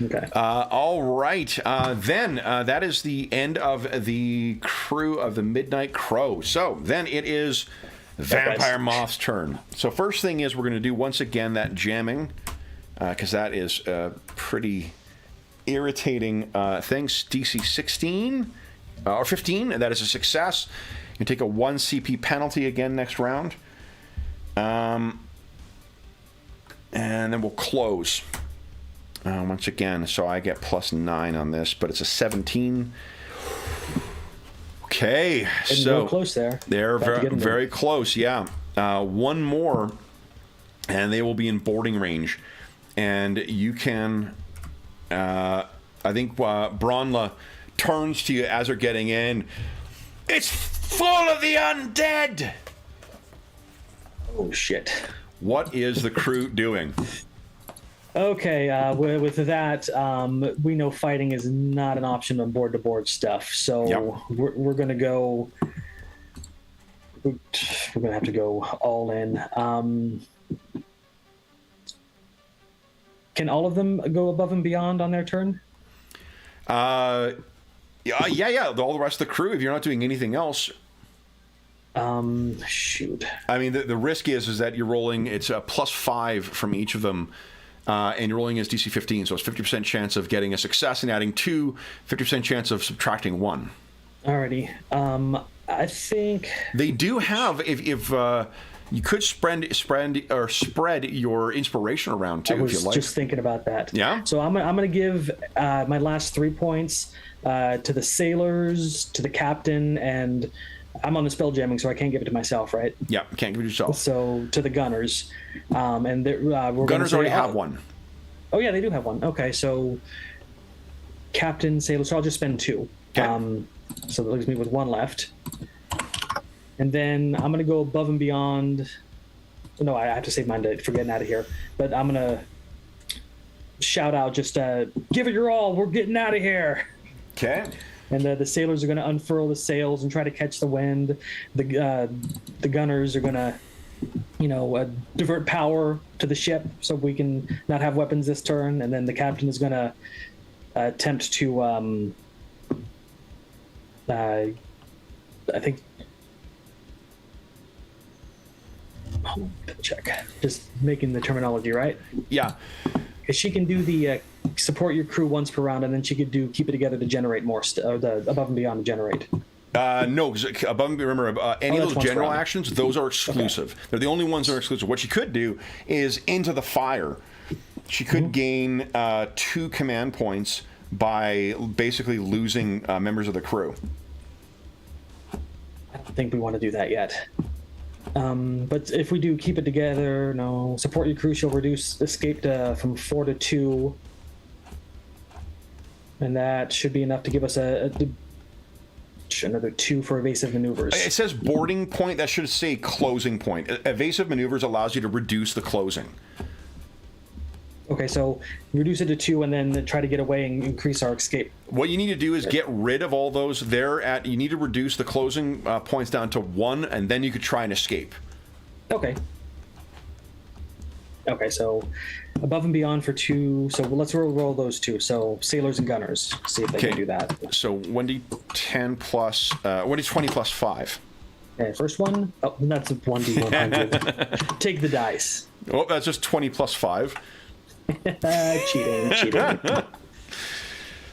Okay. All right. Then that is the end of the crew of the Midnight Crow. So then it is Vampire Moth's turn. So first thing is we're going to do once again that jamming, because that is pretty irritating thing. DC 16 or 15, and that is a success. You can take a 1 CP penalty again next round. And then we'll close. Once again, so I get +9 on this, but it's a 17. Okay, so close there. They're very close, yeah. One more, and they will be in boarding range. And you can, I think Bronla turns to you as they're getting in. It's full of the undead! Oh, shit. What is the crew doing? Okay, with that, we know fighting is not an option on board-to-board stuff, so we're going to go... We're going to have to go all in. Can all of them go above and beyond on their turn? Yeah. All the rest of the crew, if you're not doing anything else... Shoot. I mean, the risk is that you're rolling, it's a +5 from each of them, and you're rolling as DC 15, so it's 50% chance of getting a success and adding 2, 50% chance of subtracting 1. Alrighty. I think... They do have, if you could spread your inspiration around, too, if you like. I was just thinking about that. Yeah? So I'm going to give my last 3 points to the sailors, to the captain, and... I'm on the spell jamming, so I can't give it to myself, right? Yeah, can't give it to yourself. So to the gunners, and we're gunners already have one. Oh yeah, they do have one. Okay, so captain, sailor. So I'll just spend 2. Okay. So that leaves me with 1 left, and then I'm gonna go above and beyond. No, I have to save mine for getting out of here. But I'm gonna shout out, just give it your all. We're getting out of here. Okay. And the sailors are going to unfurl the sails and try to catch the wind. The gunners are going to, divert power to the ship so we can not have weapons this turn. And then the captain is going to attempt to, I think. Hold on, check. Just making the terminology right. Yeah. Because she can do the support your crew once per round, and then she could do keep it together to generate more, or the above and beyond to generate. No, because above and beyond, remember, any of those general actions, those are exclusive. Okay. They're the only ones that are exclusive. What she could do is into the fire. She could gain 2 command points by basically losing members of the crew. I don't think we want to do that yet. But if we do keep it together, support your crew, she'll reduce escape from 4 to 2. And that should be enough to give us another 2 for evasive maneuvers. It says boarding point. That should say closing point. Evasive maneuvers allows you to reduce the closing. Okay, so reduce it to 2 and then try to get away and increase our escape. What you need to do is get rid of all those. You need to reduce the closing points down to 1, and then you could try and escape. Okay. Okay, so above and beyond for 2. So let's roll those 2. So sailors and gunners. See if they can do that. So 1d10 plus 1d20 plus 5. Okay, first one. Oh, that's a 1d100. Take the dice. Oh, that's just 20 plus 5. Cheating.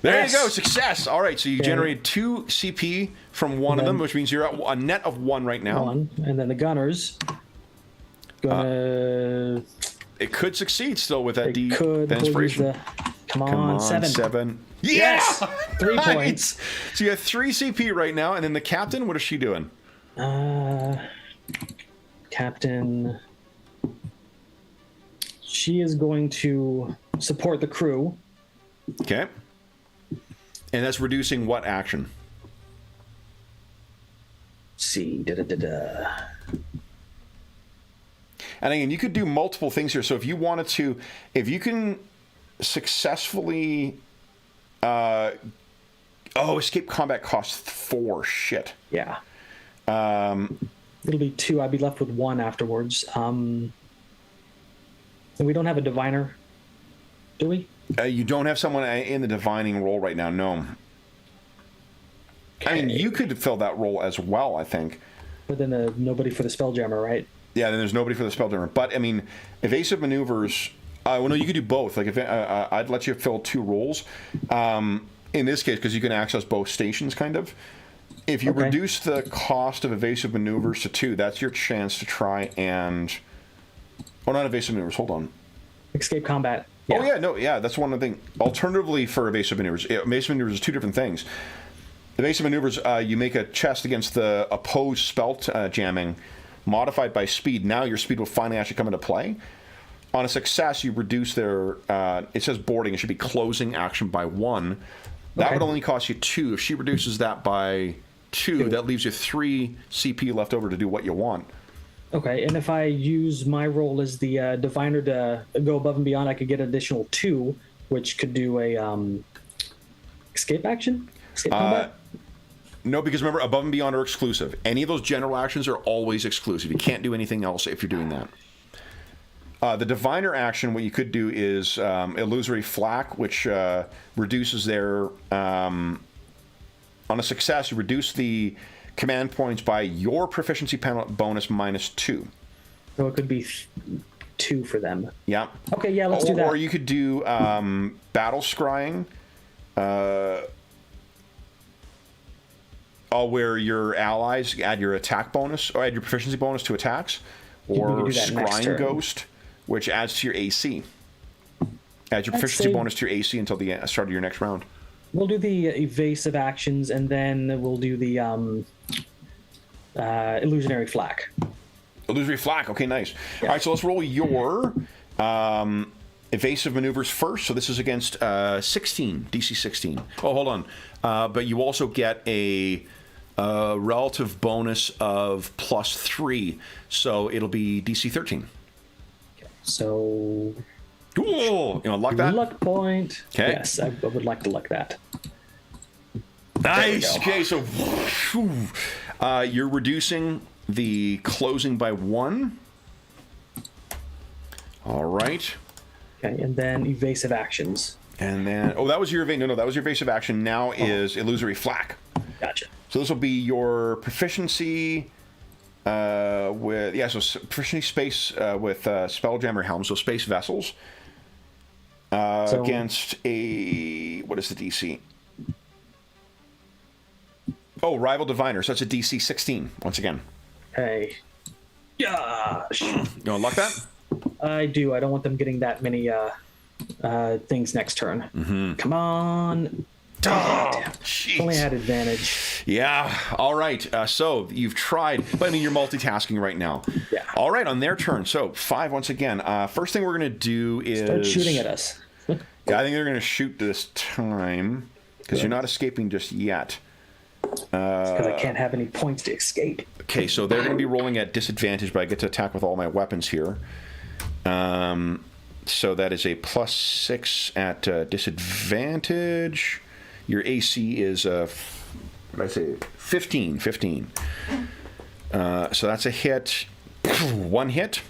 There you go, success. All right, so you generated 2 CP from one of them, which means you're at a net of 1 right now. 1, and then the gunners. It could succeed still with that D. Could. Inspiration. Come on, 7. Yes! 3 points. So you have 3 CP right now, and then the captain, what is she doing? Captain. She is going to support the crew. Okay. And that's reducing what action? Let's see. And again, you could do multiple things here. So if you wanted to, if you can successfully, escape combat costs 4. Shit. Yeah. It'll be 2. I'd be left with 1 afterwards. And we don't have a diviner, do we? You don't have someone in the divining role right now, no. Okay. I mean, you could fill that role as well, I think. But then nobody for the Spelljammer, right? Yeah, then there's nobody for the Spelljammer. But, I mean, evasive maneuvers... well, no, you could do both. Like, if I'd let you fill 2 roles. In this case, because you can access both stations, kind of. If you reduce the cost of evasive maneuvers to 2, that's your chance to try and... Oh, not evasive maneuvers. Hold on. Escape combat. Yeah. Oh, yeah, no, yeah, that's one of the things. Alternatively for evasive maneuvers, evasive maneuvers is 2 different things. Evasive maneuvers, you make a chest against the opposed spell jamming, modified by speed. Now your speed will finally actually come into play. On a success, you reduce their, it says boarding, it should be closing action by 1. That would only cost you 2. If she reduces that by 2, that leaves you 3 CP left over to do what you want. Okay, and if I use my role as the diviner to go above and beyond, I could get additional 2, which could do a escape action? Escape combat? No, because remember, above and beyond are exclusive. Any of those general actions are always exclusive. You can't do anything else if you're doing that. The diviner action, what you could do is illusory flak, which reduces their... on a success, you reduce the command points by your proficiency bonus -2. So it could be 2 for them. Yeah. Okay, yeah, let's do that. Or you could do battle scrying, where your allies add your attack bonus, or add your proficiency bonus to attacks, or scrying ghost, which adds to your AC. Add your proficiency bonus to your AC until the start of your next round. We'll do the evasive actions, and then we'll do the illusionary flak. Illusory flak. Okay, nice. Yeah. All right, so let's roll your evasive maneuvers first. So this is against 16, DC 16. Oh, hold on. But you also get a relative bonus of +3, so it'll be DC 13. Okay, so... Ooh, you want to luck that? Luck point. Okay. Yes, I would like to luck that. Nice. Okay, so you're reducing the closing by 1. All right. Okay, and then evasive actions. And then, that was your that was your evasive action. Now is illusory flak. Gotcha. So this will be your proficiency so proficiency space with Spelljammer helm, so space vessels. Against a, what is the DC? Oh, rival diviner. So that's a DC 16 once again. Hey. Gosh. You want to luck that? I do. I don't want them getting that many things next turn. Mm-hmm. Come on. Oh, only had advantage. Yeah. All right. So you've tried, but I mean, you're multitasking right now. Yeah. All right. On their turn. So 5 once again. First thing we're going to do is start shooting at us. Yeah, I think they're going to shoot this time because you're not escaping just yet. Because I can't have any points to escape. Okay, so they're going to be rolling at disadvantage, but I get to attack with all my weapons here. So that is a +6 at disadvantage. Your AC is, what did I say? 15. So that's a hit. 1 hit.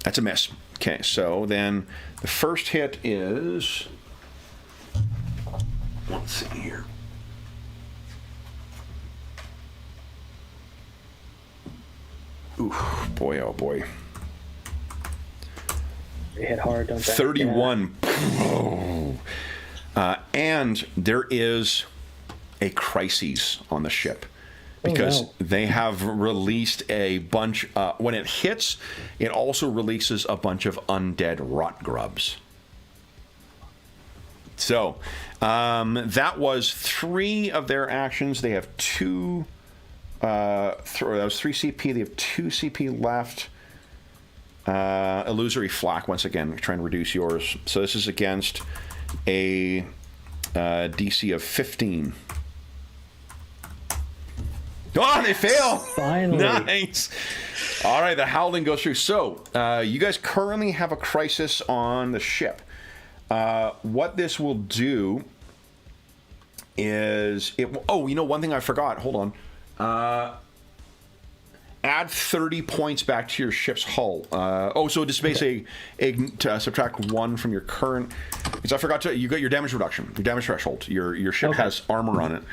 That's a miss. Okay, so then the first hit is... Let's see here. Ooh, boy, oh boy. They hit hard, don't they? 31. Yeah. And there is a crisis on the ship. Because they have released a bunch... when it hits, it also releases a bunch of undead rot grubs. So, that was 3 of their actions. They have 2 that was 3 CP. They have 2 CP left. Illusory Flak, once again, trying to reduce yours. So this is against a DC of 15. Oh, they fail! Finally. Nice! All right, the Howling goes through. So, you guys currently have a crisis on the ship. What this will do is... one thing I forgot. Hold on. Add 30 points back to your ship's hull. So just basically subtract 1 from your current... Because I forgot to... You got your damage reduction, your damage threshold. Your ship has armor on it.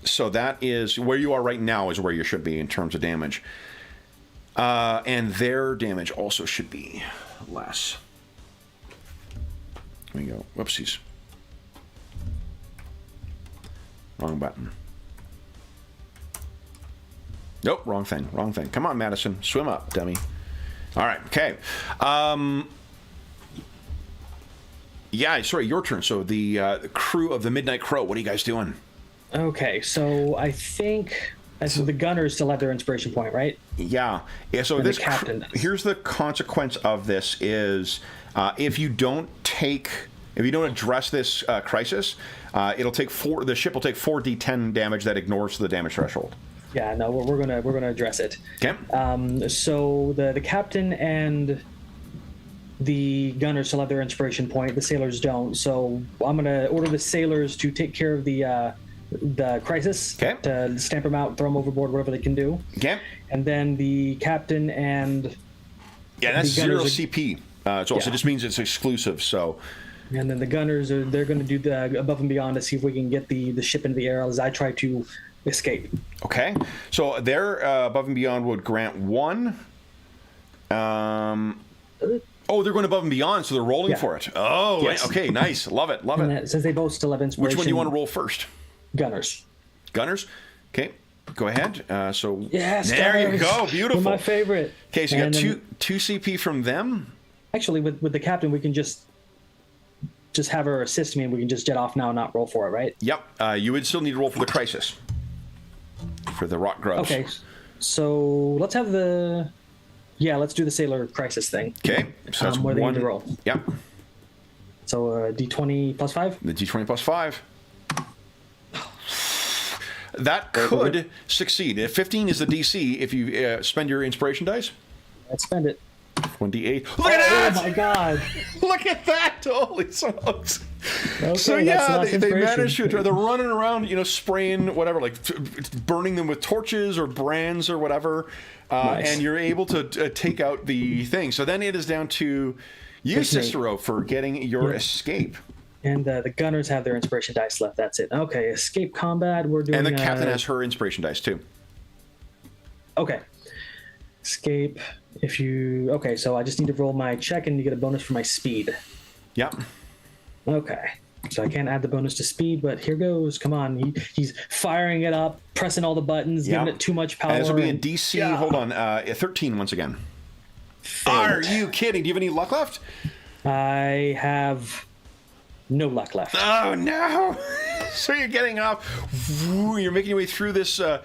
So that is... Where you are right now is where you should be in terms of damage. And their damage also should be less. There we go. Whoopsies. Wrong button. Nope, wrong thing. Come on, Madison. Swim up, dummy. All right, okay. Sorry, your turn. So the crew of the Midnight Crow, what are you guys doing? Okay, so I think the gunners still have their inspiration point, right? Yeah. So and this the captain does. Here's the consequence of this is if you don't address this crisis, the ship will take 4d10 damage that ignores the damage threshold. Yeah, no, we're gonna address it. Okay. So the captain and the gunners still have their inspiration point. The sailors don't. So I'm gonna order the sailors to take care of the crisis. Okay. To stamp them out, throw them overboard, whatever they can do. Okay. And then the captain and that's 0 CP. It also just means it's exclusive. So. And then the gunners they're going to do the above and beyond to see if we can get the ship into the air as I try to escape. Okay, so their above and beyond would grant 1. They're going above and beyond, so they're rolling for it. Oh, yes. Okay, nice, love it. Since they both still have inspiration. Which one do you want to roll first? Gunners. Okay, go ahead. Yes, there gunners. You go, beautiful. They're my favorite. Okay, so you got two CP from them. Actually, with the captain, we can just have her assist me, and we can just jet off now and not roll for it, right? Yep. You would still need to roll for the crisis. For the rock grubs. Okay, so let's have let's do the sailor crisis thing. Okay, so that's where they need to roll. Yep. So D20 plus 5? The D20 plus 5. That could succeed. If 15 is the DC, if you spend your inspiration dice. Let's spend it. 1d8. Look at that! Oh my god! Look at that! Holy smokes! Okay, so they managed to. They're running around, spraying whatever, like burning them with torches or brands or whatever, nice. And you're able to take out the thing. So then it is down to you, Cicero, for getting your escape. And the gunners have their inspiration dice left. That's it. Okay, escape combat. We're doing. And the captain has her inspiration dice too. Okay. Escape. So I just need to roll my check and you get a bonus for my speed. Yep. Okay. So I can't add the bonus to speed, but here goes. Come on. He's firing it up, pressing all the buttons, giving it too much power. And this will be a DC, hold on, 13 once again. Are you kidding? Do you have any luck left? I have no luck left. Oh, no. So you're getting up, you're making your way through this, the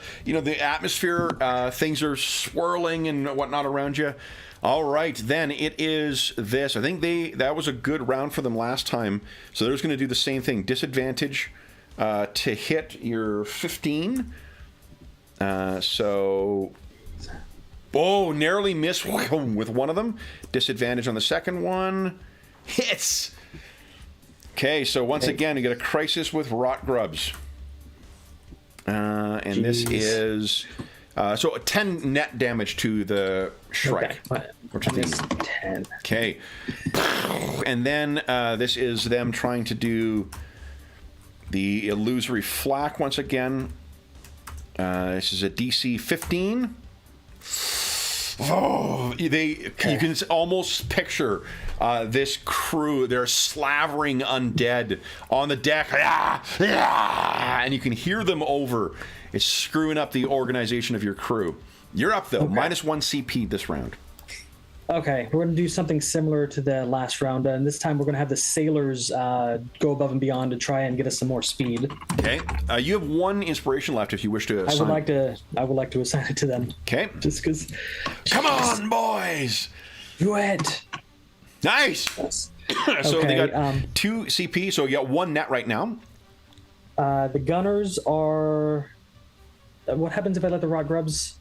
atmosphere, things are swirling and whatnot around you. All right, then it is this. I think that was a good round for them last time. So they're just going to do the same thing. Disadvantage to hit your 15. Narrowly miss with one of them. Disadvantage on the second one. Hits. Okay, so once again, you get a crisis with rot grubs. And this is... so 10 net damage to the Shrike. Okay. Or to the 10. Okay. And then this is them trying to do the illusory flak once again. This is a DC 15. You can almost picture this crew. They're slavering undead on the deck. And you can hear them over. It's screwing up the organization of your crew. You're up, though. -1 CP this round. Okay, we're going to do something similar to the last round, and this time we're going to have the sailors go above and beyond to try and get us some more speed. Okay. You have 1 inspiration left if you wish to assign. I would like to assign it to them. Okay. Just because. Come on, boys! Do it! Nice! Yes. So Okay, they got 2 CP, so you got 1 net right now. The gunners are... What happens if I let the rock grubs...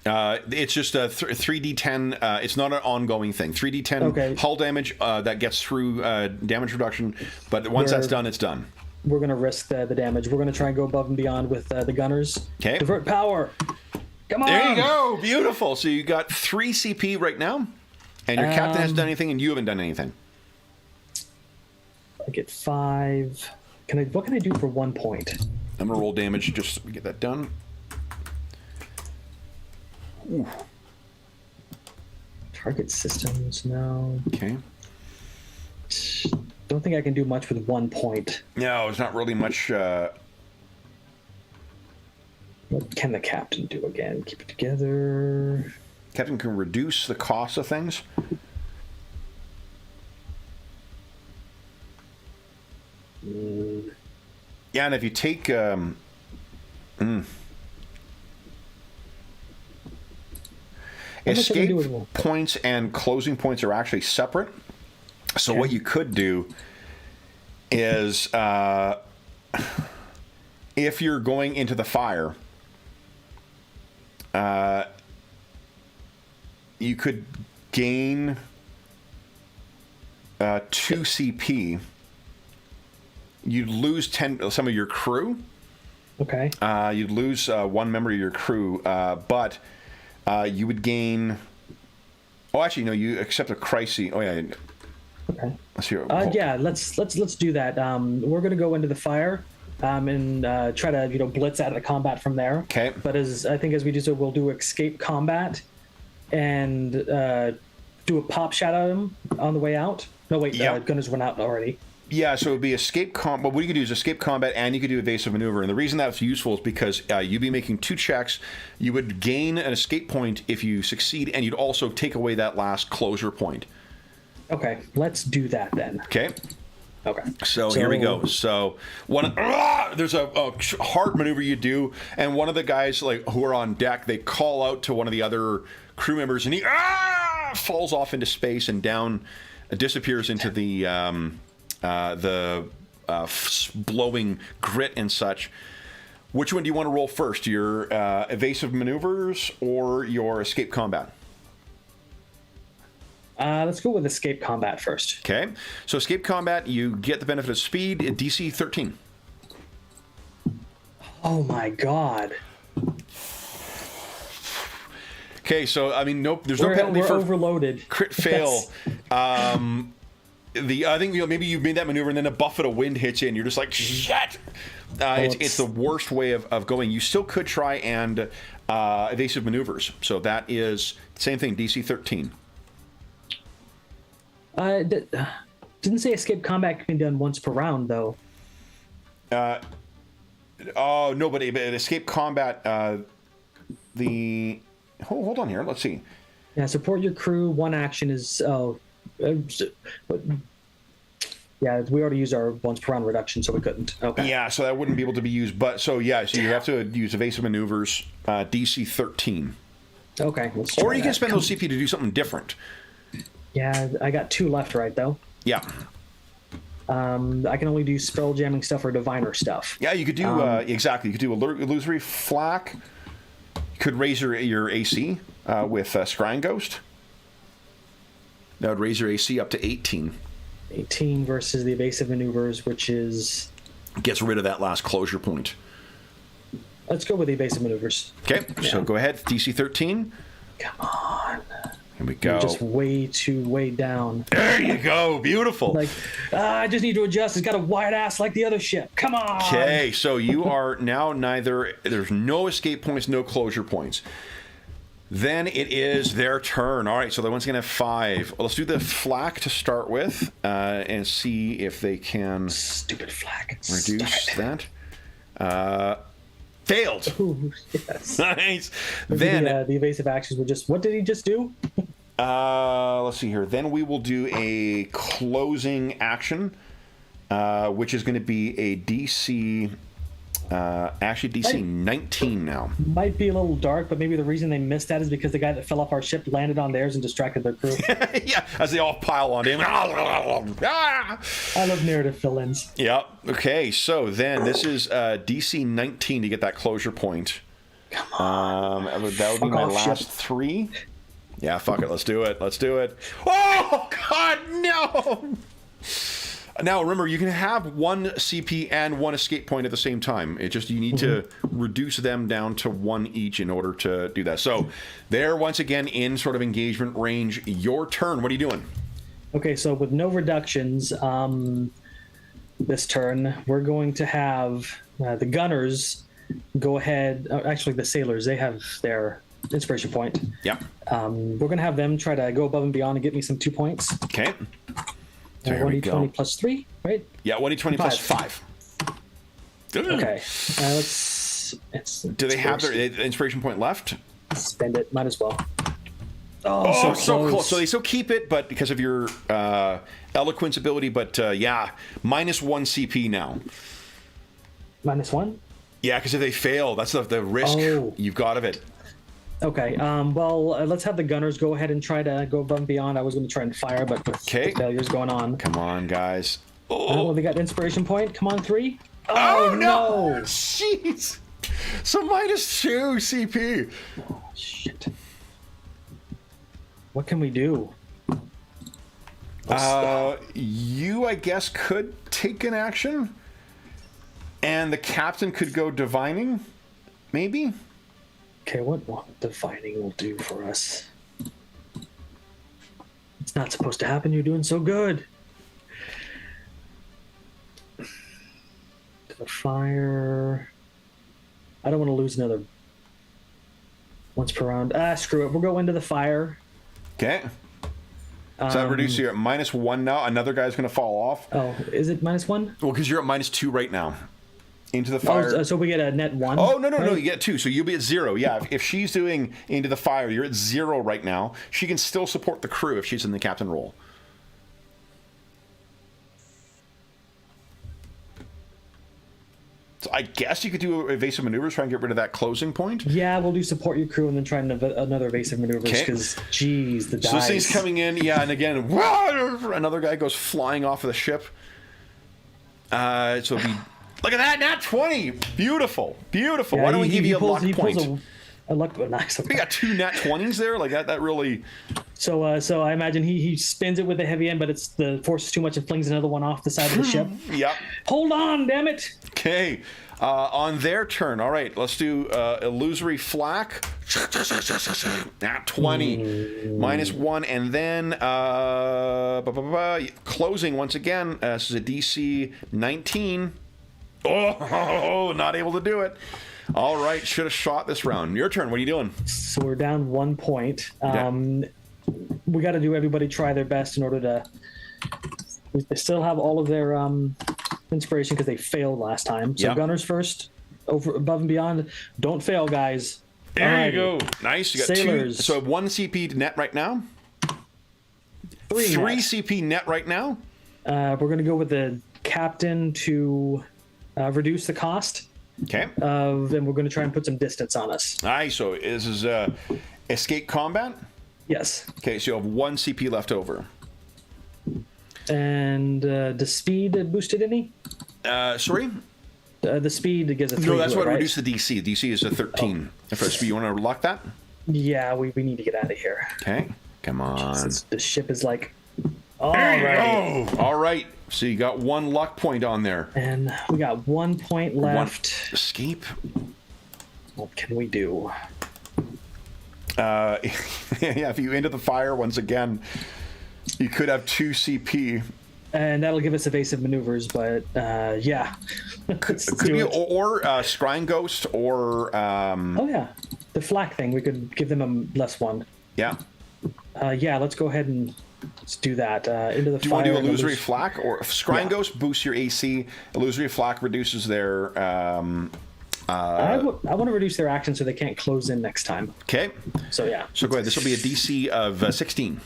It's just a 3d10. It's not an ongoing thing. 3d10 hull damage that gets through damage reduction, but once that's done, it's done. We're going to risk the damage. We're going to try and go above and beyond with the gunners. Okay. Divert power. Come on. There you go. Beautiful. So you got 3 CP right now, and your captain hasn't done anything, and you haven't done anything. I get 5. What can I do for 1 point? I'm gonna roll damage just so we get that done. Ooh. Target systems, no. Okay. Don't think I can do much with 1 point. No, it's not really much. What can the captain do again? Keep it together. Captain can reduce the cost of things. Yeah, and if you take escape points and closing points are actually separate. So what you could do is if you're going into the fire, you could gain 2 CP. You'd lose some of your crew. Okay. You'd lose 1 member of your crew, but you would gain. Oh, actually, no. You accept a crisis. Oh, yeah. Okay. Let's hear. Yeah. Let's do that. We're gonna go into the fire, and try to blitz out of the combat from there. Okay. But as we do so, we'll do escape combat, and do a pop shot at him on the way out. No, wait. Gunners went out already. Yeah, so it would be escape combat. What you could do is escape combat, and you could do evasive maneuver. And the reason that's useful is because you'd be making 2 checks. You would gain an escape point if you succeed, and you'd also take away that last closure point. Okay, let's do that then. Okay. Okay. So here we go. So there's a hard maneuver you do, and one of the guys who are on deck, they call out to one of the other crew members, and he falls off into space and down, disappears into the blowing grit and such. Which one do you want to roll first? Your evasive maneuvers or your escape combat? Let's go with escape combat first. Okay. So escape combat, you get the benefit of speed at DC 13. Oh my god. Okay, so I mean, there's no penalty for overloaded. Crit fail. I think maybe you made that maneuver and then a buffet of wind hits you and you're just like shit. It's the worst way of going. You still could try and evasive maneuvers. So that is same thing. DC 13. Didn't say escape combat can be done once per round though. No, but escape combat. Hold on here. Let's see. Yeah, support your crew. 1 action is. Yeah, we already used our once per round reduction, so we couldn't. Okay. Yeah, so that wouldn't be able to be used. But so you have to use evasive maneuvers. DC 13. Okay. Let's or you can spend those CP to do something different. Yeah, I got 2 left, right though. Yeah. I can only do spell jamming stuff or diviner stuff. Yeah, you could do exactly. You could do illusory flak. You could raise your AC with Scrying Ghost. That would raise your AC up to 18. 18 versus the evasive maneuvers, which is gets rid of that last closure point. Let's go with the evasive maneuvers. Okay, so go ahead. DC 13. Come on. Here we go. You're just way down. There you go. Beautiful. I just need to adjust. It's got a wide ass like the other ship. Come on. Okay, so you are now there's no escape points, no closure points. Then it is their turn. All right, so the one's going to have 5. Well, let's do the flak to start with and see if they can... Stupid flak. Reduce that. Failed. Ooh, yes. Nice. Then the evasive actions were just... What did he just do? Let's see here. Then we will do a closing action, which is going to be a DC. Actually, DC 19 now. Might be a little dark, but maybe the reason they missed that is because the guy that fell off our ship landed on theirs and distracted their crew. Yeah, as they all pile on him. I love narrative fill-ins. Yep. Okay, so then this is DC 19 to get that closure point. Come on. That would be my last 3. Yeah, fuck it. Let's do it. Let's do it. Oh, God, no! Now, remember, you can have 1 CP and 1 escape point at the same time. It just, you need to reduce them down to 1 each in order to do that. So, they're once again in sort of engagement range. Your turn. What are you doing? Okay, so with no reductions, this turn, we're going to have the gunners go ahead. Actually, the sailors, they have their inspiration point. Yep. We're going to have them try to go above and beyond and get me some 2 points. Okay. So here we go. 1d20 plus 3, right? Yeah, 1d20 plus 5. Okay. Let's. Do they have their inspiration point left? Spend it. Might as well. Oh, so close. So they still keep it, but because of your eloquence ability, but yeah, minus 1 CP now. Minus 1? Yeah, because if they fail, that's the risk you've got of it. Okay. Well, let's have the gunners go ahead and try to go above and beyond. I was going to try and fire, but with the failures going on. Come on, guys. Well, they got inspiration point. Come on, 3. Oh no! Jeez. So minus 2 CP. Oh, shit. What can we do? You, I guess, could take an action, and the captain could go divining, maybe. Okay, what divining will do for us? It's not supposed to happen. You're doing so good. The fire. I don't want to lose another once per round. Screw it. We'll go into the fire. Okay. So that reduces you at minus 1 now. Another guy's going to fall off. Oh, is it minus 1? Well, because you're at minus 2 right now. Into the fire. Oh, so we get a net 1? Oh, no, you get 2. So you'll be at 0. Yeah, if she's doing into the fire, you're at 0 right now. She can still support the crew if she's in the captain role. So I guess you could do evasive maneuvers, try and get rid of that closing point. Yeah, we'll do support your crew and then try another evasive maneuvers because, geez, the dice. So this thing's coming in, yeah, and again, another guy goes flying off of the ship. So it'll be... Look at that, nat 20. Beautiful. Yeah, why don't we give you a luck point? A luck point. Nice. We got 2 nat 20s there. Like that really. So I imagine he spins it with a heavy end, but the force is too much and flings another one off the side of the ship. Yep. Hold on, damn it. Okay. On their turn. All right. Let's do illusory flak. Nat 20. Minus 1. And then closing once again. This is a DC 19. Oh, not able to do it. All right, should have shot this round. Your turn. What are you doing? So we're down 1 point. We got to do everybody try their best in order to. They still have all of their inspiration because they failed last time. So gunners first, above and beyond. Don't fail, guys. There you go. Nice. You got sailors. 2. So 1 CP net right now. 3 CP net right now. We're going to go with the captain to reduce the cost. Okay. And we're going to try and put some distance on us. Nice. So this is escape combat? Yes. Okay, so you have 1 CP left over. And the speed boosted any? Sorry? The speed gives a 3. No, that's what right? reduced the DC. DC is a 13. For speed, you want to lock that? Yeah, we need to get out of here. Okay. Come on. The ship is like... There you go. All right. So you got 1 luck point on there. And we got 1 point left. Escape. What can we do? Yeah, if you into the fire once again, you could have 2 CP. And that'll give us evasive maneuvers, but yeah. Could be, or Scrying Ghost, or... oh, yeah. The flak thing, we could give them a less 1. Yeah. Yeah, let's go ahead and... Let's do that. Into the fire. Do you want to do illusory flak or Scrying Ghost boosts your AC? Illusory flak reduces their I want to reduce their action so they can't close in next time. Okay. So yeah. So go ahead. This will be a DC of 16.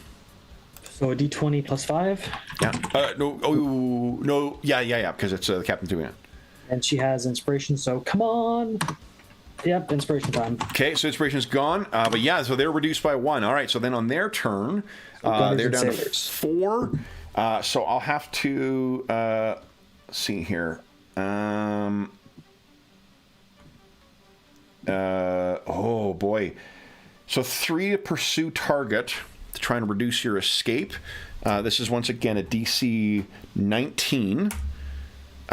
So a D20 plus 5. Yeah. No. Oh no. Yeah. Because it's the captain doing it. And she has inspiration. So come on. Yep. Inspiration time. Okay. So inspiration's gone. But yeah. So they're reduced by 1. All right. So then on their turn, they're down to 4. So I'll have to let's see here. Oh boy. So 3 to pursue target to try and reduce your escape. This is once again a DC 19.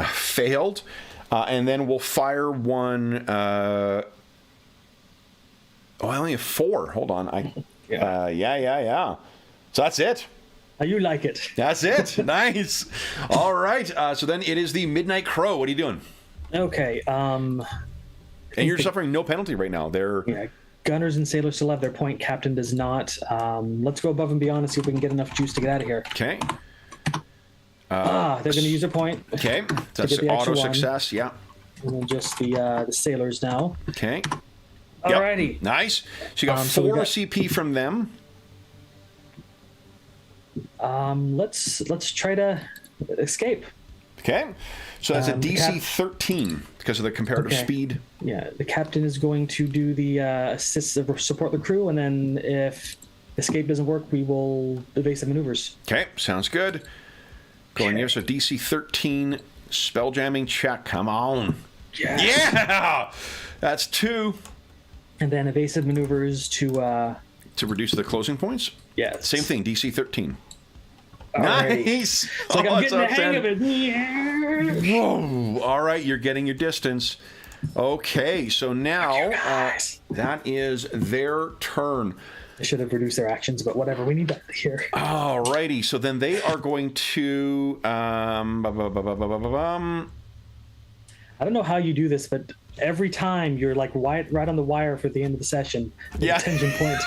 Failed. And then we'll fire 1. I only have 4. Hold on. Yeah. So that's it. You like it. That's it. Nice. All right. So then it is the Midnight Crow. What are you doing? Okay. And you're suffering no penalty right now. Yeah. Gunners and sailors still have their point. Captain does not. Let's go above and beyond and see if we can get enough juice to get out of here. Okay. They're going to use their point. Okay. That's auto success. Yeah. And then just the sailors now. Okay. Alrighty. Yep. Nice. So you got 4 CP from them. Let's try to escape. Okay. So that's a DC 13 because of the comparative speed. Yeah, the captain is going to do the support the crew, and then if escape doesn't work, we will evasive maneuvers. Okay, sounds good. Going here, so DC 13 spelljamming check. Come on. Yes. Yeah! That's 2. And then evasive maneuvers to reduce the closing points? Yeah. Same thing, DC 13. Alright. Nice! It's like I'm getting the hang of it. Whoa! All right, you're getting your distance. Okay, so now that is their turn. I should have reduced their actions, but whatever. We need that here. Alrighty, so then they are going to. I don't know how you do this, but every time you're like right on the wire for the end of the session. Yeah. Attention point.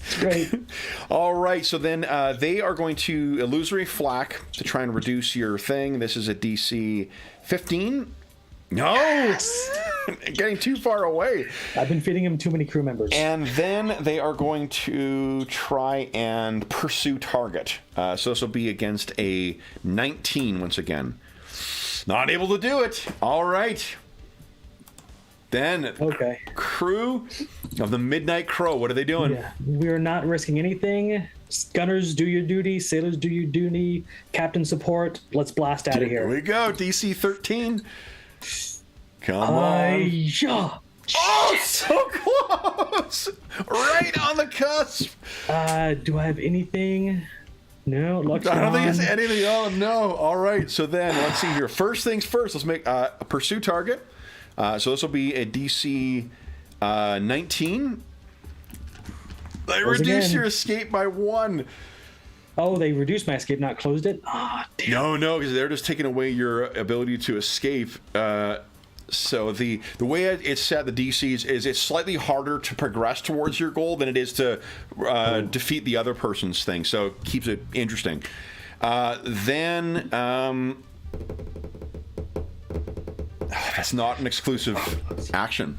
It's great. All right, so then they are going to illusory flak to try and reduce your thing. This is a DC 15. No! Yes. Getting too far away. I've been feeding him too many crew members. And then they are going to try and pursue target. So this will be against a 19 once again. Not able to do it. All right. Then, crew of the Midnight Crow, what are they doing? Yeah, we're not risking anything. Gunners, do your duty. Sailors, do your duty. Captain, support. Let's blast out of here. Here we go. DC 13. Come on. Yeah. Oh, so close. Right on the cusp. Do I have anything? No. I don't think it's anything. Oh, no. All right. So then, let's see here. First things first. Let's make a pursue target. So this will be a DC 19. They reduce your escape by 1. Oh, they reduced my escape, not closed it? Oh, damn. No, because they're just taking away your ability to escape. So the way it's set, the DCs, is it's slightly harder to progress towards your goal than it is to defeat the other person's thing. So it keeps it interesting. That's not an exclusive action.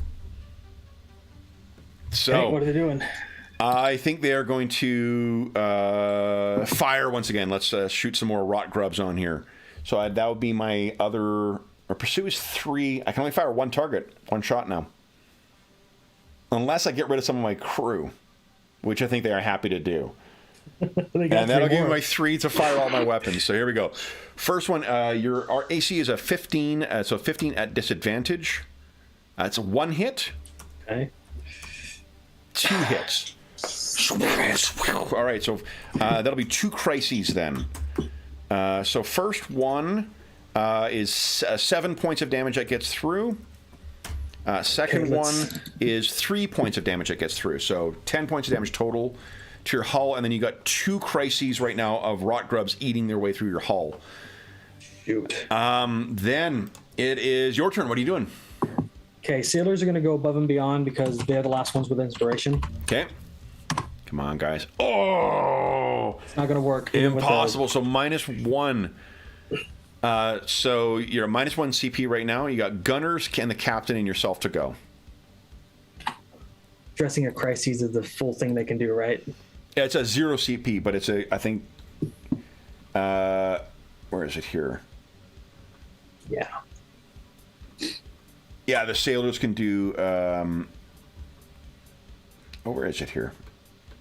So hey, what are they doing? I think they are going to fire once again. Let's shoot some more rot grubs on here. So that would be my other. Or pursue is 3. I can only fire 1 target, 1 shot now. Unless I get rid of some of my crew, which I think they are happy to do. And that'll give me my 3 to fire all my weapons. So here we go. First one, our AC is a 15, so 15 at disadvantage. It's 1 hit. Okay. 2 hits. All right, so that'll be 2 crises then. So first one is 7 points of damage that gets through. Second one is 3 points of damage that gets through. So 10 points of damage total to your hull, and then you got 2 crises right now of rot grubs eating their way through your hull. Shoot. Then it is your turn. What are you doing? Okay, sailors are going to go above and beyond because they're the last ones with inspiration. Okay. Come on, guys. Oh! It's not going to work. Impossible. So -1. So you're at -1 CP right now. You got gunners and the captain and yourself to go. Dressing a crisis is the full thing they can do, right? Yeah, it's a 0 CP, but it's I think. Where is it here? Yeah. Yeah, the sailors can do. Where is it here?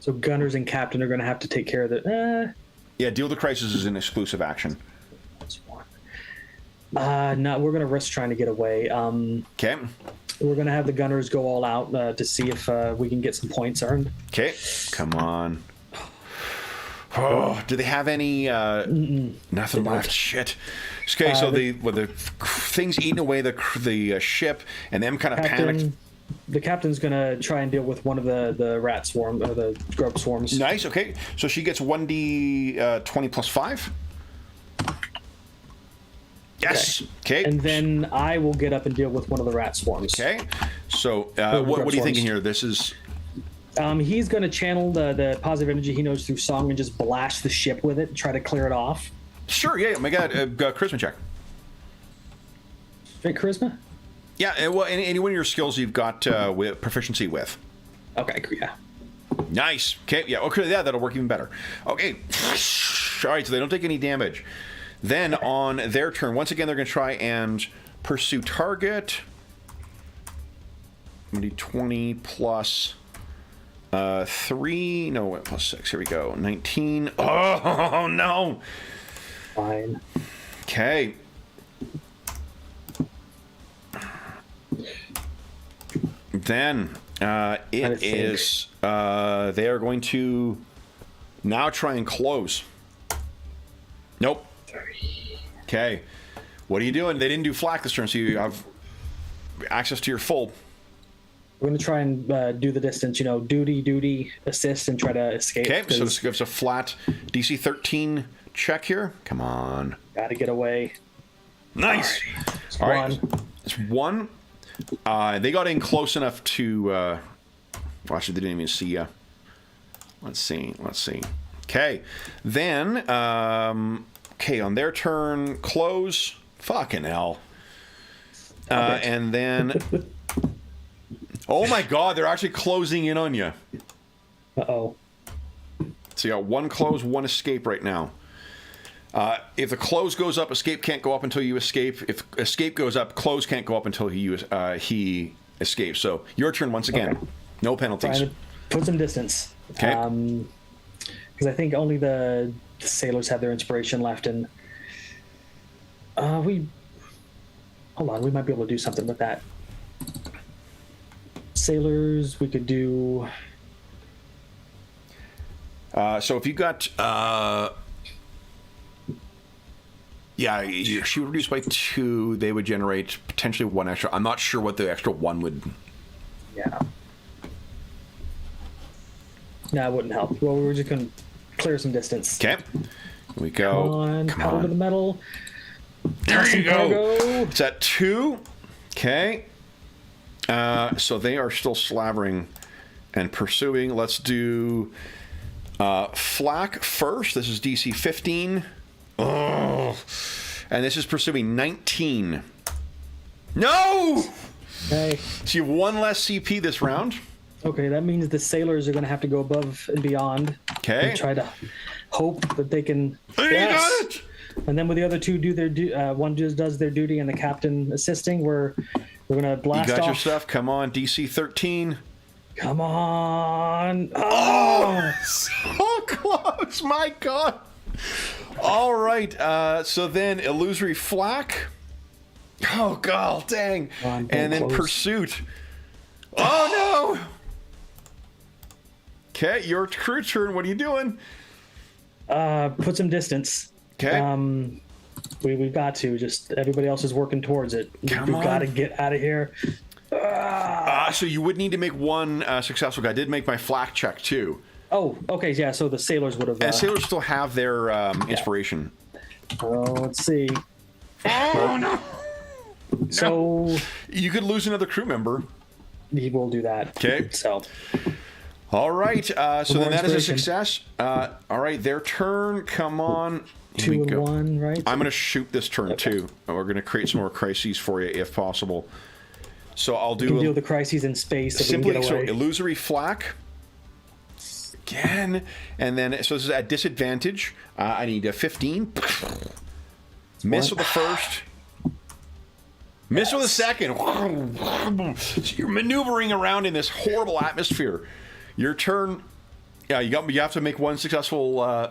So gunners and captain are going to have to take care of the. Yeah, deal the crisis is an exclusive action. No, we're going to risk trying to get away. Okay. We're going to have the gunners go all out to see if we can get some points earned. Okay, come on. Oh, do they have any? Nothing left. Shit. Okay, so the thing's eating away the ship, and them kind of panicked. The captain's going to try and deal with one of the rat swarm or the grub swarms. Nice. Okay, so she gets 1d 20 plus 5. Yes. Okay. And then I will get up and deal with one of the rat swarms. Okay. So what are you thinking here? This is. He's going to channel the positive energy he knows through song and just blast the ship with it and try to clear it off. Sure, yeah. Oh my God, charisma check. Straight charisma? Yeah, well, any one of your skills you've got with proficiency with. Okay, yeah. Nice. Okay, yeah, okay, yeah, that'll work even better. Okay. All right, so they don't take any damage. Then on their turn, once again, they're going to try and pursue target. 20 plus 3. No, plus 6. Here we go. 19. Oh, no. Fine. Okay. Then it is. They are going to now try and close. Nope. Okay. What are you doing? They didn't do flak this turn, so you have access to your full. We're going to try and do the distance, duty, assist, and try to escape. Okay, so this gives a flat DC 13 check here. Come on. Got to get away. Nice. All right. It's 1. They got in close enough to... well, actually, they didn't even see you. Let's see. Okay. Then, on their turn, close. Fucking hell. And then... Oh my God, they're actually closing in on you. Uh-oh. So you got 1 close, 1 escape right now. If the close goes up, escape can't go up until you escape. If escape goes up, close can't go up until he escapes. So your turn once again. Okay. No penalties. Trying to put some distance. Okay. Because I think only the sailors have their inspiration left, and hold on, we might be able to do something with that. Sailors, we could do. So if you got, she would reduce by 2. They would generate potentially 1 extra. I'm not sure what the extra 1 would. Yeah. No, it wouldn't help. Well, we were just going to clear some distance. Okay. Here we go. Come on. To the metal. There you go. It's at 2. Okay. So they are still slavering and pursuing. Let's do flak first. This is DC 15. Oh. And this is pursuing 19. No! Okay. So you have 1 less CP this round. Okay, that means the sailors are going to have to go above and beyond. Okay. And try to hope that they can. You got it! And then with the other 2 do their one just does their duty and the captain assisting, we're going to blast off. You got your stuff. Come on, DC 13. Come on. Oh, so close. My God. All right. So then illusory flak. Oh, God, dang. And then close. Pursuit. Oh, no. Okay, your crew turn. What are you doing? Put some distance. Okay. We've got to. Just everybody else is working towards it. We've got to get out of here. So you would need to make 1 successful. I did make my flak check too. Oh, okay, yeah. So the sailors would have. And sailors still have their inspiration. Oh, let's see. Oh no! So you could lose another crew member. He will do that. Okay. So. All right. So then that is a success. All right, their turn. Come on. 2 and 1, right? I'm going to shoot this turn too. And we're going to create some more crises for you if possible. So I'll do... You can deal with the crises in space if simply, we can get away. So illusory flak. Again. And then, so this is at disadvantage. I need a 15. Miss with the first. Miss with the second. So you're maneuvering around in this horrible atmosphere. Your turn. Yeah, you have to make one successful.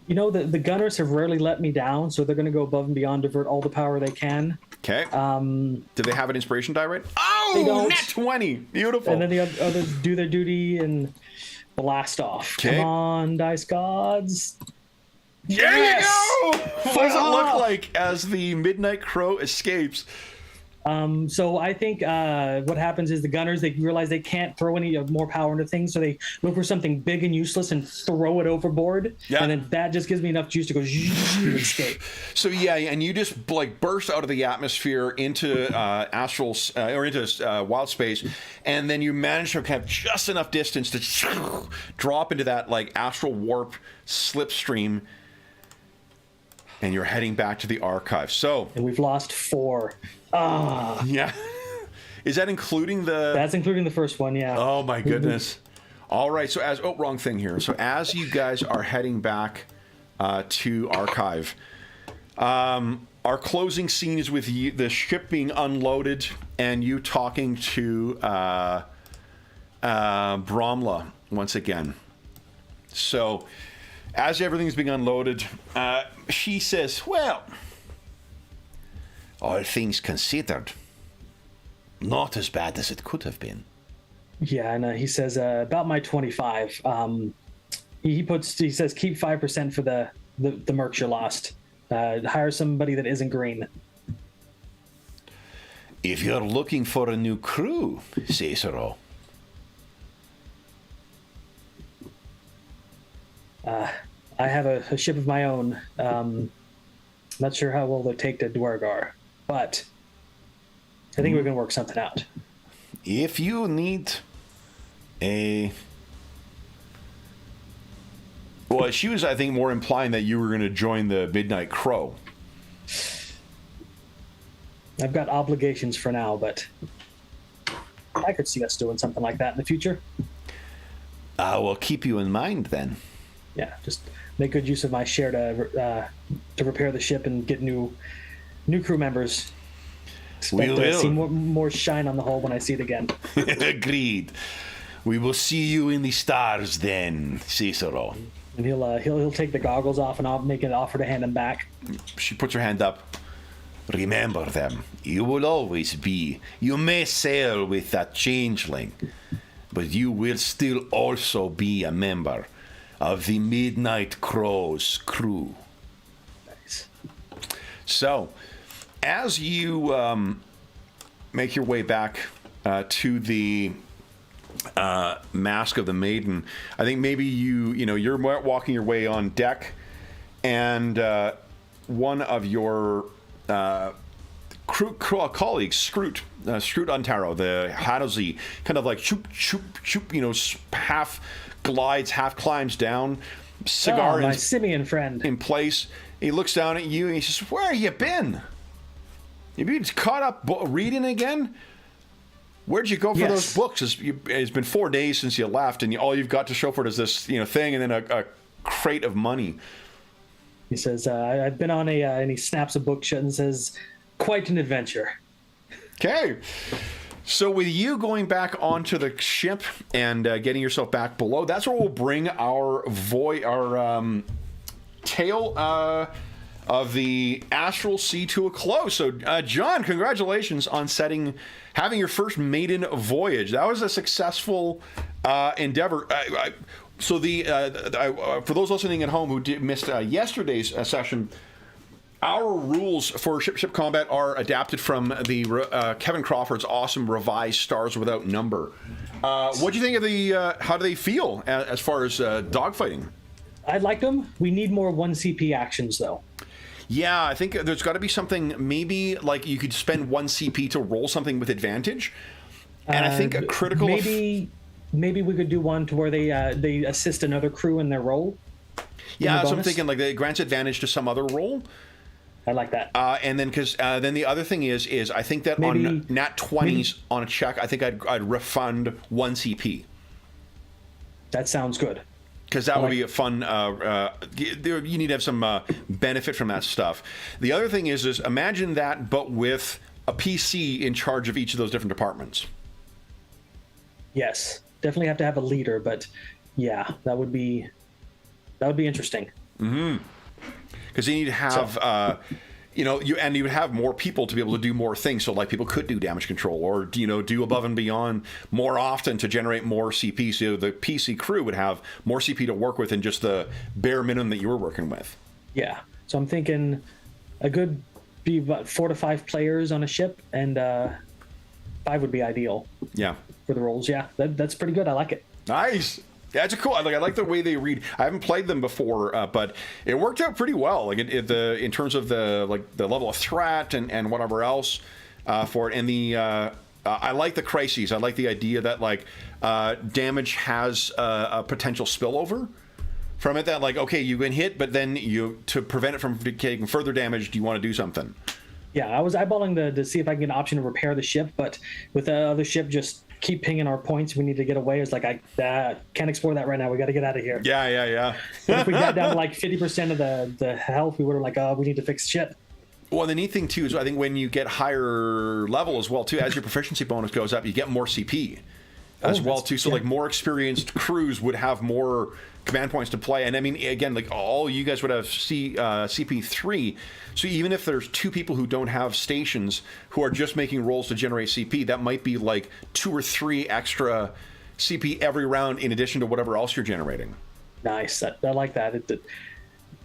You know, the gunners have rarely let me down, so they're going to go above and beyond, divert all the power they can. Okay. Do they have an inspiration die, right? They Oh, don't. nat 20. Beautiful. And then the others do their duty and blast off. Okay. Come on, dice gods. There you go! What does it look Ah! like as the Midnight Crow escapes? So I think what happens is the gunners, they realize they can't throw any more power into things, so they look for something big and useless and throw it overboard. Yeah. And then that just gives me enough juice to go and escape. So yeah, and you just like burst out of the atmosphere into astral or into wild space, and then you manage to have just enough distance to drop into that like astral warp slipstream, and you're heading back to the archive. So And we've lost 4. yeah, is that including the? That's including the first one, yeah. Oh my goodness. All right, so wrong thing here. So as you guys are heading back to archive, our closing scene is with you, the ship being unloaded and you talking to Bromla once again. So as everything's being unloaded, she says, well, All things considered, not as bad as it could have been. Yeah, and he says about my 25. He says keep 5% for the mercs you lost. Hire somebody that isn't green. If you're looking for a new crew, Cicero. I have a ship of my own. Not sure how well they'll take to Dwargar, but I think we can work something out. If you need a... well, she was, I think, more implying that you were going to join the Midnight Crow. I've got obligations for now, but I could see us doing something like that in the future. I will keep you in mind then. Yeah, just make good use of my share to repair the ship and get new crew members. Expect to see more shine on the hull when I see it again. Agreed. We will see you in the stars then, Cicero. And he'll take the goggles off, and I'll make an offer to hand them back. She puts her hand up. Remember them. You will always be. You may sail with that changeling, but you will still also be a member of the Midnight Crow's crew. Nice. So, as you make your way back to the Mask of the Maiden, I think maybe you're walking your way on deck, and one of your crew colleagues, Scroot Untaro, the Hadozi, kind of like shoop, shoop, shoop, half glides, half climbs down, cigar my simian friend in place. He looks down at you and he says, "Where you been? You been caught up reading again? Where'd you go for those books? It's been 4 days since you left, and all you've got to show for it is this thing, and then a crate of money." He says, "I've been on and he snaps a book shut and says, quite an adventure." Okay. So with you going back onto the ship and getting yourself back below, that's where we'll bring our tale of the Astral Sea to a close. So, John, congratulations on having your first maiden voyage. That was a successful endeavor. So for those listening at home who missed yesterday's session, our rules for ship combat are adapted from the Kevin Crawford's awesome revised Stars Without Number. What do you think of how do they feel as far as dogfighting? I like them. We need more 1 CP actions, though. Yeah, I think there's got to be something, maybe like you could spend 1 CP to roll something with advantage. And I think a critical... Maybe we could do one to where they assist another crew in their roll. Yeah, so I'm thinking like it grants advantage to some other roll. I like that. And then because then the other thing is I think that on nat 20s on a check, I think I'd refund 1 CP. That sounds good. Because that would be a fun. You need to have some benefit from that stuff. The other thing is imagine that, but with a PC in charge of each of those different departments. Yes, definitely have to have a leader, but yeah, that would be interesting. Mm-hmm. Because you need to have, you would have more people to be able to do more things. So like people could do damage control or, do above and beyond more often to generate more CP. So the PC crew would have more CP to work with than just the bare minimum that you were working with. Yeah. So I'm thinking be about 4 to 5 players on a ship, and 5 would be ideal. Yeah. For the rolls. Yeah. That's pretty good. I like it. Nice. Yeah, it's cool. I like the way they read. I haven't played them before, but it worked out pretty well. Like in terms of the level of threat and whatever else for it. And I like the crises. I like the idea that damage has a potential spillover from it. That okay, you can hit, but then to prevent it from taking further damage, do you want to do something? Yeah, I was eyeballing to see if I can get an option to repair the ship, but with the other ship just keep pinging our points, we need to get away. It's I can't explore that right now. We got to get out of here. Yeah. But if we got down to 50% of the health, we would have we need to fix shit. Well, the neat thing too is I think when you get higher level as well too, as your proficiency bonus goes up, you get more CP as well too. So more experienced crews would have more command points to play. And I mean, again, all you guys would have CP3. So even if there's 2 people who don't have stations who are just making rolls to generate CP, that might be 2 or 3 extra CP every round in addition to whatever else you're generating. Nice. I like that. It's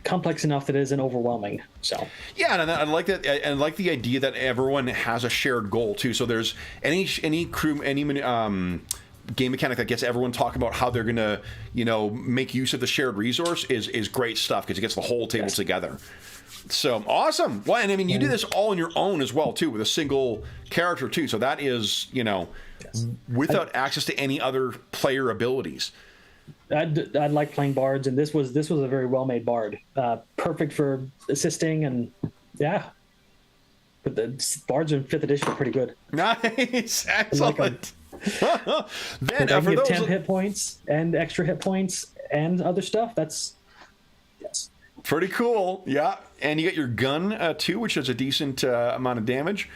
complex enough that it isn't overwhelming. So yeah, and I like that. And I like the idea that everyone has a shared goal too. So there's any crew, game mechanic that gets everyone talking about how they're going to, make use of the shared resource is great stuff because it gets the whole table together. So awesome. Well, and I mean, you do this all on your own as well too, with a single character too. So that is, without access to any other player abilities. I'd like playing bards, and this was a very well made bard, perfect for assisting, and yeah. But the bards in 5th edition are pretty good. Nice, excellent. Then I give 10 hit points and extra hit points and other stuff. That's pretty cool. Yeah, and you get your gun too, which is a decent amount of damage.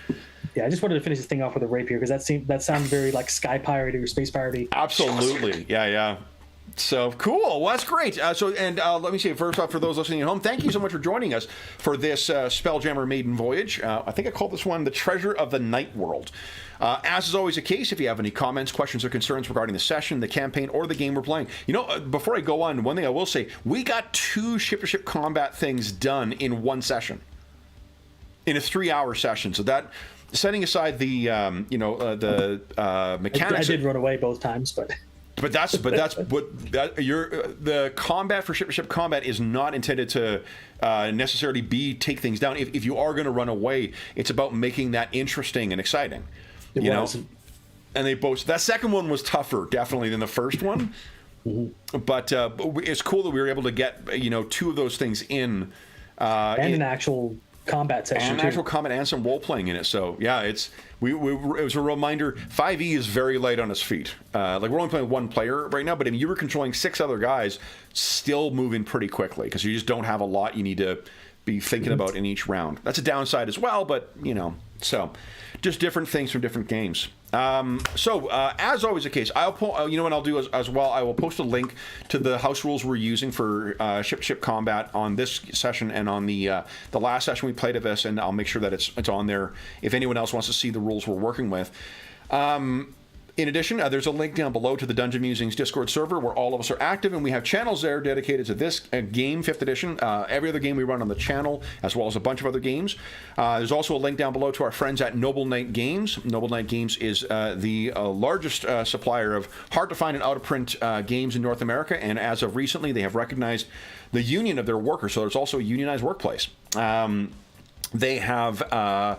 Yeah, I just wanted to finish this thing off with a rapier because that sounds very sky pirate or space pirate. Absolutely, yeah. So cool. Well, that's great. Let me say first off, for those listening at home, thank you so much for joining us for this Spelljammer Maiden Voyage. I think I called this one "The Treasure of the Night World." As is always the case, if you have any comments, questions, or concerns regarding the session, the campaign, or the game we're playing, before I go on, one thing I will say: we got 2 ship-to-ship combat things done in one session, in a 3-hour session. So that. Setting aside the mechanics, I did run away both times, but the combat for ship-to-ship combat is not intended to necessarily take things down. If you are going to run away, it's about making that interesting and exciting. It was. And they both. That second one was tougher, definitely, than the first one. Mm-hmm. But it's cool that we were able to get 2 of those things in, and an actual combat session, and actual combat and some role playing in it. So yeah, it was a reminder. 5e is very light on its feet. We're only playing 1 player right now, but I mean, you were controlling 6 other guys, still moving pretty quickly because you just don't have a lot you need to be thinking about in each round. That's a downside as well, but so just different things from different games. As always the case, I'll what I'll do as well. I will post a link to the house rules we're using for ship-to-ship combat on this session and on the last session we played of this, and I'll make sure that it's on there if anyone else wants to see the rules we're working with. In addition, there's a link down below to the Dungeon Musings Discord server where all of us are active, and we have channels there dedicated to this game, 5th edition, every other game we run on the channel, as well as a bunch of other games. There's also a link down below to our friends at Noble Knight Games. Noble Knight Games is the largest supplier of hard-to-find and out-of-print games in North America, and as of recently, they have recognized the union of their workers, so there's also a unionized workplace. They have...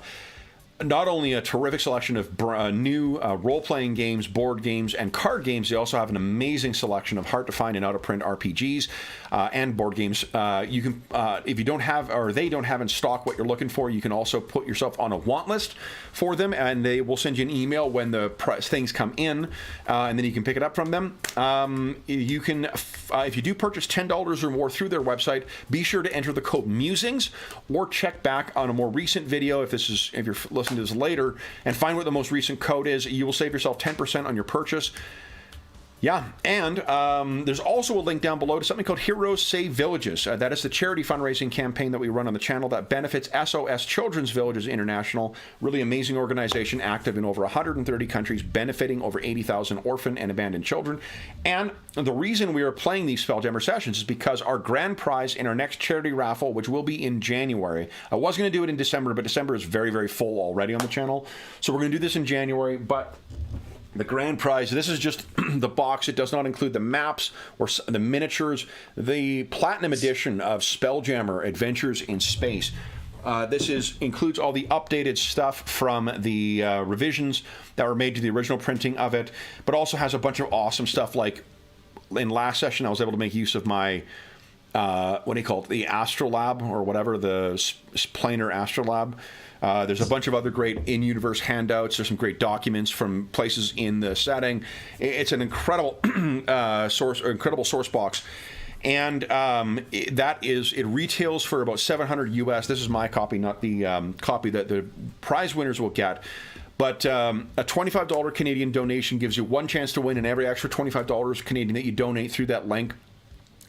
not only a terrific selection of new role-playing games, board games, and card games, they also have an amazing selection of hard-to-find and out-of-print RPGs and board games. You can, if you don't have, or they don't have in stock what you're looking for, you can also put yourself on a want list for them, and they will send you an email when the things come in, and then you can pick it up from them. You can, if you do purchase $10 or more through their website, be sure to enter the code Musings, or check back on a more recent video if you're listening to this later, and find what the most recent code is. You will save yourself 10% on your purchase. Yeah, and there's also a link down below to something called Heroes Save Villages. That is the charity fundraising campaign that we run on the channel that benefits SOS Children's Villages International. Really amazing organization, active in over 130 countries, benefiting over 80,000 orphan and abandoned children. And the reason we are playing these Spelljammer sessions is because our grand prize in our next charity raffle, which will be in January. I was going to do it in December, but December is very, very full already on the channel. So we're going to do this in January, but the grand prize, this is just the box. It does not include the maps or the miniatures. The Platinum Edition of Spelljammer Adventures in Space. This includes all the updated stuff from the revisions that were made to the original printing of it, but also has a bunch of awesome stuff. Like in last session, I was able to make use of my, what do you call it, the Astrolab or whatever, the planar Astrolab. There's a bunch of other great in-universe handouts. There's some great documents from places in the setting. It's an incredible source box, and it retails for about $700 US. This is my copy, not the copy that the prize winners will get. But a $25 Canadian donation gives you one chance to win, and every extra $25 Canadian that you donate through that link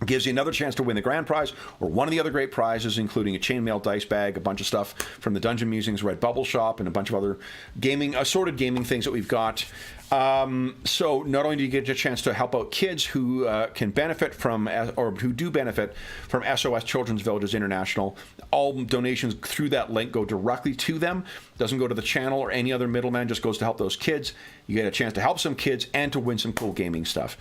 gives you another chance to win the grand prize or one of the other great prizes, including a chainmail dice bag, a bunch of stuff from the Dungeon Musings Red Bubble Shop, and a bunch of other assorted gaming things that we've got. So not only do you get a chance to help out kids who can benefit from, or who do benefit from SOS Children's Villages International, all donations through that link go directly to them. Doesn't go to the channel or any other middleman, just goes to help those kids. You get a chance to help some kids and to win some cool gaming stuff.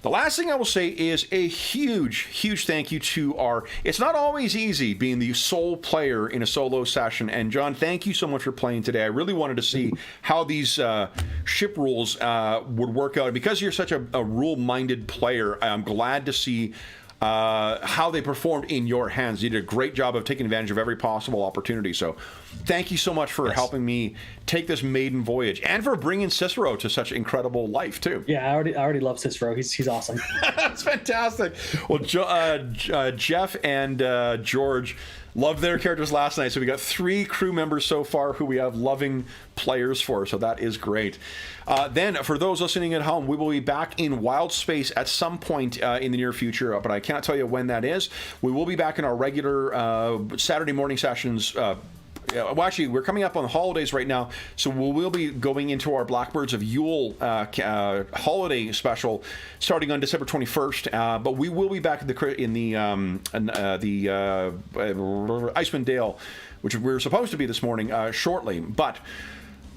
The last thing I will say is a huge, huge thank you to it's not always easy being the sole player in a solo session. And John, thank you so much for playing today. I really wanted to see how these ship rules would work out. And because you're such a rule-minded player, I'm glad to see how they performed in your hands. You did a great job of taking advantage of every possible opportunity. So thank you so much for helping me take this maiden voyage, and for bringing Cicero to such incredible life too. Yeah, I already love Cicero. He's awesome. That's fantastic. Well, Jeff and George loved their characters last night, so we got 3 crew members so far who we have loving players for, so that is great. Then, for those listening at home, we will be back in Wild Space at some point in the near future, but I can't tell you when that is. We will be back in our regular Saturday morning sessions. Well, actually, we're coming up on the holidays right now, so we will be going into our Blackbirds of Yule holiday special starting on December 21st. But we will be back in the Icewind Dale, which we were supposed to be this morning, shortly. But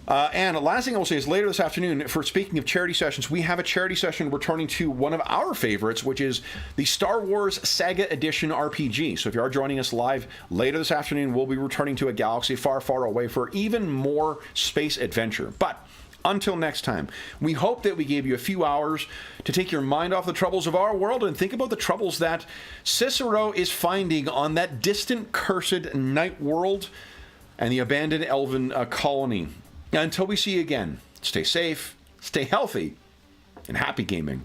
and the last thing I will say is later this afternoon, for speaking of charity sessions, we have a charity session returning to one of our favorites, which is the Star Wars Saga Edition RPG. So if you are joining us live later this afternoon, we'll be returning to a galaxy far, far away for even more space adventure. But until next time, we hope that we gave you a few hours to take your mind off the troubles of our world and think about the troubles that Cicero is finding on that distant, cursed night world and the abandoned elven colony. Until we see you again, stay safe, stay healthy, and happy gaming.